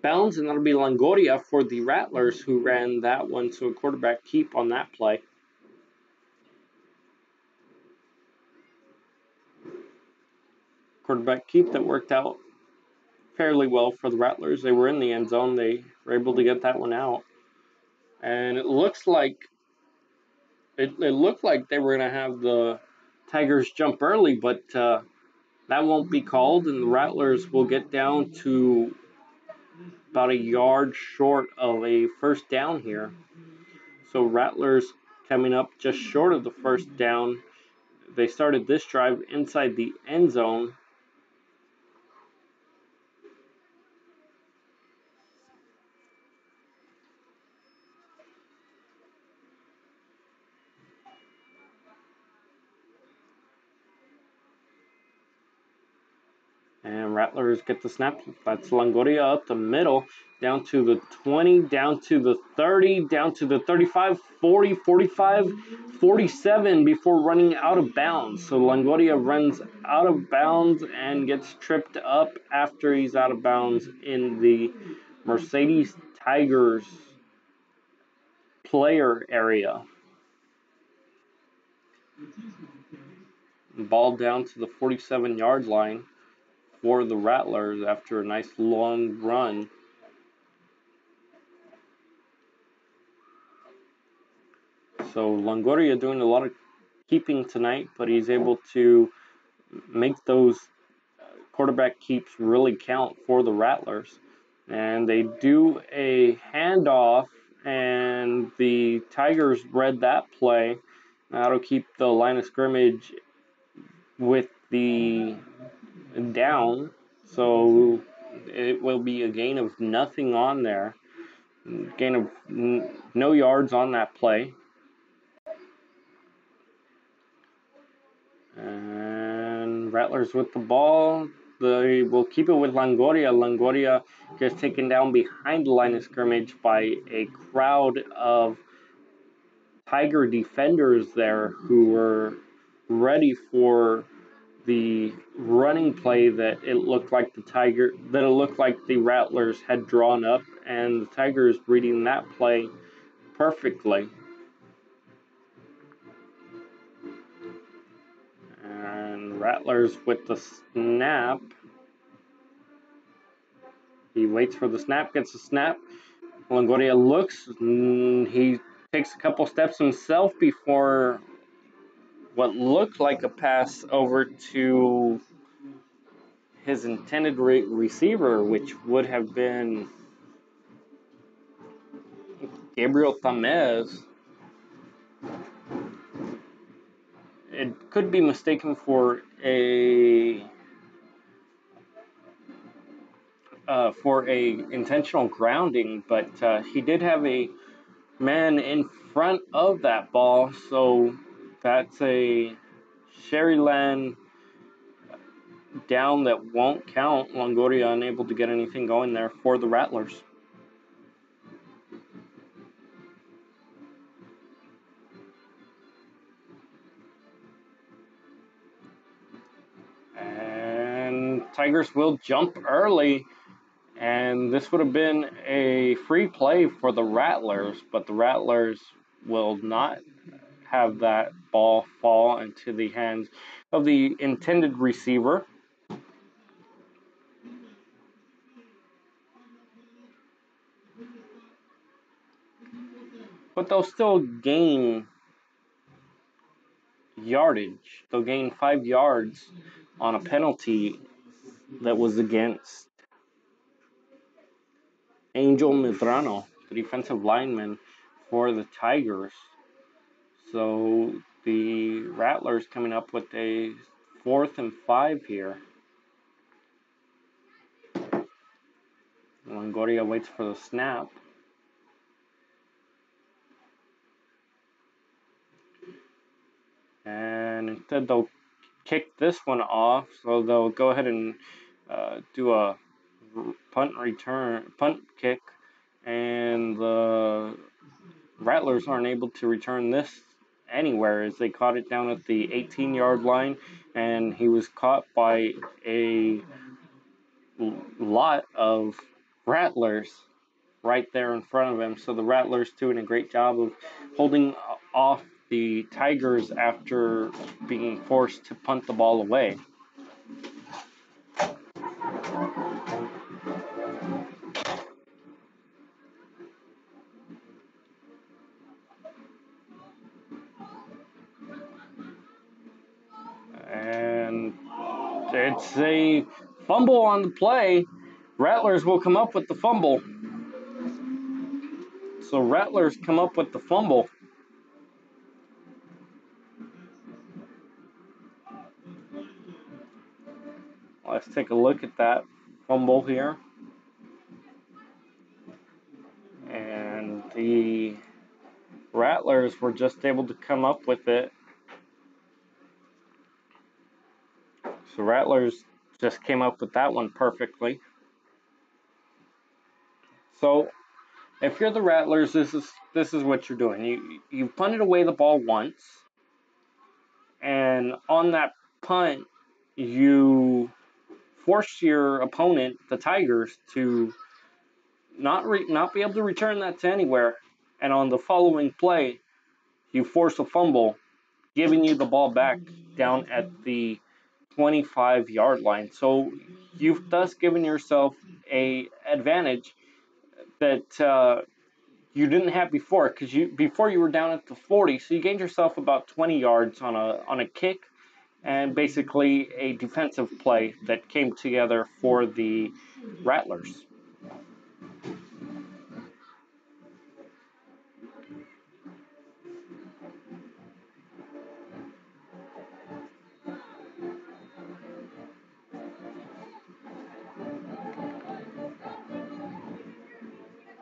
[SPEAKER 1] bounds. And that'll be Longoria for the Rattlers who ran that one. So a quarterback keep on that play. Quarterback keep that worked out fairly well for the Rattlers. They were in the end zone. They were able to get that one out. And it looked like they were going to have the Tigers jump early, but that won't be called, and the Rattlers will get down to about a yard short of a first down here. So Rattlers coming up just short of the first down. They started this drive inside the end zone. And Rattlers get the snap. That's Longoria up the middle, down to the 20, down to the 30, down to the 35, 40, 45, 47 before running out of bounds. So Longoria runs out of bounds and gets tripped up after he's out of bounds in the Mercedes Tigers player area. Ball down to the 47-yard line for the Rattlers after a nice long run. So Longoria doing a lot of keeping tonight, but he's able to make those quarterback keeps really count for the Rattlers. And they do a handoff, and the Tigers read that play. That'll keep the line of scrimmage with the down, so it will be a gain of nothing on there. Gain of no yards on that play. And Rattlers with the ball. They will keep it with Longoria. Longoria gets taken down behind the line of scrimmage by a crowd of Tiger defenders there who were ready for the running play that it looked like the Rattlers had drawn up, and the Tigers reading that play perfectly. And Rattlers with the snap. He waits for the snap, gets the snap. Longoria looks, he takes a couple steps himself before what looked like a pass over to his intended receiver, which would have been Gabriel Tamez. it could be mistaken for a intentional grounding, but he did have a man in front of that ball, so that's a Sharyland down that won't count. Longoria unable to get anything going there for the Rattlers. And Tigers will jump early, and this would have been a free play for the Rattlers, but the Rattlers will not have that ball fall into the hands of the intended receiver. But they'll still gain yardage. They'll gain 5 yards on a penalty that was against Angel Medrano, the defensive lineman for the Tigers. So the Rattlers coming up with a 4th and 5 here. Longoria waits for the snap. And instead they'll kick this one off, so they'll go ahead and do a punt kick, and the Rattlers aren't able to return this anywhere as they caught it down at the 18-yard line, and he was caught by a lot of Rattlers right there in front of him. So the Rattlers doing a great job of holding off the Tigers after being forced to punt the ball away. And it's a fumble on the play. Rattlers will come up with the fumble. So Rattlers come up with the fumble. Let's take a look at that fumble here. And the Rattlers were just able to come up with it. So Rattlers just came up with that one perfectly. So if you're the Rattlers, this is what you're doing. You've punted away the ball once, and on that punt, you force your opponent, the Tigers, to not be able to return that to anywhere. And on the following play, you force a fumble, giving you the ball back down at the 25-yard line. So you've thus given yourself a advantage that you didn't have before, because before you were down at the 40, so you gained yourself about 20 yards on a kick, and basically a defensive play that came together for the Rattlers.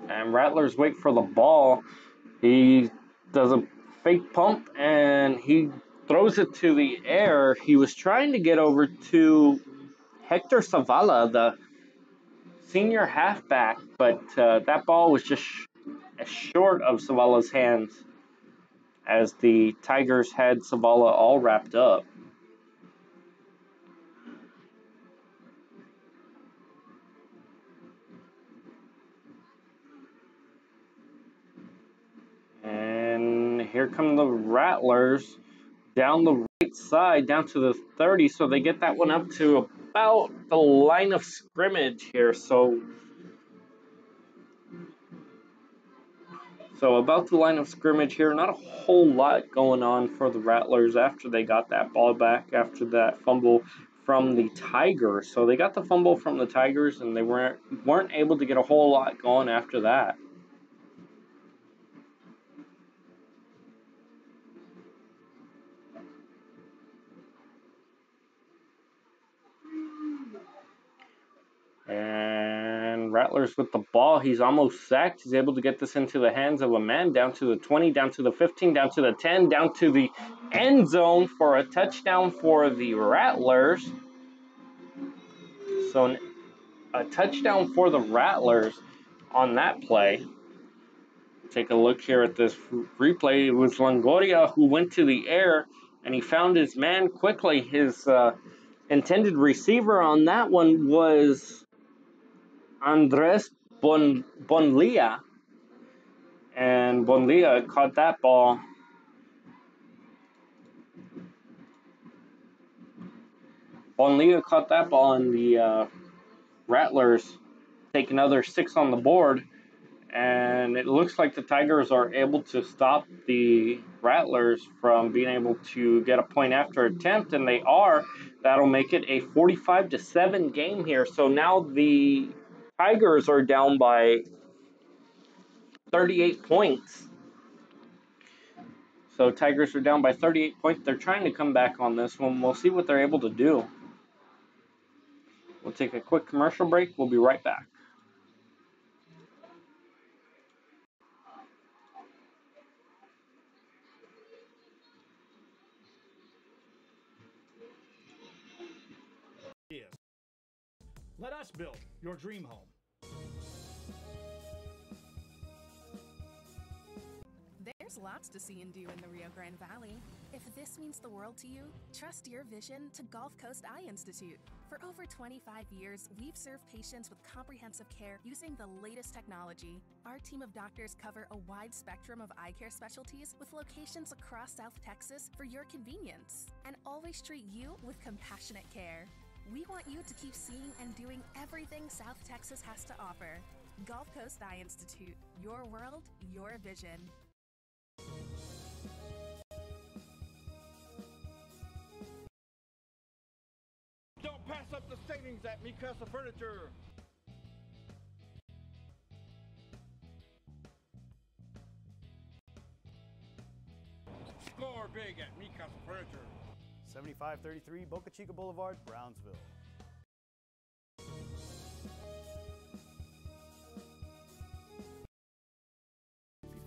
[SPEAKER 1] And Rattlers wait for the ball. He does a fake pump and he throws it to the air. He was trying to get over to Hector Zavala, the senior halfback, but that ball was just short of Zavala's hands as the Tigers had Zavala all wrapped up. And here come the Rattlers down the right side, down to the 30, so they get that one up to about the line of scrimmage here. So about the line of scrimmage here, not a whole lot going on for the Rattlers after they got that ball back after that fumble from the Tigers. So they got the fumble from the Tigers, and they weren't able to get a whole lot going after that. Rattlers with the ball. He's almost sacked. He's able to get this into the hands of a man. Down to the 20, down to the 15, down to the 10, down to the end zone for a touchdown for the Rattlers. So a touchdown for the Rattlers on that play. Take a look here at this replay. It was Longoria who went to the air, and he found his man quickly. His intended receiver on that one was Andres Bonilla. And Bonilla caught that ball. Bonilla caught that ball, and the Rattlers take another 6 on the board. And it looks like the Tigers are able to stop the Rattlers from being able to get a point after attempt, and they are. That'll make it a 45-7 game here. So now the Tigers are down by 38 points. So Tigers are down by 38 points. They're trying to come back on this one. We'll see what they're able to do. We'll take a quick commercial break. We'll be right back.
[SPEAKER 14] Let us build your dream home.
[SPEAKER 4] There's lots to see and do in the Rio Grande Valley. If this means the world to you, trust your vision to Gulf Coast Eye Institute. For over 25 years, we've served patients with comprehensive care using the latest technology. Our team of doctors cover a wide spectrum of eye care specialties with locations across South Texas for your convenience, and always treat you with compassionate care. We want you to keep seeing and doing everything South Texas has to offer. Gulf Coast Eye Institute, your world, your vision.
[SPEAKER 5] Don't pass up the savings at Mikasa Furniture. Score big at Mikasa Furniture.
[SPEAKER 6] 7533 Boca Chica Boulevard, Brownsville.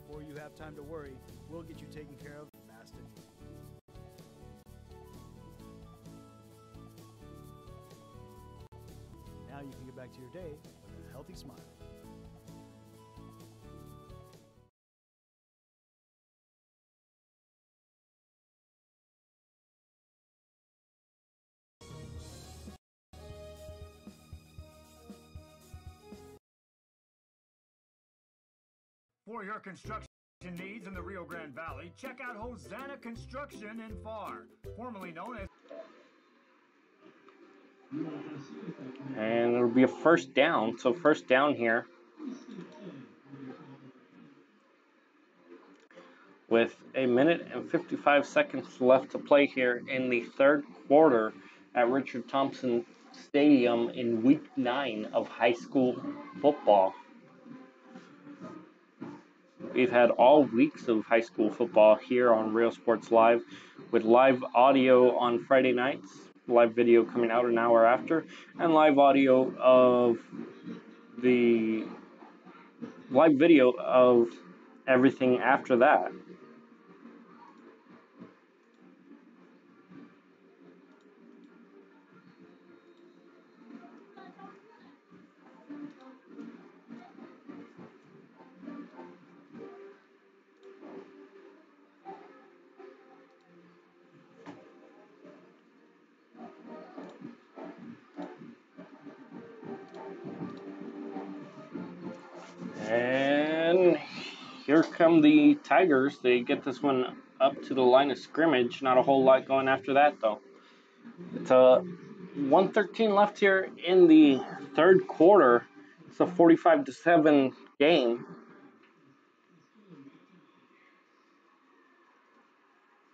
[SPEAKER 6] Before you have time to worry, we'll get you taken care of fast and easy. Now you can get back to your day with a healthy smile.
[SPEAKER 14] For your construction needs in the Rio Grande Valley, check out Hosanna Construction in Pharr, formerly known as...
[SPEAKER 1] And it'll be a first down. So first down here. With a minute and 55 seconds left to play here in the third quarter at Richard Thompson Stadium in week 9 of high school football. We've had all weeks of high school football here on Real Sports Live, with live audio on Friday nights, live video coming out an hour after, and live audio of the live video of everything after that. And here come the Tigers. They get this one up to the line of scrimmage. Not a whole lot going after that, though. It's a 1:13 left here in the third quarter. It's a 45-7 game.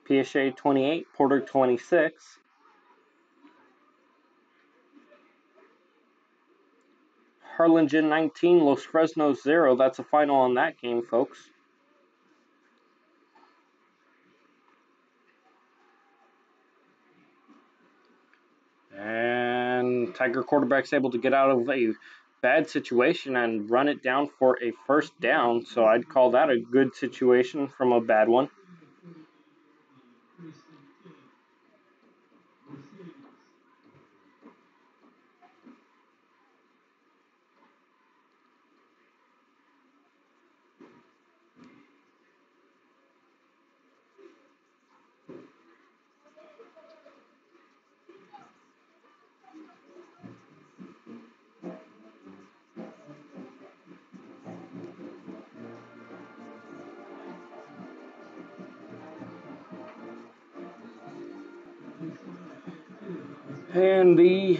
[SPEAKER 1] PSA 28, Porter 26. Harlingen 19, Los Fresnos 0. That's a final on that game, folks. And Tiger quarterback's able to get out of a bad situation and run it down for a first down. So I'd call that a good situation from a bad one. And the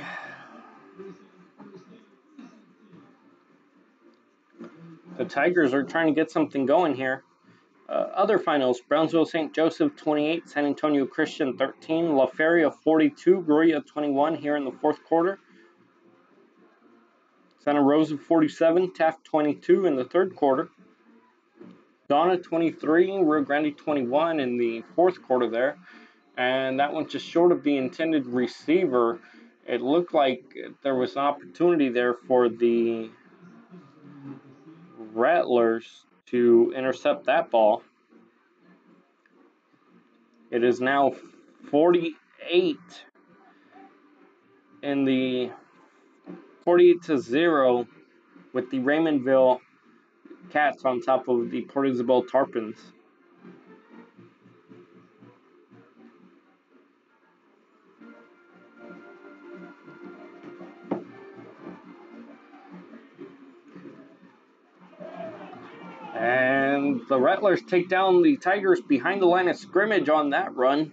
[SPEAKER 1] Tigers are trying to get something going here. Other finals, Brownsville St. Joseph 28, San Antonio Christian 13, La Feria 42, Gruya 21 here in the fourth quarter. Santa Rosa 47, Taft 22 in the third quarter. Donna 23, Rio Grande 21 in the fourth quarter there. And that one just short of the intended receiver. It looked like there was an opportunity there for the Rattlers to intercept that ball. It is now 48 in the 48-0 with the Raymondville Cats on top of the Port Isabel Tarpons. And the Rattlers take down the Tigers behind the line of scrimmage on that run.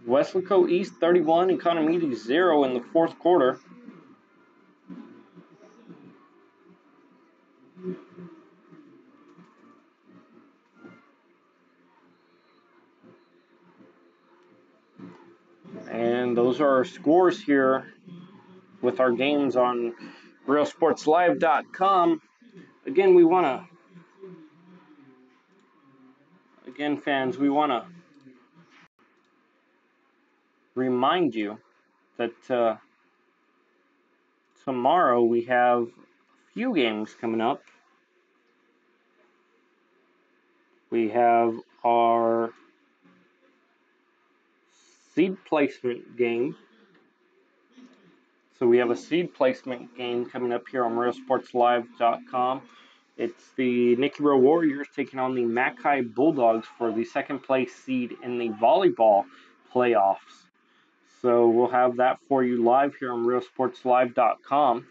[SPEAKER 1] Weslaco East 31 and Connemara 0 in the fourth quarter. And those are our scores here with our games on realsportslive.com. Again, fans, we want to remind you that tomorrow we have a few games coming up. We have our seed placement game. So we have a seed placement game coming up here on realsportslive.com. It's the Nicky Rowe Warriors taking on the Mackay Bulldogs for the second place seed in the volleyball playoffs. So we'll have that for you live here on realsportslive.com.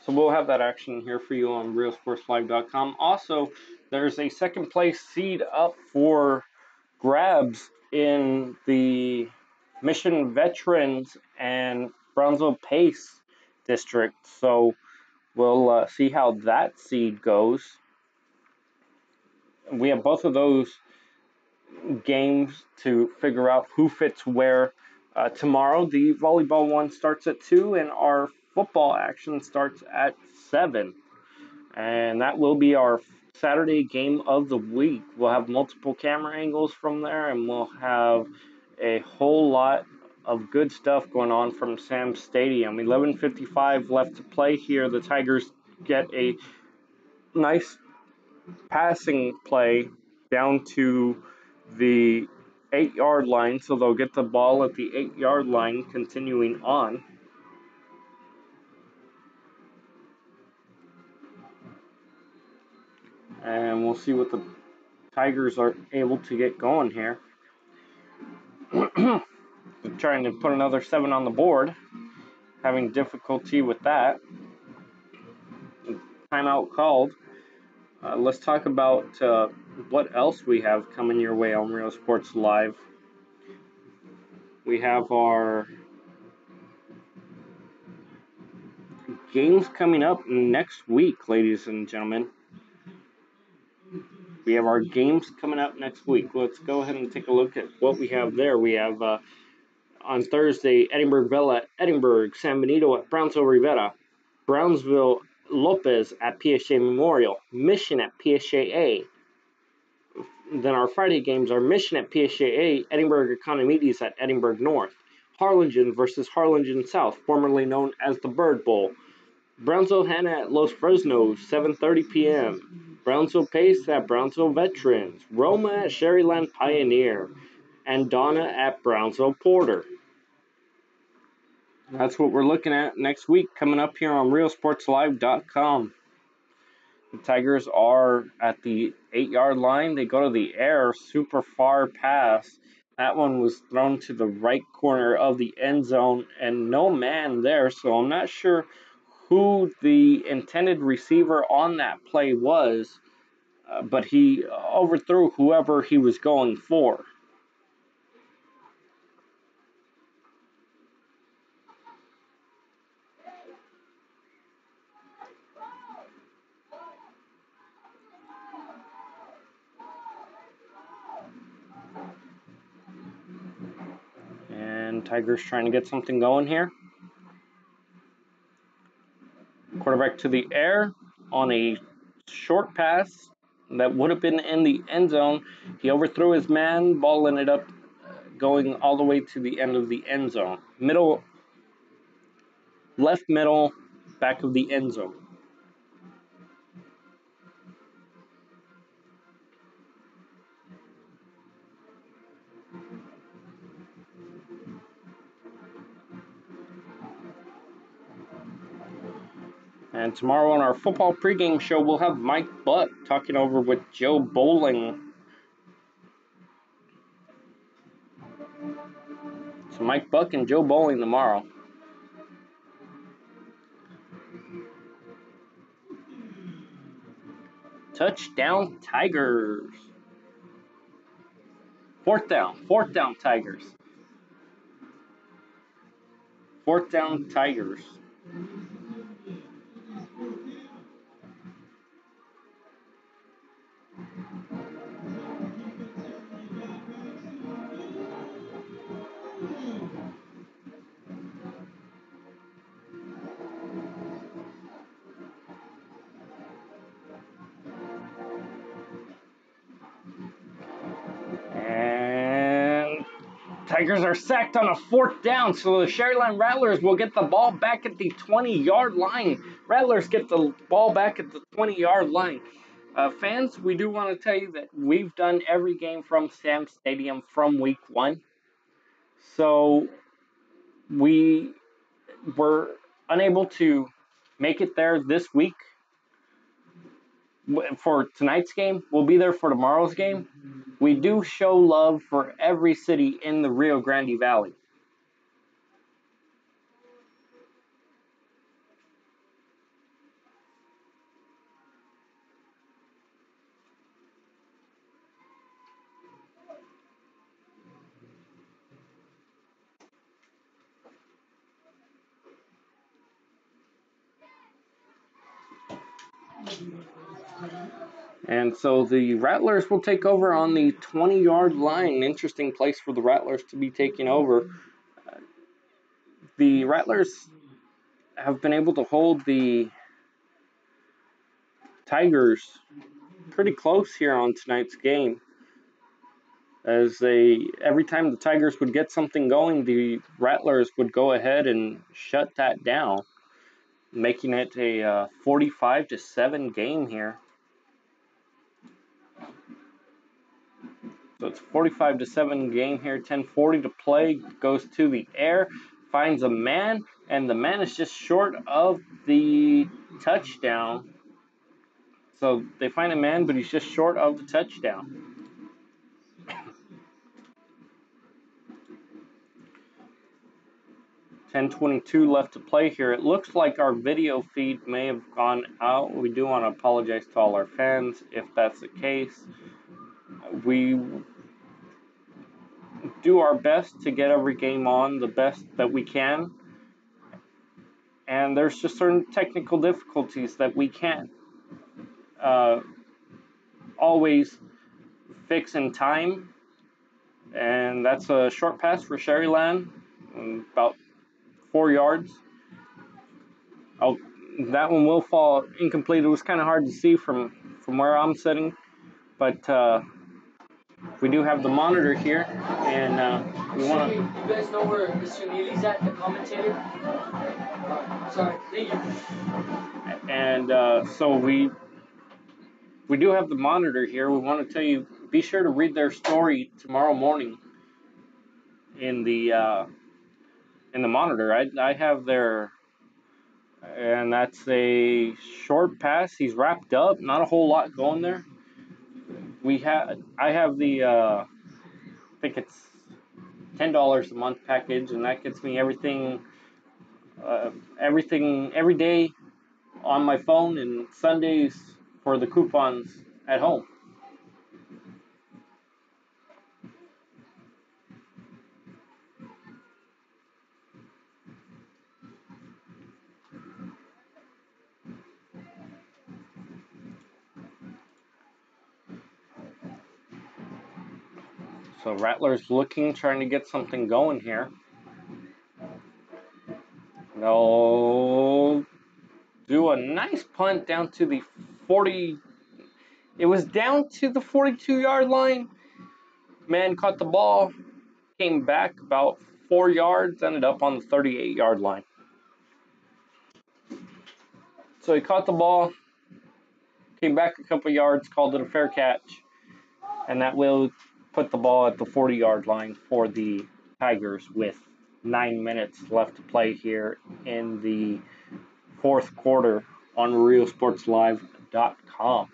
[SPEAKER 1] So we'll have that action here for you on realsportslive.com. Also, there's a second place seed up for grabs in the Mission Veterans and Brownsville Pace district. So we'll see how that seed goes. We have both of those games to figure out who fits where. Tomorrow, the volleyball one starts at 2, and our football action starts at 7. And that will be our Saturday game of the week. We'll have multiple camera angles from there, and we'll have a whole lot of good stuff going on from Sam's Stadium. 11:55 left to play here. The Tigers get a nice passing play down to the 8-yard line, so they'll get the ball at the 8-yard line continuing on. And we'll see what the Tigers are able to get going here. Trying to put another 7 on the board. Having difficulty with that. Timeout called. Let's talk about what else we have coming your way on Real Sports Live. We have our games coming up next week, ladies and gentlemen. We have our games coming up next week. Let's go ahead and take a look at what we have there. We have on Thursday, Edinburgh Villa at Edinburgh, San Benito at Brownsville Rivera, Brownsville Lopez at PSA Memorial, Mission at PSA A. Then our Friday games are Mission at PSA A, Edinburgh Economides at Edinburgh North, Harlingen versus Harlingen South, formerly known as the Bird Bowl, Brownsville Hannah at Los Fresnos, 7:30 p.m., Brownsville Pace at Brownsville Veterans, Roma at Sharyland Pioneer, and Donna at Brownsville Porter. That's what we're looking at next week coming up here on RealSportsLive.com. The Tigers are at the 8-yard line. They go to the air, super far pass. That one was thrown to the right corner of the end zone and no man there, so I'm not sure who the intended receiver on that play was, but he overthrew whoever he was going for. And Tigers trying to get something going here. Quarterback to the air on a short pass that would have been in the end zone. He overthrew his man. Ball ended up going all the way to the end of the end zone. Middle, left middle, back of the end zone. And tomorrow on our football pregame show, we'll have Mike Buck talking over with Joe Bowling. So Mike Buck and Joe Bowling tomorrow. Touchdown Tigers. Fourth down Tigers. Fourth down Tigers. And Tigers are sacked on a fourth down, so the Sharyland Rattlers will get the ball back at the 20-yard line. Rattlers get the ball back at the 20-yard line. Fans, we do want to tell you that we've done every game from Sam Stadium from week 1. So we were unable to make it there this week for tonight's game. We'll be there for tomorrow's game. We do show love for every city in the Rio Grande Valley. And so the Rattlers will take over on the 20-yard line. Interesting place for the Rattlers to be taking over. The Rattlers have been able to hold the Tigers pretty close here on tonight's game. As every time the Tigers would get something going, the Rattlers would go ahead and shut that down, making it a 45-7 game here. So it's 45-7 game here. 10:40 to play. Goes to the air, finds a man, and the man is just short of the touchdown. So they find a man, but he's just short of the touchdown. $10:22 left to play here. It looks like our video feed may have gone out. We do want to apologize to all our fans if that's the case. We do our best to get every game on the best that we can. And there's just certain technical difficulties that we can't always fix in time. And that's a short pass for Sharyland, about 4 yards. Oh, that one will fall incomplete. It was kind of hard to see from where I'm sitting, but we do have the monitor here, and we want to.
[SPEAKER 9] You guys know where Mr. Neely's at, the commentator? Sorry, thank you.
[SPEAKER 1] And so we do have the monitor here. We want to tell you, be sure to read their story tomorrow morning in the monitor. I have their, and that's a short pass. He's wrapped up. Not a whole lot going there. I have the I think it's $10 a month package, and that gets me everything every day on my phone, and Sundays for the coupons at home. So Rattler's looking, trying to get something going here. They'll do a nice punt down to the 40. It was down to the 42-yard line. Man caught the ball, came back about 4 yards, ended up on the 38-yard line. So he caught the ball, came back a couple yards, called it a fair catch, and that will put the ball at the 40-yard line for the Tigers with 9 minutes left to play here in the fourth quarter on RealSportsLive.com.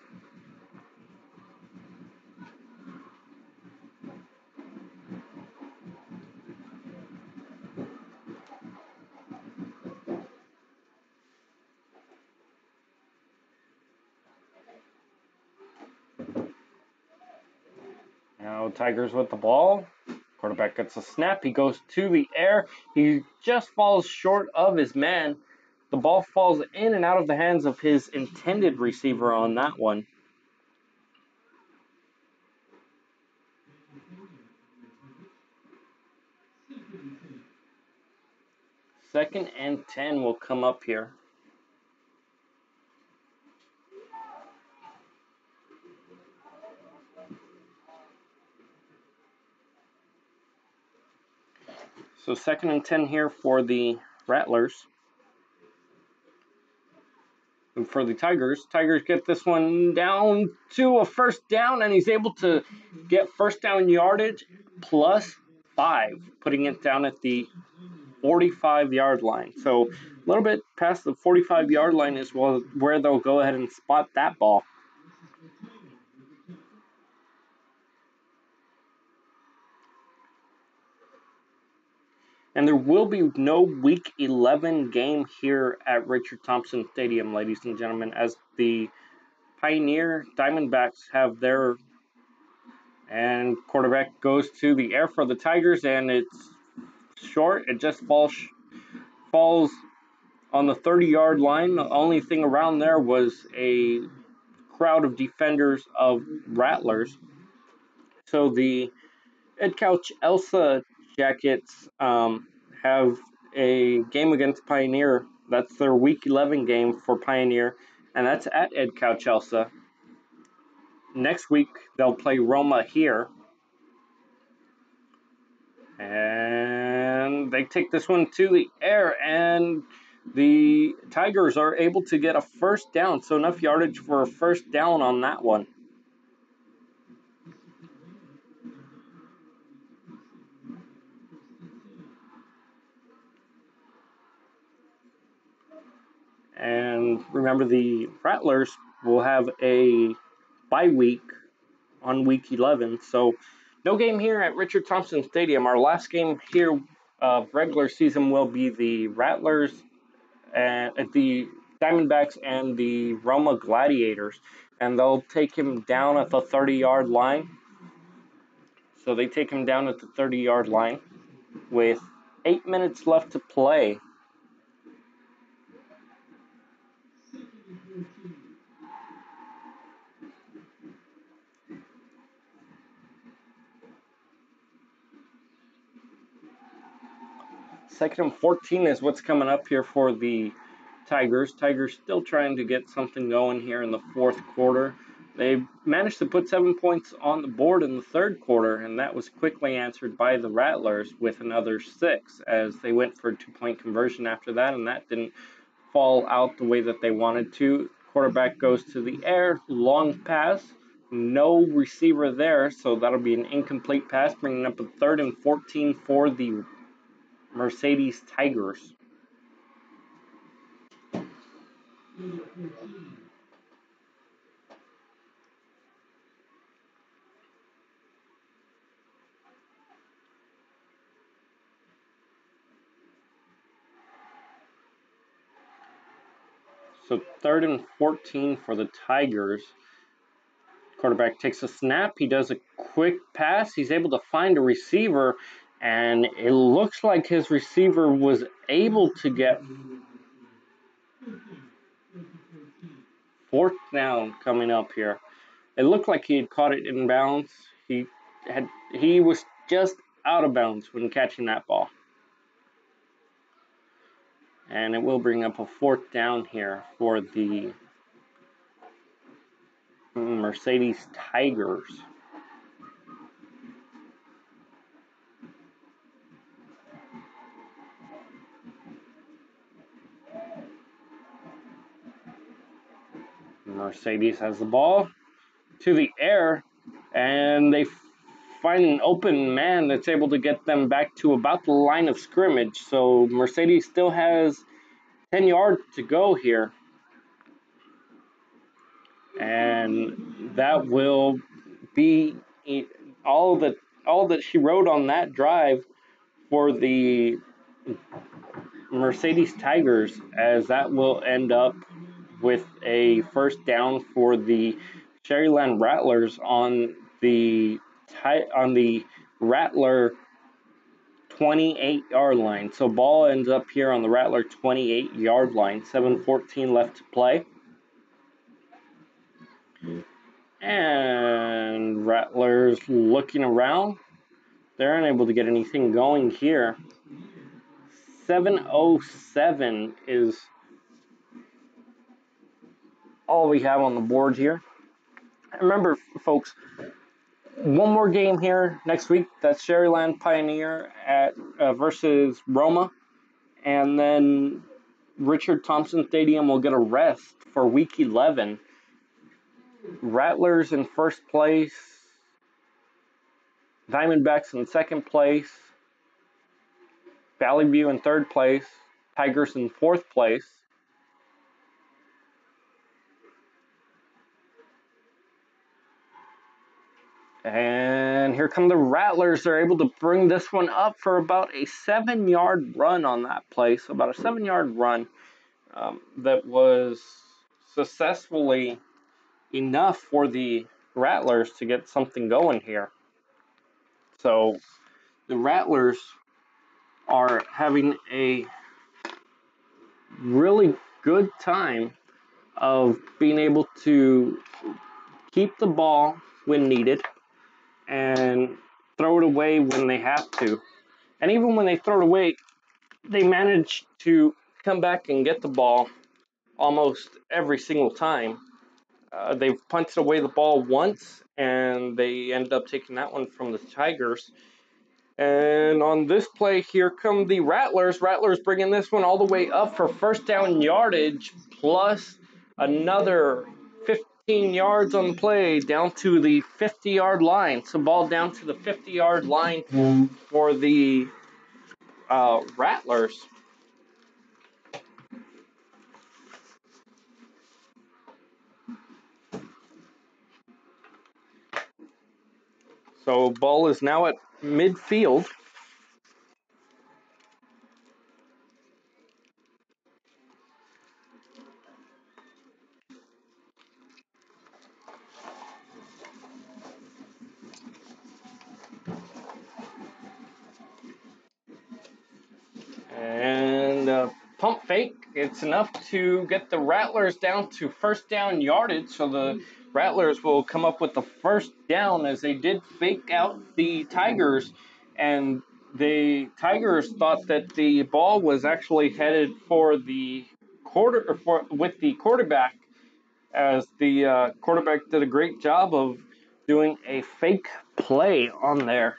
[SPEAKER 1] Now Tigers with the ball. Quarterback gets a snap. He goes to the air. He just falls short of his man. The ball falls in and out of the hands of his intended receiver on that one. Second and 10 will come up here. So second and 10 here for the Rattlers. And for the Tigers get this one down to a first down, and he's able to get first down yardage plus 5, putting it down at the 45-yard line. So a little bit past the 45-yard line is where they'll go ahead and spot that ball. And there will be no Week 11 game here at Richard Thompson Stadium, ladies and gentlemen, as the Pioneer Diamondbacks have their, and quarterback goes to the air for the Tigers, and it's short. It just falls on the 30-yard line. The only thing around there was a crowd of defenders of Rattlers. So the Ed Couch Elsa Jackets have a game against Pioneer. That's their Week 11 game for Pioneer, and that's at Ed Couch Elsa. Next week, they'll play Roma here. And they take this one to the air, and the Tigers are able to get a first down, so enough yardage for a first down on that one. And remember, the Rattlers will have a bye week on Week 11, so no game here at Richard Thompson Stadium. Our last game here of regular season will be the Rattlers and the Diamondbacks and the Roma Gladiators, and they'll take him down at the 30-yard line. So they take him down at the 30-yard line with 8 minutes left to play. 2nd and 14 is what's coming up here for the Tigers. Tigers still trying to get something going here in the 4th quarter. They managed to put 7 points on the board in the 3rd quarter, and that was quickly answered by the Rattlers with another 6 as they went for a 2-point conversion after that, and that didn't fall out the way that they wanted to. Quarterback goes to the air, long pass, no receiver there, so that'll be an incomplete pass, bringing up a 3rd and 14 for the Mercedes Tigers. So 3rd and 14 for the Tigers. Quarterback takes a snap. He does a quick pass. He's able to find a receiver, and it looks like his receiver was able to get 4th down coming up here. It looked like he had caught it in bounds. He was just out of bounds when catching that ball. And it will bring up a 4th down here for the Mercedes Tigers. Mercedes has the ball to the air, and they find an open man that's able to get them back to about the line of scrimmage. So Mercedes still has 10 yards to go here. And that will be all that she wrote on that drive for the Mercedes Tigers, as that will end up with a 1st down for the Sharyland Rattlers on the Rattler 28-yard line. So ball ends up here on the Rattler 28-yard line. 7:14 left to play. And Rattlers looking around. They're unable to get anything going here. 7:07 is all we have on the board here. Remember, folks, one more game here next week. That's Sharyland Pioneer versus Roma. And then Richard Thompson Stadium will get a rest for week 11. Rattlers in 1st place. Diamondbacks in 2nd place. Valley View in 3rd place. Tigers in 4th place. And here come the Rattlers. They're able to bring this one up for about a 7-yard run on that play. So about a 7-yard run that was successfully enough for the Rattlers to get something going here. So the Rattlers are having a really good time of being able to keep the ball when needed and throw it away when they have to. And even when they throw it away, they manage to come back and get the ball almost every single time. They've punted away the ball once, and they ended up taking that one from the Tigers. And on this play, here come the Rattlers. Rattlers bringing this one all the way up for 1st down yardage, plus another 15 yards on the play down to the 50-yard line. So ball down to the 50-yard line for the Rattlers. So ball is now at midfield. And pump fake, it's enough to get the Rattlers down to 1st down yardage, so the Rattlers will come up with the 1st down as they did fake out the Tigers, and the Tigers thought that the ball was actually headed for the with the quarterback, as the quarterback did a great job of doing a fake play on there.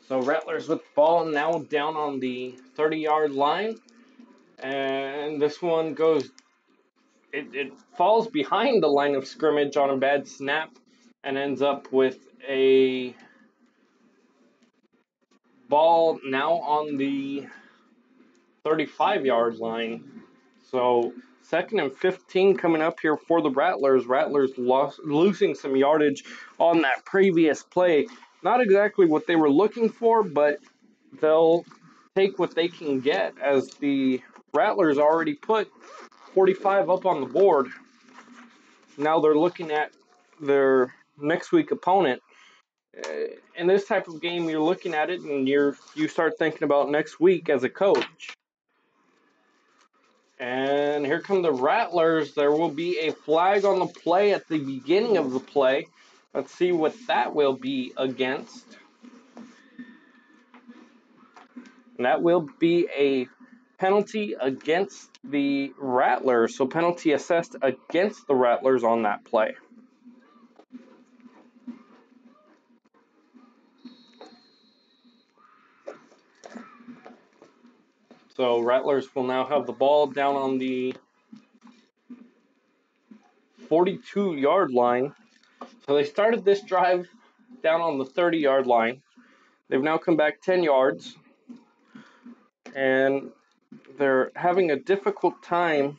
[SPEAKER 1] So Rattlers with the ball now down on the 30-yard line. And this one goes, it falls behind the line of scrimmage on a bad snap and ends up with a ball now on the 35-yard line. So 2nd and 15 coming up here for the Rattlers. Rattlers losing some yardage on that previous play. Not exactly what they were looking for, but they'll take what they can get, as the Rattlers already put 45 up on the board. Now they're looking at their next week opponent. In this type of game, you're looking at it and you start thinking about next week as a coach. And here come the Rattlers. There will be a flag on the play at the beginning of the play. Let's see what that will be against. And that will be a penalty against the Rattlers. So penalty assessed against the Rattlers on that play. So Rattlers will now have the ball down on the 42-yard line. So they started this drive down on the 30-yard line. They've now come back 10 yards. And they're having a difficult time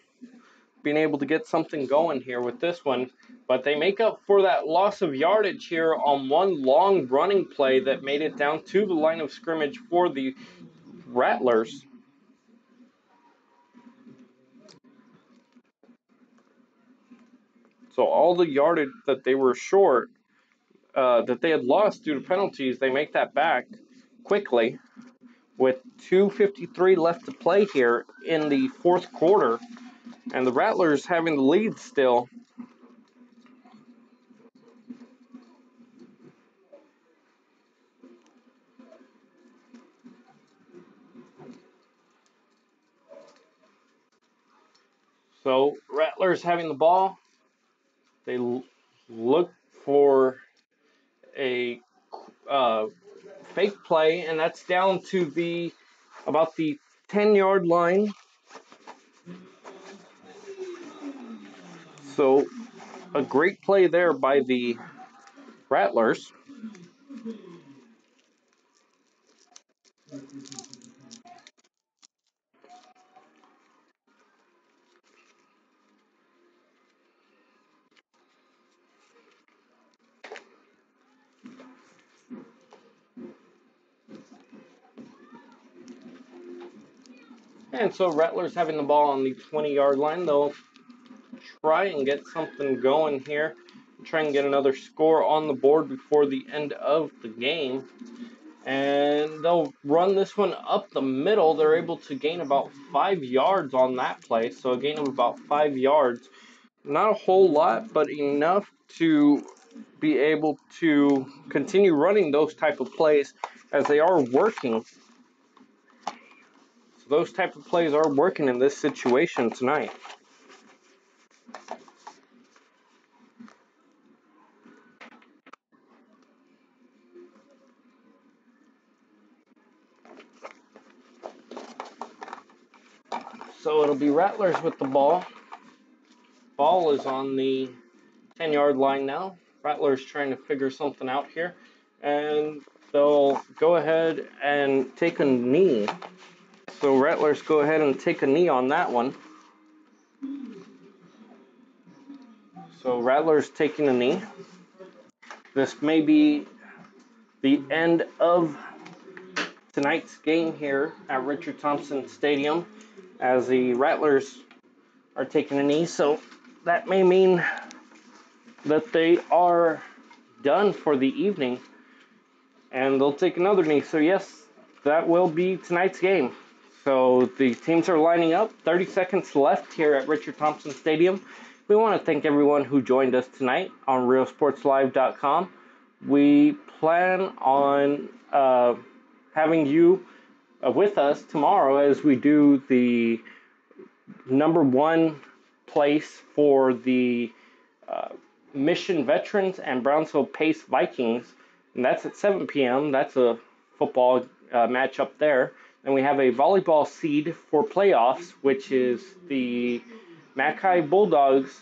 [SPEAKER 1] being able to get something going here with this one. But they make up for that loss of yardage here on one long running play that made it down to the line of scrimmage for the Rattlers. So all the yardage that they were short, that they had lost due to penalties, they make that back quickly with 2:53 left to play here in the fourth quarter. And the Rattlers having the lead still. So Rattlers having the ball. They look for a fake play, and that's down to about the 10-yard line. So a great play there by the Rattlers. And so Rattlers having the ball on the 20-yard line. They'll try and get something going here. Try and get another score on the board before the end of the game. And they'll run this one up the middle. They're able to gain about 5 yards on that play. So a gain of about 5 yards. Not a whole lot, but enough to be able to continue running those type of plays, as they are working. So those type of plays are working in this situation tonight. So it'll be Rattlers with the ball. Ball is on the 10-yard line now. Rattlers trying to figure something out here. And they'll go ahead and take a knee. So Rattlers go ahead and take a knee on that one. So Rattlers taking a knee. This may be the end of tonight's game here at Richard Thompson Stadium, as the Rattlers are taking a knee. So that may mean that they are done for the evening, and they'll take another knee. So yes, that will be tonight's game. So the teams are lining up. 30 seconds left here at Richard Thompson Stadium. We want to thank everyone who joined us tonight on RealSportsLive.com. We plan on having you with us tomorrow as we do the #1 place for the Mission Veterans and Brownsville Pace Vikings, and that's at 7 p.m. That's a football matchup there. And we have a volleyball seed for playoffs, which is the Mackay Bulldogs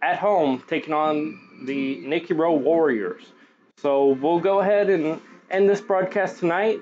[SPEAKER 1] at home taking on the Nicky Rowe Warriors. So we'll go ahead and end this broadcast tonight.